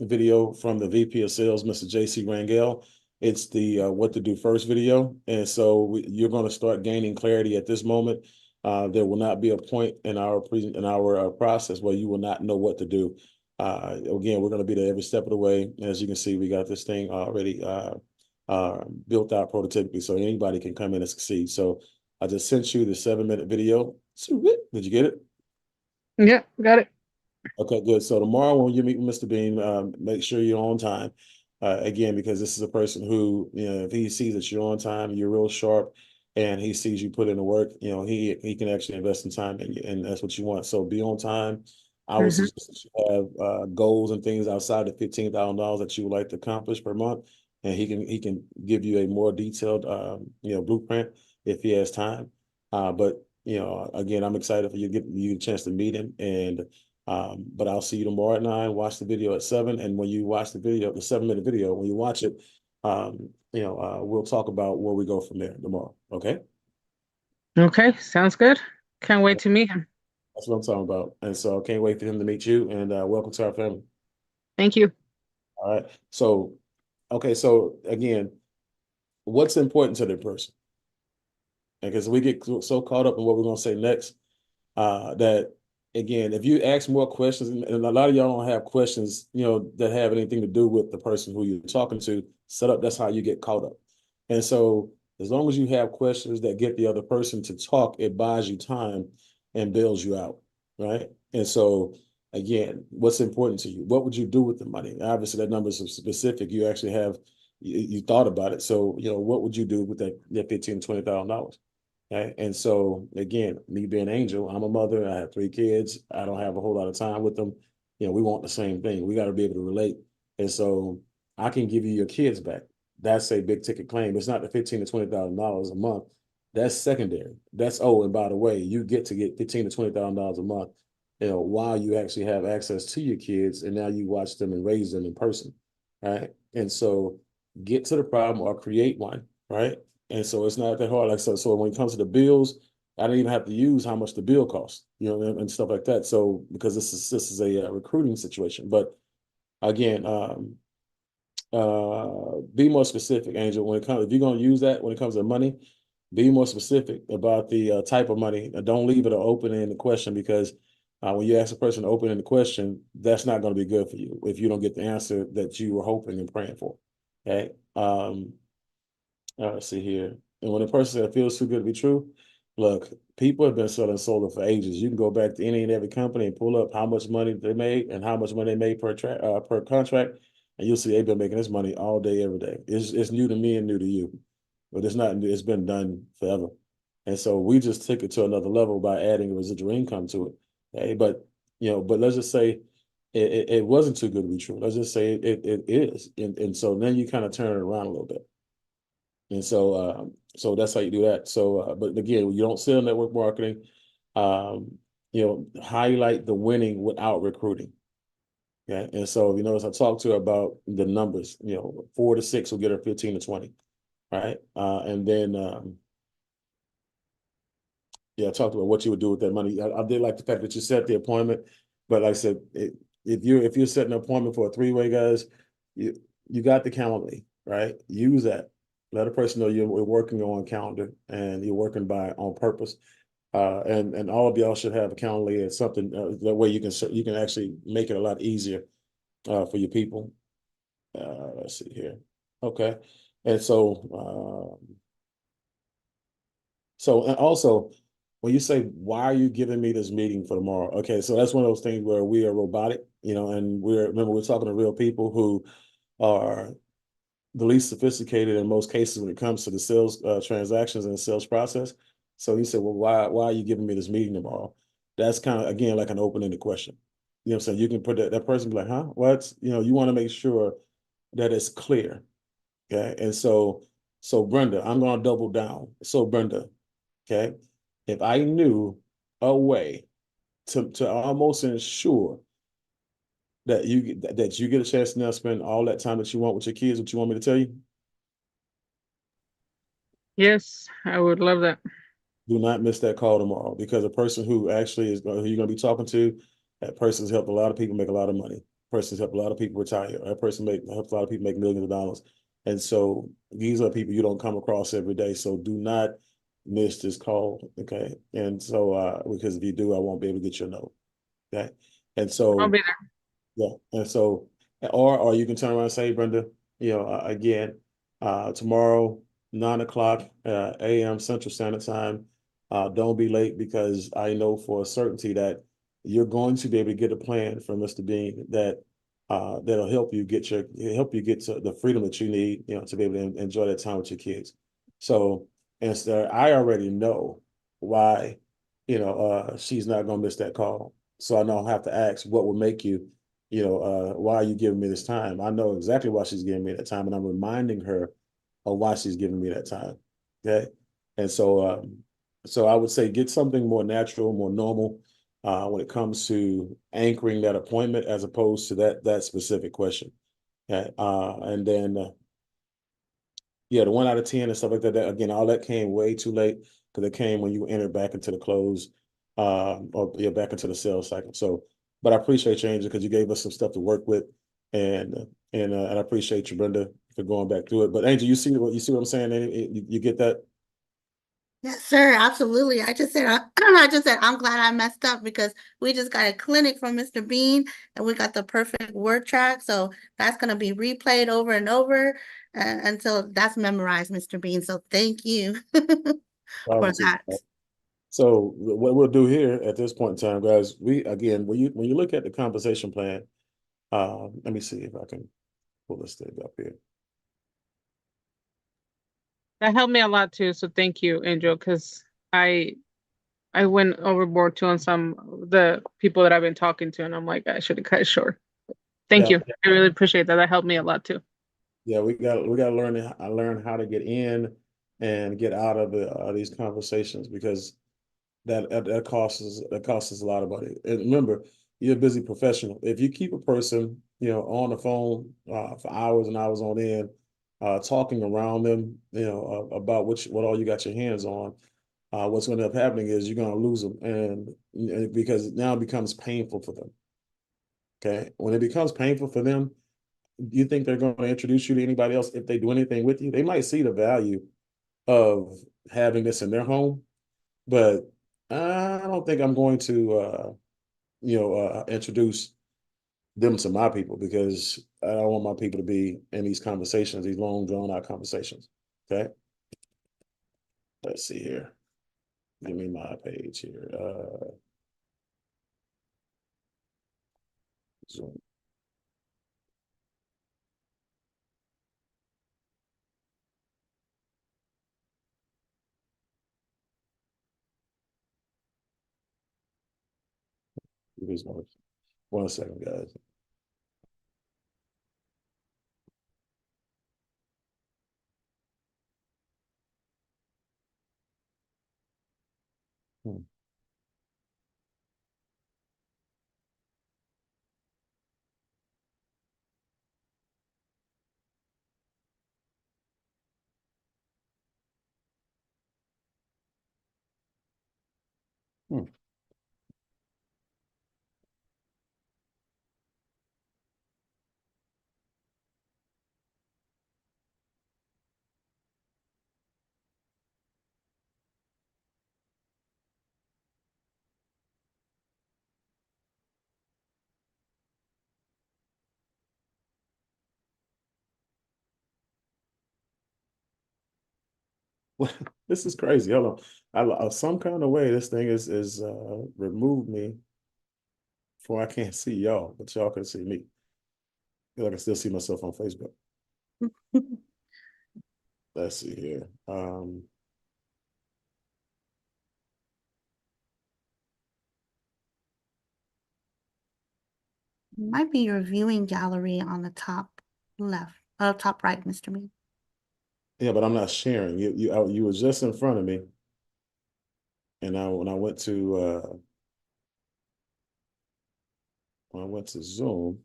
video from the VP of Sales, Mr. JC Rangel. It's the what to do first video. And so you're going to start gaining clarity at this moment. There will not be a point in our process where you will not know what to do. Again, we're going to be there every step of the way. As you can see, we got this thing already built out prototypically, so anybody can come in and succeed. So I just sent you the 7-minute video. Did you get it? Yeah, got it. Okay, good. So tomorrow when you meet with Mr. Bean, make sure you're on time. Again, because this is a person who, you know, if he sees that you're on time, you're real sharp, and he sees you put in the work, you know, he can actually invest in time in you, and that's what you want. So be on time. I would Mhm. suggest that you have goals and things outside the $15,000 that you would like to accomplish per month, and he can give you a more detailed you know, blueprint if he has time. But you know, again, I'm excited for you to get you a chance to meet him, and but I'll see you tomorrow at 9. Watch the video at 7, and when you watch the video, the 7-minute video, when you watch it, you know, we'll talk about where we go from there tomorrow. Okay, Okay, sounds good. Can't wait to meet him. that's what I'm talking about, and so I can't wait for him to meet you. And welcome to our family. Thank you. All right. So, okay. So again, what's important to the person? Because we get so caught up in what we're gonna say next, that again, if you ask more questions, and a lot of y'all don't have questions, you know, that have anything to do with the person who you're talking to, set up, that's how you get caught up. And so as long as you have questions that get the other person to talk, it buys you time and bails you out, right? And so again, what's important to you? What would you do with the money? Obviously, that number is specific. You actually have you thought about it. So, you know, what would you do with that $15,000 to $20,000? Okay. And so again, me being Angel, I'm a mother, I have 3 kids, I don't have a whole lot of time with them. You know, we want the same thing. We got to be able to relate. And so I can give you your kids back. That's a big ticket claim. It's not the $15,000 to $20,000 a month. That's secondary. That's, oh, and by the way, you get to get $15,000 to $20,000 a month, you know, while you actually have access to your kids, and now you watch them and raise them in person. Right. And so get to the problem or create one, right? And so it's not that hard. Like so when it comes to the bills, I don't even have to use how much the bill costs, you know, and stuff like that. So because this is a recruiting situation. But again, be more specific, Angel. When it comes, if you're gonna use that when it comes to money, be more specific about the type of money. Don't leave it an open-ended question, because when you ask a person to open the question, that's not going to be good for you if you don't get the answer that you were hoping and praying for. Okay. Let's see here. And when a person said it feels too good to be true, look, people have been selling solar for ages. You can go back to any and every company and pull up how much money they made and how much money they made per contract, and you'll see they've been making this money all day, every day. It's new to me and new to you, but it's not. It's been done forever, and so we just took it to another level by adding a residual income to it. Okay? But you know, but let's just say it wasn't too good to be true. Let's just say it is, and so then you kind of turn it around a little bit. And so that's how you do that. So, but again, you don't sell network marketing. You know, highlight the winning without recruiting. Okay. And so, you notice I talked to her about the numbers, you know, 4 to 6 will get her 15 to 20. Right. And then, yeah, I talked about what you would do with that money. I did like the fact that you set the appointment, but like I said, if you're setting an appointment for a 3-way, guys, you got the Calendly, right? Use that. Let a person know you're working on calendar and you're working on purpose. And all of y'all should have a Calendly as something that way you can actually make it a lot easier for your people. Let's see here. Okay, and and also, when you say, why are you giving me this meeting for tomorrow? Okay, so that's one of those things where we are robotic, you know, and we're talking to real people who are the least sophisticated in most cases when it comes to the sales transactions and the sales process. So he said, well, why are you giving me this meeting tomorrow? That's kind of, again, like an open-ended question. You know what I'm saying? You can put that person be like, huh? What? You know, you want to make sure that it's clear. Okay. And so Brenda, I'm going to double down. So Brenda, okay, if I knew a way to almost ensure that you get a chance to now spend all that time that you want with your kids, what you want me to tell you? Yes, I would love that. Do not miss that call tomorrow, because a person who actually is who you're going to be talking to, that person's helped a lot of people make a lot of money. Person's helped a lot of people retire. That person helped a lot of people make millions of dollars. And so these are people you don't come across every day. So do not miss this call. Okay. And so because if you do, I won't be able to get your note. Okay. And I'll so be there. yeah. And so, or you can turn around and say, Brenda, you know, again, tomorrow, 9 o'clock a.m. Central Standard Time. Don't be late, because I know for a certainty that you're going to be able to get a plan from Mr. Bean that that'll help you get to the freedom that you need, to be able to enjoy that time with your kids. So instead, I already know why, she's not gonna miss that call. So I don't have to ask what would make you, why are you giving me this time? I know exactly why she's giving me that time, and I'm reminding her of why she's giving me that time. Okay. And so I would say get something more natural, more normal, when it comes to anchoring that appointment as opposed to that specific question. Okay. And then yeah, the 1 out of 10 and stuff like that, again, all that came way too late because it came when you entered back into the close, or yeah, back into the sales cycle. So, but I appreciate you, Angel, because you gave us some stuff to work with, and I appreciate you, Brenda, for going back through it. But Angel, you see what I'm saying? You get that? Yes, sir. Absolutely. I just said, I just said, I'm glad I messed up because we just got a clinic from Mr. Bean and we got the perfect word track. So that's going to be replayed over and over until that's memorized, Mr. Bean. So thank you for that. So what we'll do here at this point in time, guys, again, when you look at the compensation plan, let me see if I can pull this thing up here. That helped me a lot too. So thank you, Angel, because I went overboard too on some of the people that I've been talking to, and I'm like, I should have cut it short. Thank you. I really appreciate that. That helped me a lot too. Yeah, we got to learn how to get in and get out of these conversations, because that costs us a lot of money. And remember, you're a busy professional. If you keep a person, on the phone for hours and hours on end, talking around them, about what all you got your hands on, what's going to end up happening is you're going to lose them, and because now it becomes painful for them. Okay, when it becomes painful for them, you think they're going to introduce you to anybody else if they do anything with you? They might see the value of having this in their home, but I don't think I'm going to, introduce them to my people, because I don't want my people to be in these conversations, these long drawn out conversations. Okay. Let's see here. Give me my page here. Zoom. One second, guys. This is crazy. Hold on. Some kind of way this thing is removed me, for I can't see y'all, but y'all can see me. I feel like I still see myself on Facebook. Let's see here. Might be your viewing gallery on the top left, top right, Mr. Bean. Yeah, but I'm not sharing. You were just in front of me, and when I went to Zoom,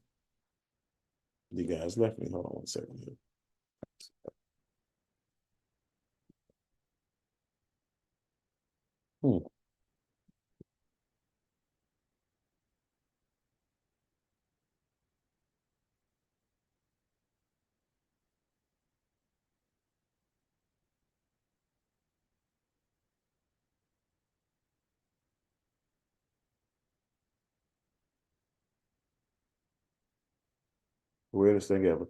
you guys left me. Hold on 1 second here. Weirdest thing ever.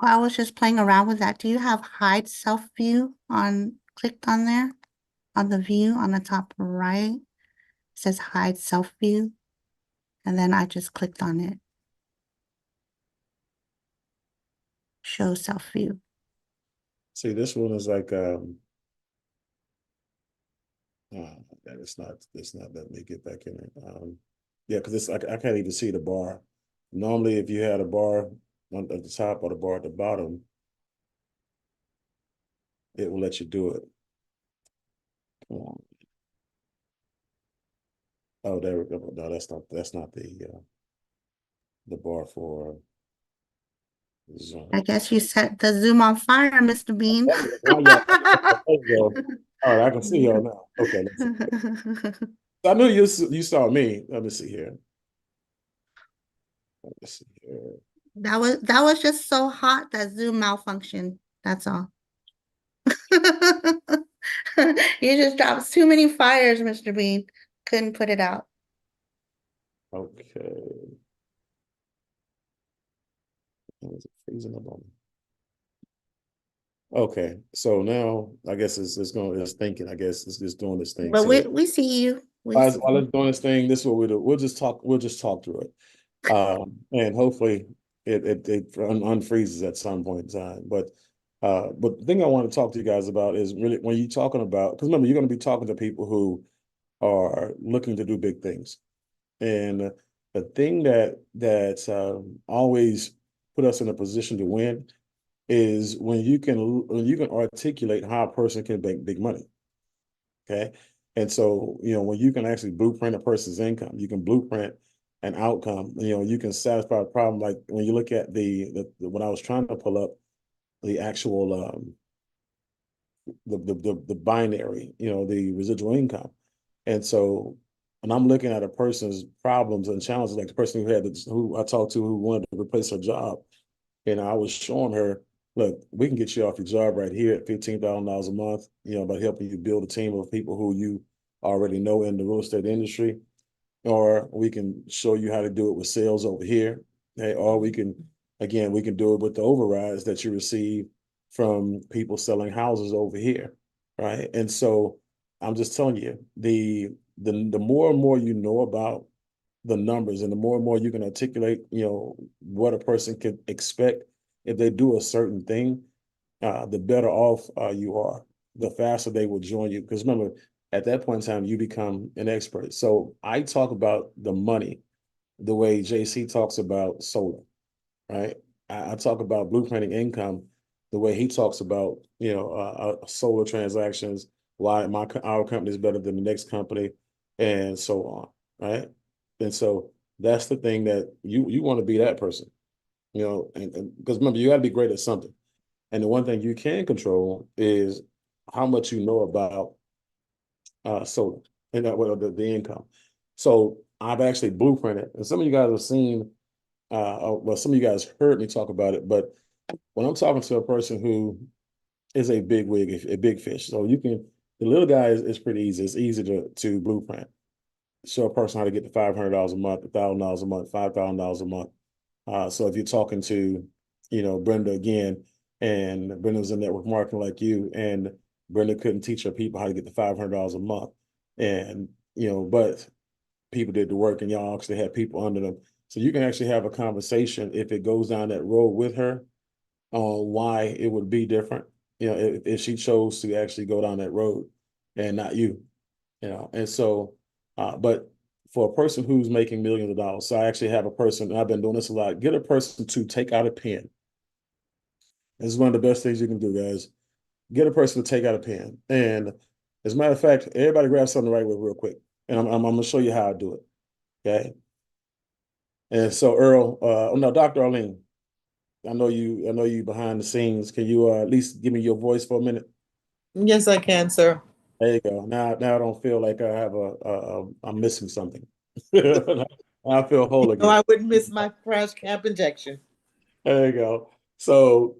I was just playing around with that. Do you have hide self view clicked on there? On the view on the top right? says hide self view. And then I just clicked on it. Show self view. See, this one is like it's not letting me get back in it. Yeah, because it's I can't even see the bar. Normally, if you had a bar at the top or the bar at the bottom, it will let you do it. Come on. Oh, there we go. No, that's not the bar for Zoom. I guess you set the Zoom on fire, Mr. Bean. There you go. All right, I can see y'all now. Okay, let's see. I knew you saw me. Let me see here. Let me see here. That was just so hot that Zoom malfunctioned. That's all. You just dropped too many fires, Mr. Bean. Couldn't put it out. Okay. Is it freezing up on me? Okay, so now I guess it's thinking. I guess it's just doing this thing. But So we see you. while it's doing this thing, this is what we do. We'll just talk through it. And hopefully it unfreezes at some point in time. But the thing I want to talk to you guys about is really when you're talking about, because remember, you're going to be talking to people who are looking to do big things. And the thing that always put us in a position to win is when you can articulate how a person can make big money. Okay. And so, when you can actually blueprint a person's income, you can blueprint an outcome, you can satisfy a problem. Like when you look at when I was trying to pull up the actual, the binary, the residual income. And so when I'm looking at a person's problems and challenges, like the person who I talked to who wanted to replace her job, and I was showing her, look, we can get you off your job right here at $15,000 a month, by helping you build a team of people who you already know in the real estate industry. Or we can show you how to do it with sales over here. Okay? Or we can do it with the overrides that you receive from people selling houses over here. Right. And so I'm just telling you, the more and more you know about the numbers and the more and more you can articulate, what a person can expect if they do a certain thing, the better off you are, the faster they will join you. Because remember, at that point in time, you become an expert. So I talk about the money the way JC talks about solar, right? I talk about blueprinting income the way he talks about, solar transactions, why our company is better than the next company, and so on, right? And so that's the thing that you want to be that person, and because remember, you got to be great at something. And the one thing you can control is how much you know about solar and the income. So I've actually blueprinted, and some of you guys have seen, some of you guys heard me talk about it, but when I'm talking to a person who is a big wig, a big fish, so the little guy is pretty easy. It's easy to blueprint. Show a person how to get to $500 a month, $1,000 a month, $5,000 a month. So if you're talking to, Brenda again, and Brenda was in network marketing like you, and Brenda couldn't teach her people how to get to $500 a month, and but people did the work, and y'all actually had people under them. So you can actually have a conversation if it goes down that road with her on why it would be different, if she chose to actually go down that road and not you, and so, but for a person who's making millions of dollars, so I actually have a person, and I've been doing this a lot, get a person to take out a pen. This is one of the best things you can do, guys. Get a person to take out a pen. And as a matter of fact, everybody grab something to write with real quick. And I'm going to show you how I do it. Okay. And so Earl, no, Dr. Arlene, I know you behind the scenes. Can you at least give me your voice for a minute? Yes, I can, sir. There you go. Now I don't feel like I have I'm missing something. I feel whole again. No, I wouldn't miss my crash cap injection. There you go. So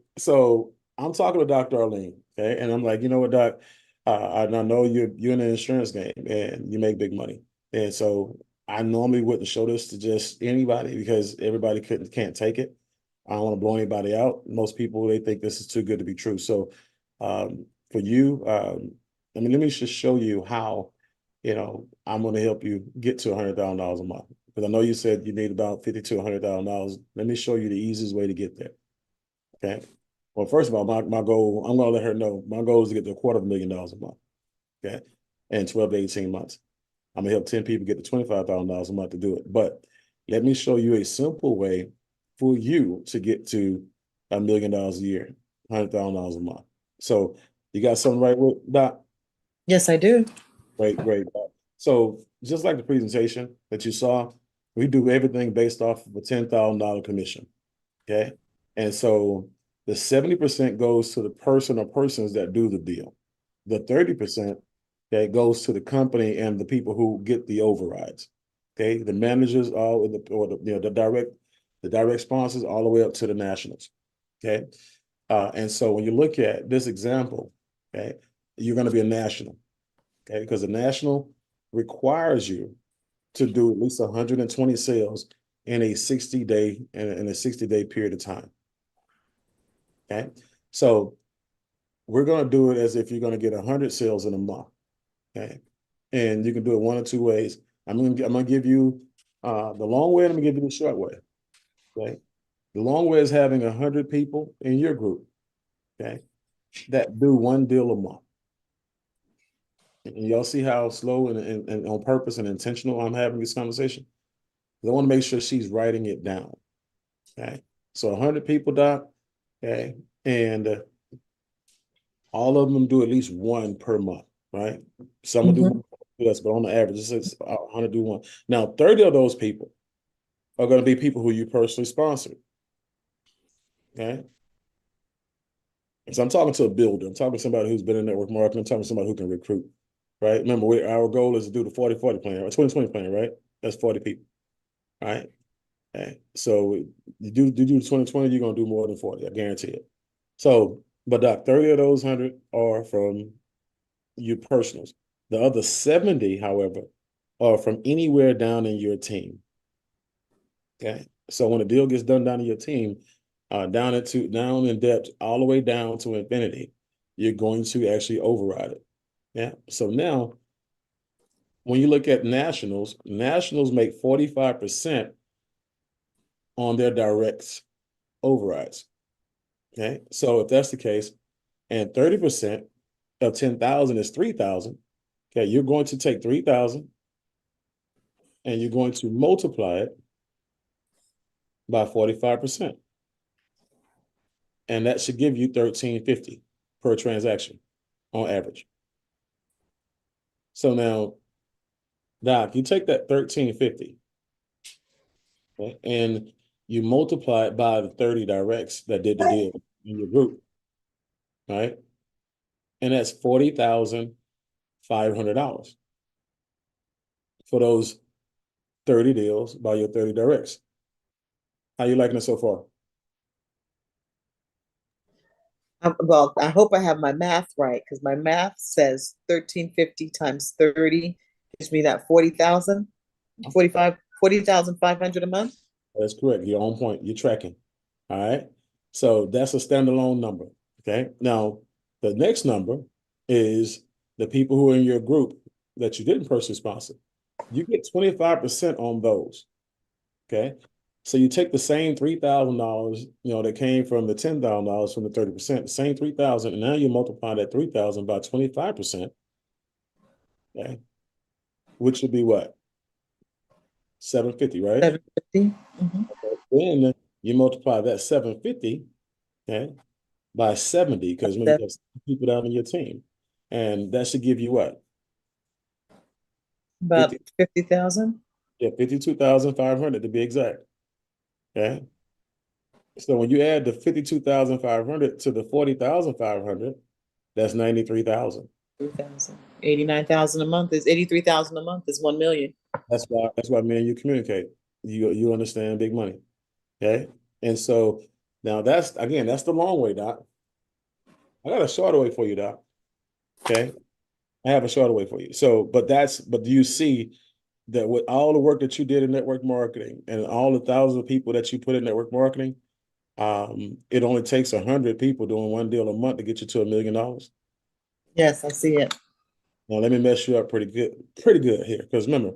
I'm talking to Dr. Arlene, okay, and I'm like, you know what, Doc, I know you're in the insurance game and you make big money, and so I normally wouldn't show this to just anybody because everybody can't take it. I don't want to blow anybody out. Most people, they think this is too good to be true. So for you, let me just show you how I'm going to help you get to $100,000 a month. Because I know you said you need about $50,000 to $100,000. Let me show you the easiest way to get there. Okay. Well, first of all, my goal, I'm going to let her know, my goal is to get to $250,000 a month. Okay. In 12 to 18 months. I'm going to help 10 people get to $25,000 a month to do it. But let me show you a simple way for you to get to $1 million a year, $100,000 a month. So you got something right with Doc? Yes, I do. Great, great. So just like the presentation that you saw, we do everything based off of a $10,000 commission. Okay. And so the 70% goes to the person or persons that do the deal. The 30% that goes to the company and the people who get the overrides. Okay. The managers all the direct sponsors all the way up to the nationals. Okay. And so when you look at this example, okay, you're going to be a national. Okay, because the national requires you to do at least 120 sales in a 60-day period of time. Okay, so we're going to do it as if you're going to get 100 sales in a month. Okay, and you can do it one or two ways. I'm going to give you the long way, and I'm going to give you the short way. Okay, the long way is having 100 people in your group. Okay, that do one deal a month. And y'all see how slow and on purpose and intentional I'm having this conversation? I want to make sure she's writing it down. Okay. So 100 people, Doc. Okay. And all of them do at least one per month, right? Some will do less, but on the average, it's 100 do one. Now, 30 of those people are going to be people who you personally sponsored. Okay. So I'm talking to a builder. I'm talking to somebody who's been in network marketing. I'm talking to somebody who can recruit. Right? Remember, our goal is to do the 40-40 plan, or 20-20 plan, right? That's 40 people. Right? Okay. So you do the 20-20, you're gonna do more than 40, I guarantee it. So, but Doc, 30 of those 100 are from your personals. The other 70, however, are from anywhere down in your team. Okay. So when a deal gets done down in your team, down in depth, all the way down to infinity, you're going to actually override it. Yeah. So now, when you look at nationals make 45% on their direct overrides. Okay. So if that's the case, and 30% of 10,000 is 3,000, okay, you're going to take 3,000 and you're going to multiply it by 45%. And that should give you $13.50 per transaction on average. So now, Doc, you take that $13.50, okay, and you multiply it by the 30 directs that did the deal in your group, right? And that's $40,500 for those 30 deals by your 30 directs. How you liking it so far? Well, I hope I have my math right, because my math says 1350 times 30 gives me that 40,000, 40,500 a month. That's correct. You're on point. You're tracking. All right. So that's a standalone number. Okay. Now, the next number is the people who are in your group that you didn't personally sponsor. You get 25% on those. Okay. So you take the same $3,000, that came from the $10,000 from the 30%, the same 3,000, and now you multiply that 3,000 by 25%. Okay. Which would be what? 750, right? 750. Okay. Then you multiply that 750, okay, by 70, because remember, you have people down in your team. And that should give you what? About 50,000. Yeah, 52,500 to be exact. Okay. So when you add the 52,500 to the 40,500, that's 93,000. 3,000. 89,000 a month is 83,000 a month is 1 million. That's why me and you communicate. You understand big money. Okay. And so now that's the long way, Doc. I got a shorter way for you, Doc. Okay. I have a shorter way for you. So, but do you see that with all the work that you did in network marketing and all the thousands of people that you put in network marketing, it only takes 100 people doing one deal a month to get you to $1 million? Yes, I see it. Now let me mess you up pretty good here. Because remember,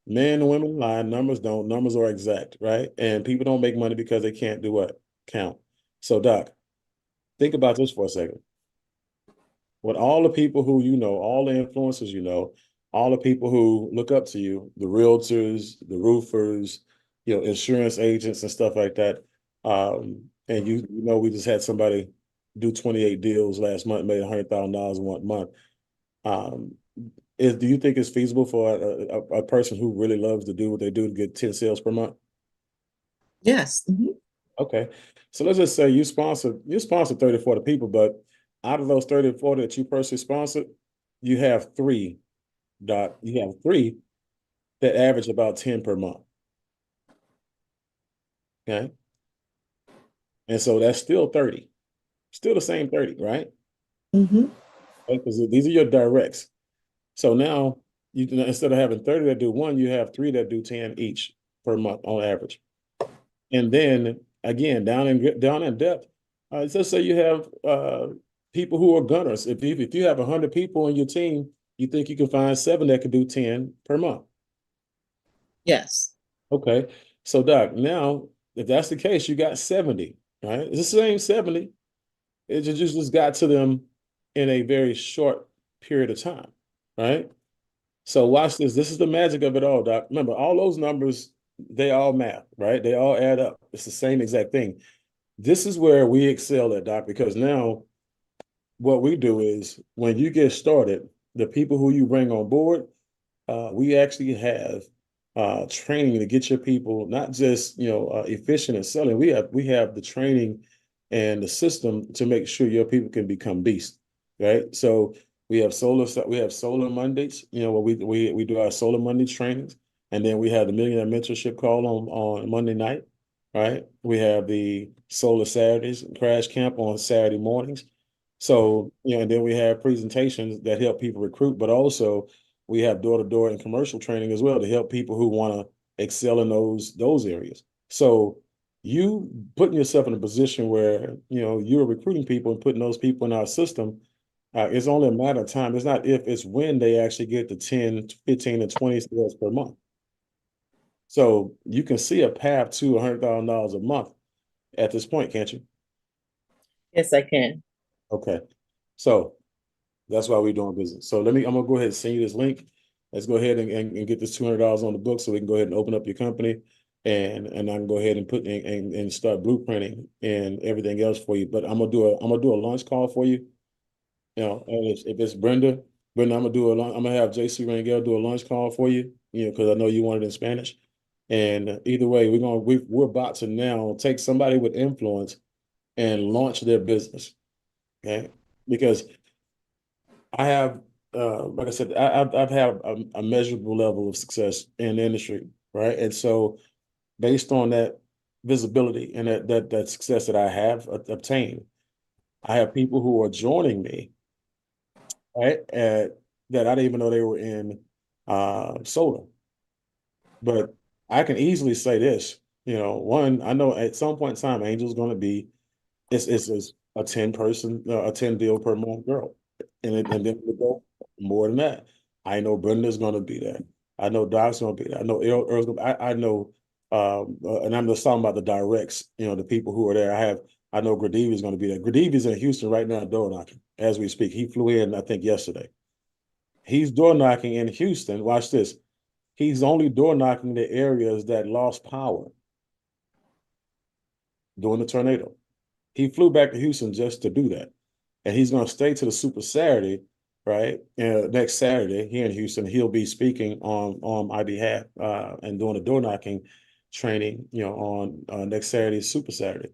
men and women lie, numbers don't. Numbers are exact, right? And people don't make money because they can't do what? Count. So, Doc, think about this for a second. With all the people who you know, all the influencers you know, all the people who look up to you, the realtors, the roofers, insurance agents and stuff like that. And we just had somebody do 28 deals last month, made $100,000 in 1 month. Do you think it's feasible for a person who really loves to do what they do to get 10 sales per month? Yes. Okay. So let's just say you sponsor 30, 40 people, but out of those 30 or 40 that you personally sponsored, you have three that average about 10 per month. Okay. And so that's still 30. Still the same 30, right? Mm-hmm. Because these are your directs. So now instead of having 30 that do one, you have 3 that do 10 each per month on average. And then again, down in depth, let's say you have people who are gunners. If you have 100 people on your team, you think you can find 7 that can do 10 per month. Yes. Okay. So Doc, now if that's the case, you got 70, right? It's the same 70. It just got to them in a very short period of time, right? So watch this. This is the magic of it all, Doc. Remember, all those numbers, they all math, right? They all add up. It's the same exact thing. This is where we excel at, Doc, because now what we do is when you get started, the people who you bring on board, we actually have training to get your people not just efficient in selling. We have the training and the system to make sure your people can become beasts, right? So we have solar Mondays, where we do our solar Monday trainings, and then we have the Millionaire Mentorship Call on Monday night, right? We have the solar Saturdays crash camp on Saturday mornings. So, and then we have presentations that help people recruit, but also we have door-to-door and commercial training as well to help people who want to excel in those areas. So you putting yourself in a position where, you're recruiting people and putting those people in our system, it's only a matter of time. It's not if, it's when they actually get to 10, 15, and 20 sales per month. So you can see a path to $100,000 a month at this point, can't you? Yes, I can. Okay. So that's why we're doing business. So I'm gonna go ahead and send you this link. Let's go ahead and get this $200 on the book so we can go ahead and open up your company, and I can go ahead and put and start blueprinting and everything else for you. But I'm gonna do a launch call for you. And if it's Brenda, I'm gonna have JC Rangel do a launch call for you, because I know you want it in Spanish. And either way, we're about to now take somebody with influence and launch their business. Okay. Because I have, like I said, I've had a measurable level of success in the industry, right? And so based on that visibility and that success that I have obtained, I have people who are joining me, right? That I didn't even know they were in solar. But I can easily say this, one, I know at some point in time, Angel's going to be, it's a 10 deal per month girl. And then we'll go more than that. I know Brenda's going to be there. I know Doc's going to be there. I know Earl's going to be, I know, and I'm just talking about the directs, the people who are there. I know Gradivi's going to be there. Gradivi's in Houston right now, door knocking as we speak. He flew in, I think, yesterday. He's door knocking in Houston. Watch this. He's only door knocking the areas that lost power during the tornado. He flew back to Houston just to do that. And he's going to stay to the Super Saturday, right? Next Saturday here in Houston, he'll be speaking on my behalf and doing a door knocking training, on next Saturday's Super Saturday.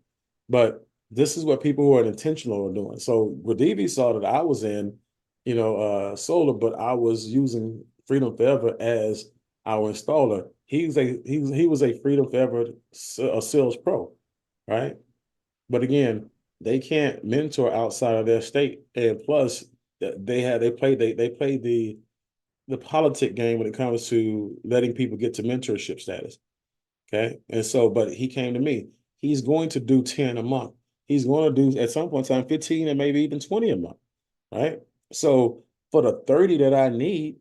But this is what people who are intentional are doing. So Gradivi saw that I was in, solar, but I was using Freedom Forever as our installer. He was a Freedom Forever sales pro, right? But again, they can't mentor outside of their state, and plus they play the politic game when it comes to letting people get to mentorship status. Okay, and so but he came to me. He's going to do 10 a month. He's going to do at some point in time 15 and maybe even 20 a month, right? So for the 30 that I need,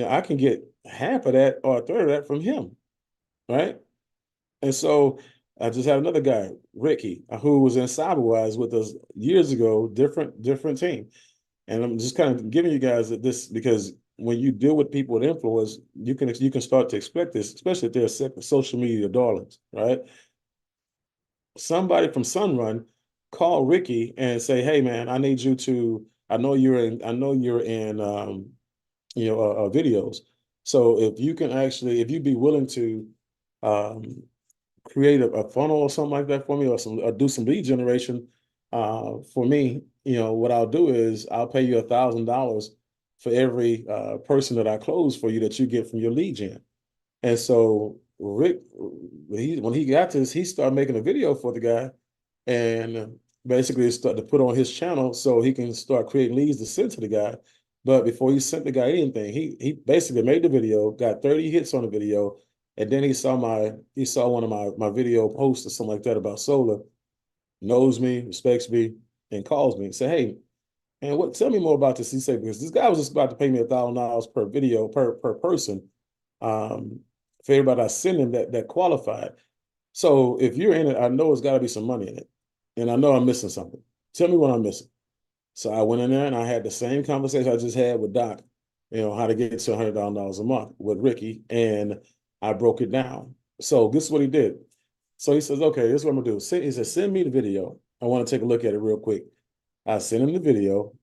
I can get half of that or a third of that from him, right? And so I just had another guy, Ricky, who was in CyberWise with us years ago, different team. And I'm just kind of giving you guys this because when you deal with people with influence, you can start to expect this, especially if they're social media darlings, right? Somebody from Sunrun call Ricky and say, "Hey, man, I need you to. I know you're in videos. So if you'd be willing to create a funnel or something like that for me, or do some lead generation for me, what I'll do is I'll pay you $1,000 for every person that I close for you that you get from your lead gen." And so Rick, when he got this, he started making a video for the guy, and basically started to put on his channel so he can start creating leads to send to the guy. But before he sent the guy anything, he basically made the video, got 30 hits on the video, and then he saw one of my video posts or something like that about solar, knows me, respects me, and calls me and say, "Hey, man, tell me more about this." He said, "Because this guy was just about to pay me $1,000 per video per person, for everybody I send him that qualified. So if you're in it, I know it's got to be some money in it, and I know I'm missing something. Tell me what I'm missing." So I went in there and I had the same conversation I just had with Doc, how to get to $100,000 a month with Ricky, and I broke it down. So this is what he did. So he says, "Okay, this is what I'm gonna do." He said, "Send me the video. I want to take a look at it real quick." I sent him the video.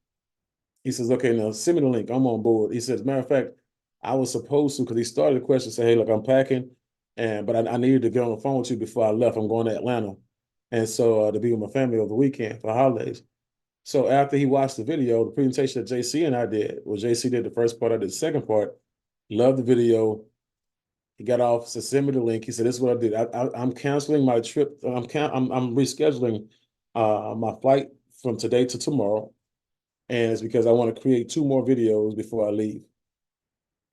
He says, "Okay, now send me the link. I'm on board." He says, "Matter of fact, I was supposed to," because he started the question, say, "Hey, look, I'm packing, but I needed to get on the phone with you before I left. I'm going to Atlanta, and so to be with my family over the weekend for holidays." So after he watched the video, the presentation that JC and I did, well, JC did the first part, I did the second part. Loved the video. He got off, said, "Send me the link." He said, "This is what I did. I'm canceling my trip. I'm rescheduling my flight from today to tomorrow, and it's because I want to create 2 more videos before I leave."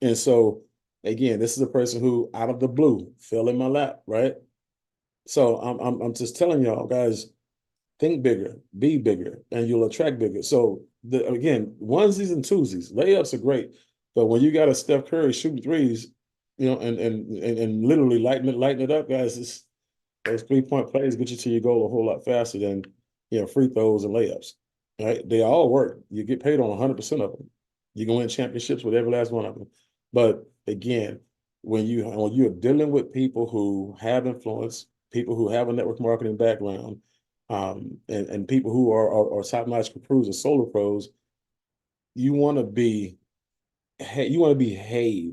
And so, again, this is a person who, out of the blue, fell in my lap, right? So I'm just telling y'all, guys, think bigger, be bigger, and you'll attract bigger. So again, onesies and twosies, layups are great, but when you got a Steph Curry shooting threes, and literally lighting it up, guys, those 3-point plays get you to your goal a whole lot faster than free throws and layups. Right? They all work. You get paid on 100% of them. You can win championships with every last one of them. But again, when you're dealing with people who have influence, people who have a network marketing background, and people who are top-notch pros or solar pros, you want to behave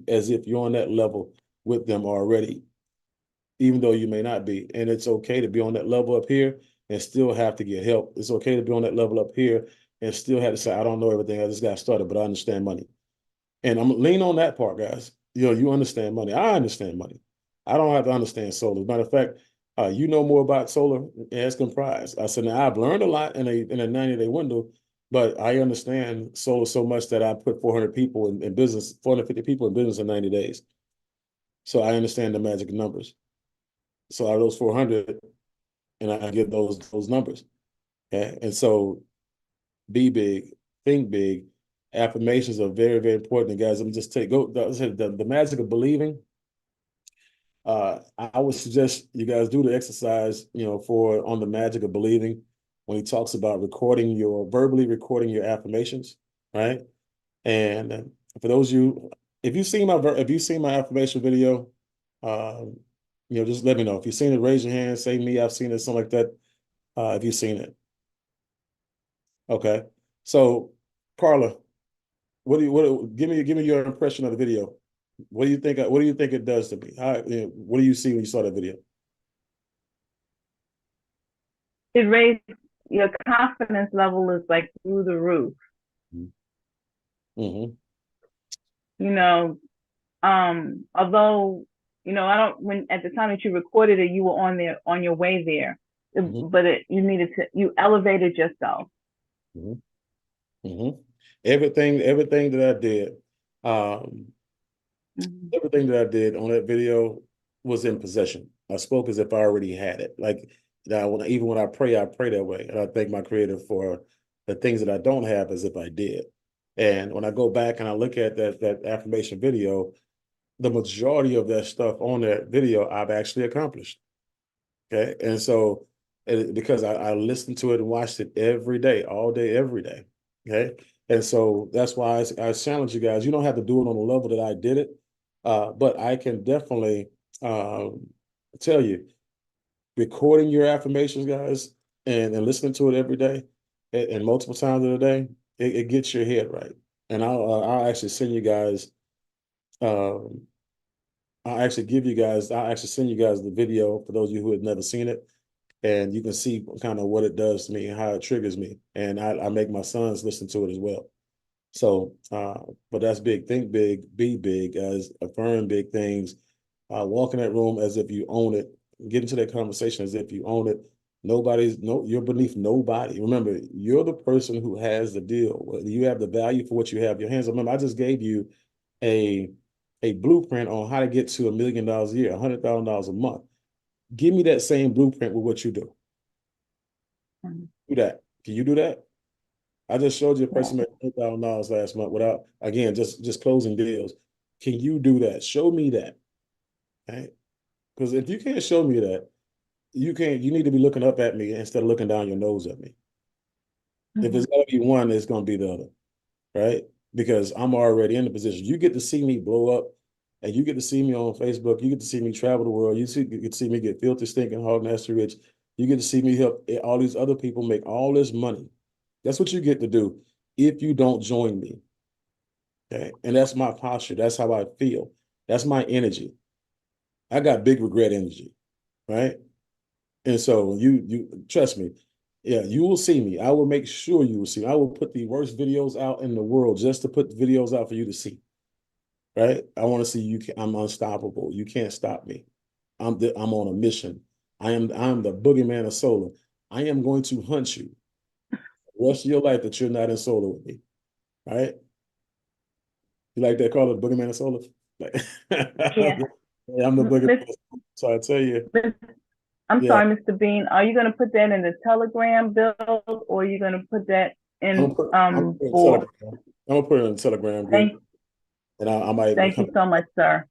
as if you're on that level with them already, even though you may not be. And it's okay to be on that level up here and still have to get help. It's okay to be on that level up here and still have to say, "I don't know everything. I just got started, but I understand money." And I'm lean on that part, guys. You understand money. I understand money. I don't have to understand solar. As a matter of fact, you know more about solar, ask Prize. I said, "Now I've learned a lot in a 90-day window, but I understand solar so much that I put 400 people in business, 450 people in business in 90 days. So I understand the magic numbers. So out of those 400, and I get those numbers." Okay? And so be big, think big. Affirmations are very, very important. And guys, let me just the magic of believing. I would suggest you guys do the exercise, on the magic of believing, when he talks about verbally recording your affirmations, right? And for those of you, if you've seen my affirmation video, just let me know. If you've seen it, raise your hand, say me, I've seen it, something like that. If you've seen it. Okay. So Carla, give me your impression of the video. What do you think it does to me? What do you see when you saw that video? It raised your confidence level is like through the roof. Mm-hmm. Although, when at the time that you recorded it, you were on your way there, but you elevated yourself. Mm-hmm. Mm-hmm. Everything that I did, everything that I did on that video was in possession. I spoke as if I already had it. Like that, even when I pray that way, and I thank my Creator for the things that I don't have as if I did. And when I go back and I look at that affirmation video, the majority of that stuff on that video I've actually accomplished. Okay. And so because I listened to it and watched it every day, all day, every day. Okay. And so that's why I challenge you guys. You don't have to do it on the level that I did it. But I can definitely tell you, recording your affirmations, guys, and listening to it every day and multiple times in a day, it gets your head right. And I'll actually send you guys, I'll actually send you guys the video for those of you who have never seen it. And you can see kind of what it does to me and how it triggers me. And I make my sons listen to it as well. So, but that's big. Think big, be big, guys. Affirm big things. Walk in that room as if you own it. Get into that conversation as if you own it. You're beneath nobody. Remember, you're the person who has the deal. You have the value for what you have in your hands. Remember, I just gave you a blueprint on how to get to $1 million a year, $100,000 a month. Give me that same blueprint with what you do. Do that. Can you do that? I just showed you a person made $100,000 last month without, again, just closing deals. Can you do that? Show me that. Right? Because if you can't show me that, you need to be looking up at me instead of looking down your nose at me. If it's gonna be one, it's gonna be the other, right? Because I'm already in the position. You get to see me blow up, and you get to see me on Facebook. You get to see me travel the world. You get to see me get filthy, stinking, hog, nasty rich. You get to see me help all these other people make all this money. That's what you get to do if you don't join me. Okay. And that's my posture. That's how I feel. That's my energy. I got big regret energy. Right. And so you trust me. Yeah, you will see me. I will make sure you will see me. I will put the worst videos out in the world just to put the videos out for you to see. Right. I want to see you. I'm unstoppable. You can't stop me. I'm on a mission. I'm the boogeyman of solar. I am going to hunt you the rest of your life that you're not in solar with me. All right. You like that call it boogeyman of solar? Like, Yeah. I'm the boogeyman. So I tell you. I'm sorry, Mr. Bean. Are you going to put that in the Telegram build, or are you going to put that in for? I'm going to put it in the Telegram group. I might. Thank you so much, sir.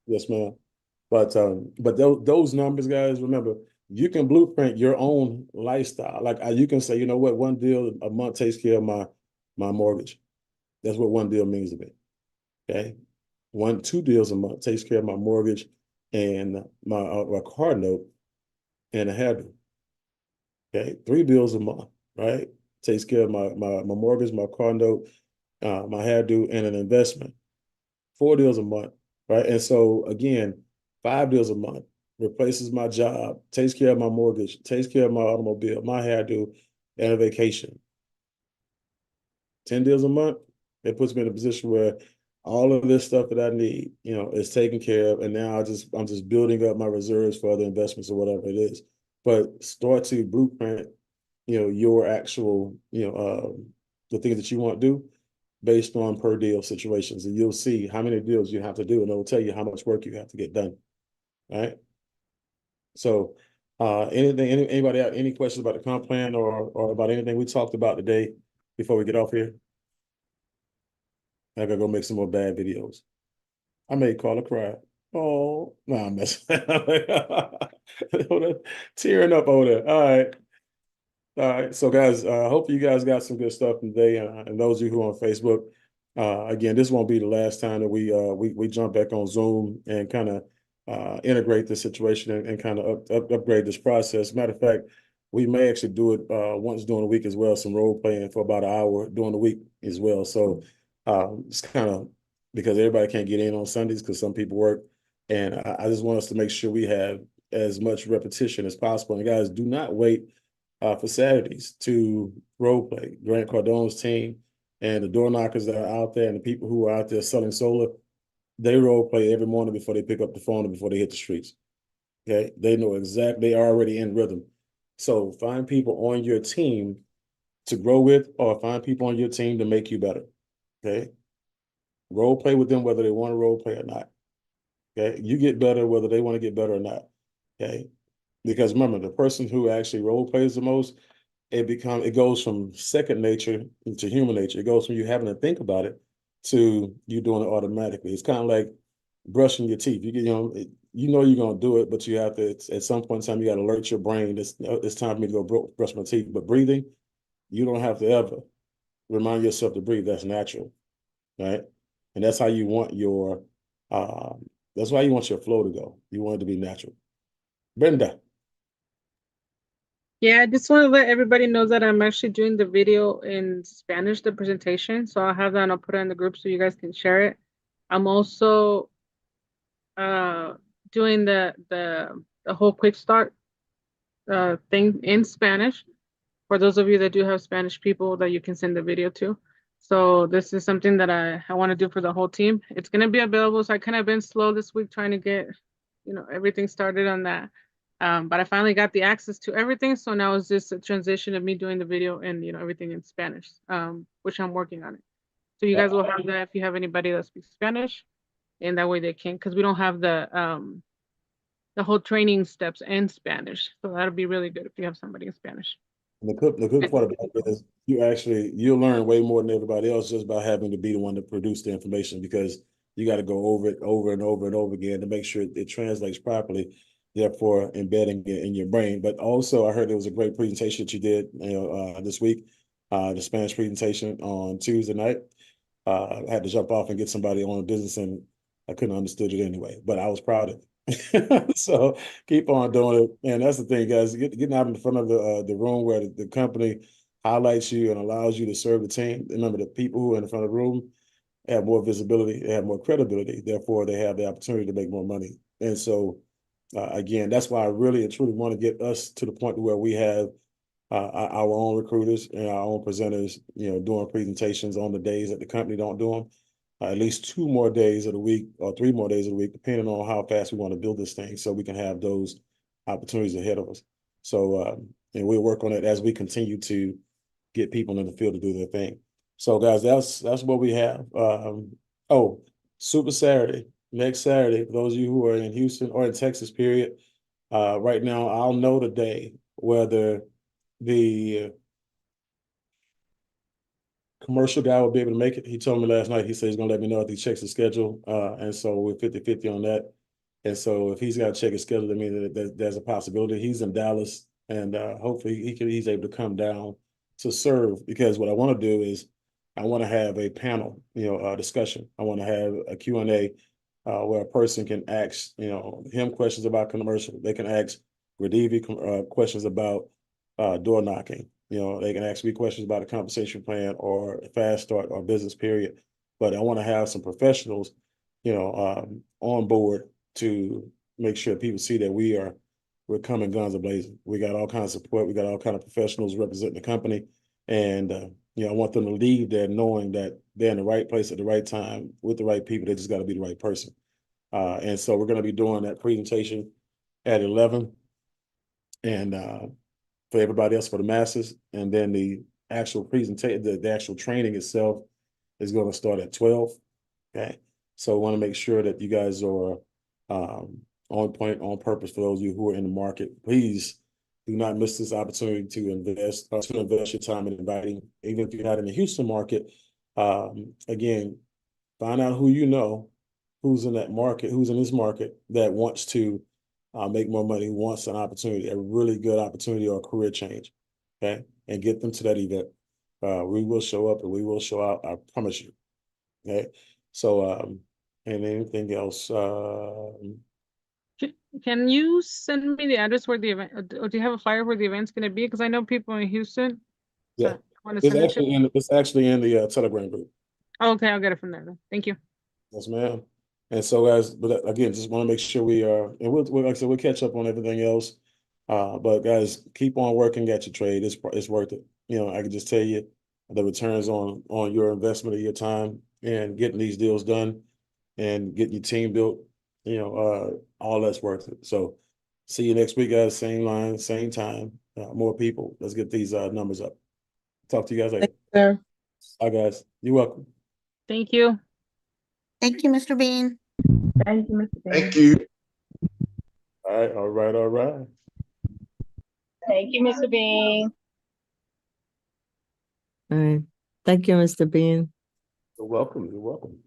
Yes, ma'am. But those numbers, guys, remember, you can blueprint your own lifestyle. Like you can say, you know what, one deal a month takes care of my mortgage. That's what one deal means to me. Okay, 2 deals a month takes care of my mortgage and my car note and a hairdo. Okay, 3 bills a month, right? Takes care of my mortgage, my car note, my hairdo, and an investment. 4 deals a month, right? And so again, 5 deals a month replaces my job, takes care of my mortgage, takes care of my automobile, my hairdo, and a vacation. 10 deals a month, it puts me in a position where all of this stuff that I need, is taken care of. And now I'm just building up my reserves for other investments or whatever it is. But start to blueprint, your actual, the things that you want to do based on per deal situations. And you'll see how many deals you have to do, and it'll tell you how much work you have to get done. All right. So anybody have any questions about the comp plan or about anything we talked about today before we get off here? I gotta go make some more bad videos. I may call a cry. Oh, no, I'm messing. Tearing up over there. All right. All right. So guys, hope you guys got some good stuff today. And those of you who are on Facebook, again, this won't be the last time that we jump back on Zoom and kind of integrate this situation and kind of upgrade this process. Matter of fact, we may actually do it once during the week as well, some role playing for about an hour during the week as well. So it's kind of because everybody can't get in on Sundays because some people work. And I just want us to make sure we have as much repetition as possible. And guys, do not wait for Saturdays to role play. Grant Cardone's team and the door knockers that are out there and the people who are out there selling solar, they role play every morning before they pick up the phone and before they hit the streets. Okay, they know exactly, they're already in rhythm. So find people on your team to grow with, or find people on your team to make you better. Okay, role play with them whether they want to role play or not. Okay, you get better whether they want to get better or not. Okay, because remember, the person who actually role plays the most it goes from second nature to human nature. It goes from you having to think about it to you doing it automatically. It's kind of like brushing your teeth. You know you're gonna do it, but you have to at some point in time you got to alert your brain. It's time for me to go brush my teeth. But breathing, you don't have to ever remind yourself to breathe. That's natural, right? And that's how you want your that's why you want your flow to go. You want it to be natural. Brenda. Yeah, I just want to let everybody know that I'm actually doing the video in Spanish, the presentation. So I'll have that and I'll put it in the group so you guys can share it. I'm also doing the whole quick start thing in Spanish for those of you that do have Spanish people that you can send the video to. So this is something that I want to do for the whole team. It's going to be available. So I kind of been slow this week trying to get, everything started on that. But I finally got the access to everything. So now it's just a transition of me doing the video and, everything in Spanish, which I'm working on it. So you guys will have that if you have anybody that speaks Spanish, and that way they can, because we don't have the whole training steps in Spanish. So that'll be really good if you have somebody in Spanish. And the good part about it is you'll learn way more than everybody else just by having to be the one to produce the information, because you got to go over it over and over and over again to make sure it translates properly, therefore embedding it in your brain. But also I heard there was a great presentation that you did this week, the Spanish presentation on Tuesday night. I had to jump off and get somebody on business and I couldn't understood it anyway, but I was proud of it. So keep on doing it, and that's the thing, guys. Getting out in front of the room where the company highlights you and allows you to serve the team. Remember, the people who are in the front of the room have more visibility, they have more credibility. Therefore, they have the opportunity to make more money. And so, again, that's why I really and truly want to get us to the point where we have our own recruiters and our own presenters, doing presentations on the days that the company don't do them. At least 2 more days of the week or 3 more days of the week, depending on how fast we want to build this thing, so we can have those opportunities ahead of us. So, and we'll work on it as we continue to get people in the field to do their thing. So, guys, that's what we have. Super Saturday, next Saturday, for those of you who are in Houston or in Texas, period. Right now, I'll know today whether the commercial guy will be able to make it. He told me last night, he said he's going to let me know if he checks his schedule. And so we're 50-50 on that. And so if he's got to check his schedule, I mean, there's a possibility. He's in Dallas, and hopefully he's able to come down to serve, because what I want to do is I want to have a panel, discussion. I want to have a Q&A where a person can ask, him questions about commercial. They can ask Gradivi questions about door knocking. They can ask me questions about a compensation plan or a fast start or business period. But I want to have some professionals, on board to make sure people see that we're coming guns a-blazing. We got all kinds of support. We got all kinds of professionals representing the company. And, I want them to leave there knowing that they're in the right place at the right time with the right people. They just got to be the right person. And so we're going to be doing that presentation at 11. And for everybody else, for the masses, and then the actual presentation, the actual training itself is going to start at 12. Okay, so I want to make sure that you guys are on point, on purpose. For those of you who are in the market, please do not miss this opportunity to invest your time in inviting, even if you're not in the Houston market. Again, find out who's in that market, who's in this market that wants to make more money, wants an opportunity, a really good opportunity or a career change, okay? And get them to that event. We will show up and we will show out, I promise you, okay? So, and anything else? Can you send me the address where the event, or do you have a flyer where the event's going to be? Because I know people in Houston. Yeah, Want to send it's actually in the Telegram group. Oh, okay, I'll get it from there then. Thank you. Yes, ma'am. And so, guys, but again, just want to make sure we are, and like I said, we'll catch up on everything else. But guys, keep on working at your trade. It's worth it. I can just tell you the returns on your investment of your time and getting these deals done and getting your team built. All that's worth it. So, see you next week, guys. Same line, same time. More people. Let's get these numbers up. Talk to you guys later. Thanks, sir. Bye, guys. You're welcome. Thank you. Thank you, Mr. Bean. Thank you, Mr. Bean. Thank you. All right. Thank you, Mr. Bean. All right. Thank you, Mr. Bean. You're welcome. You're welcome.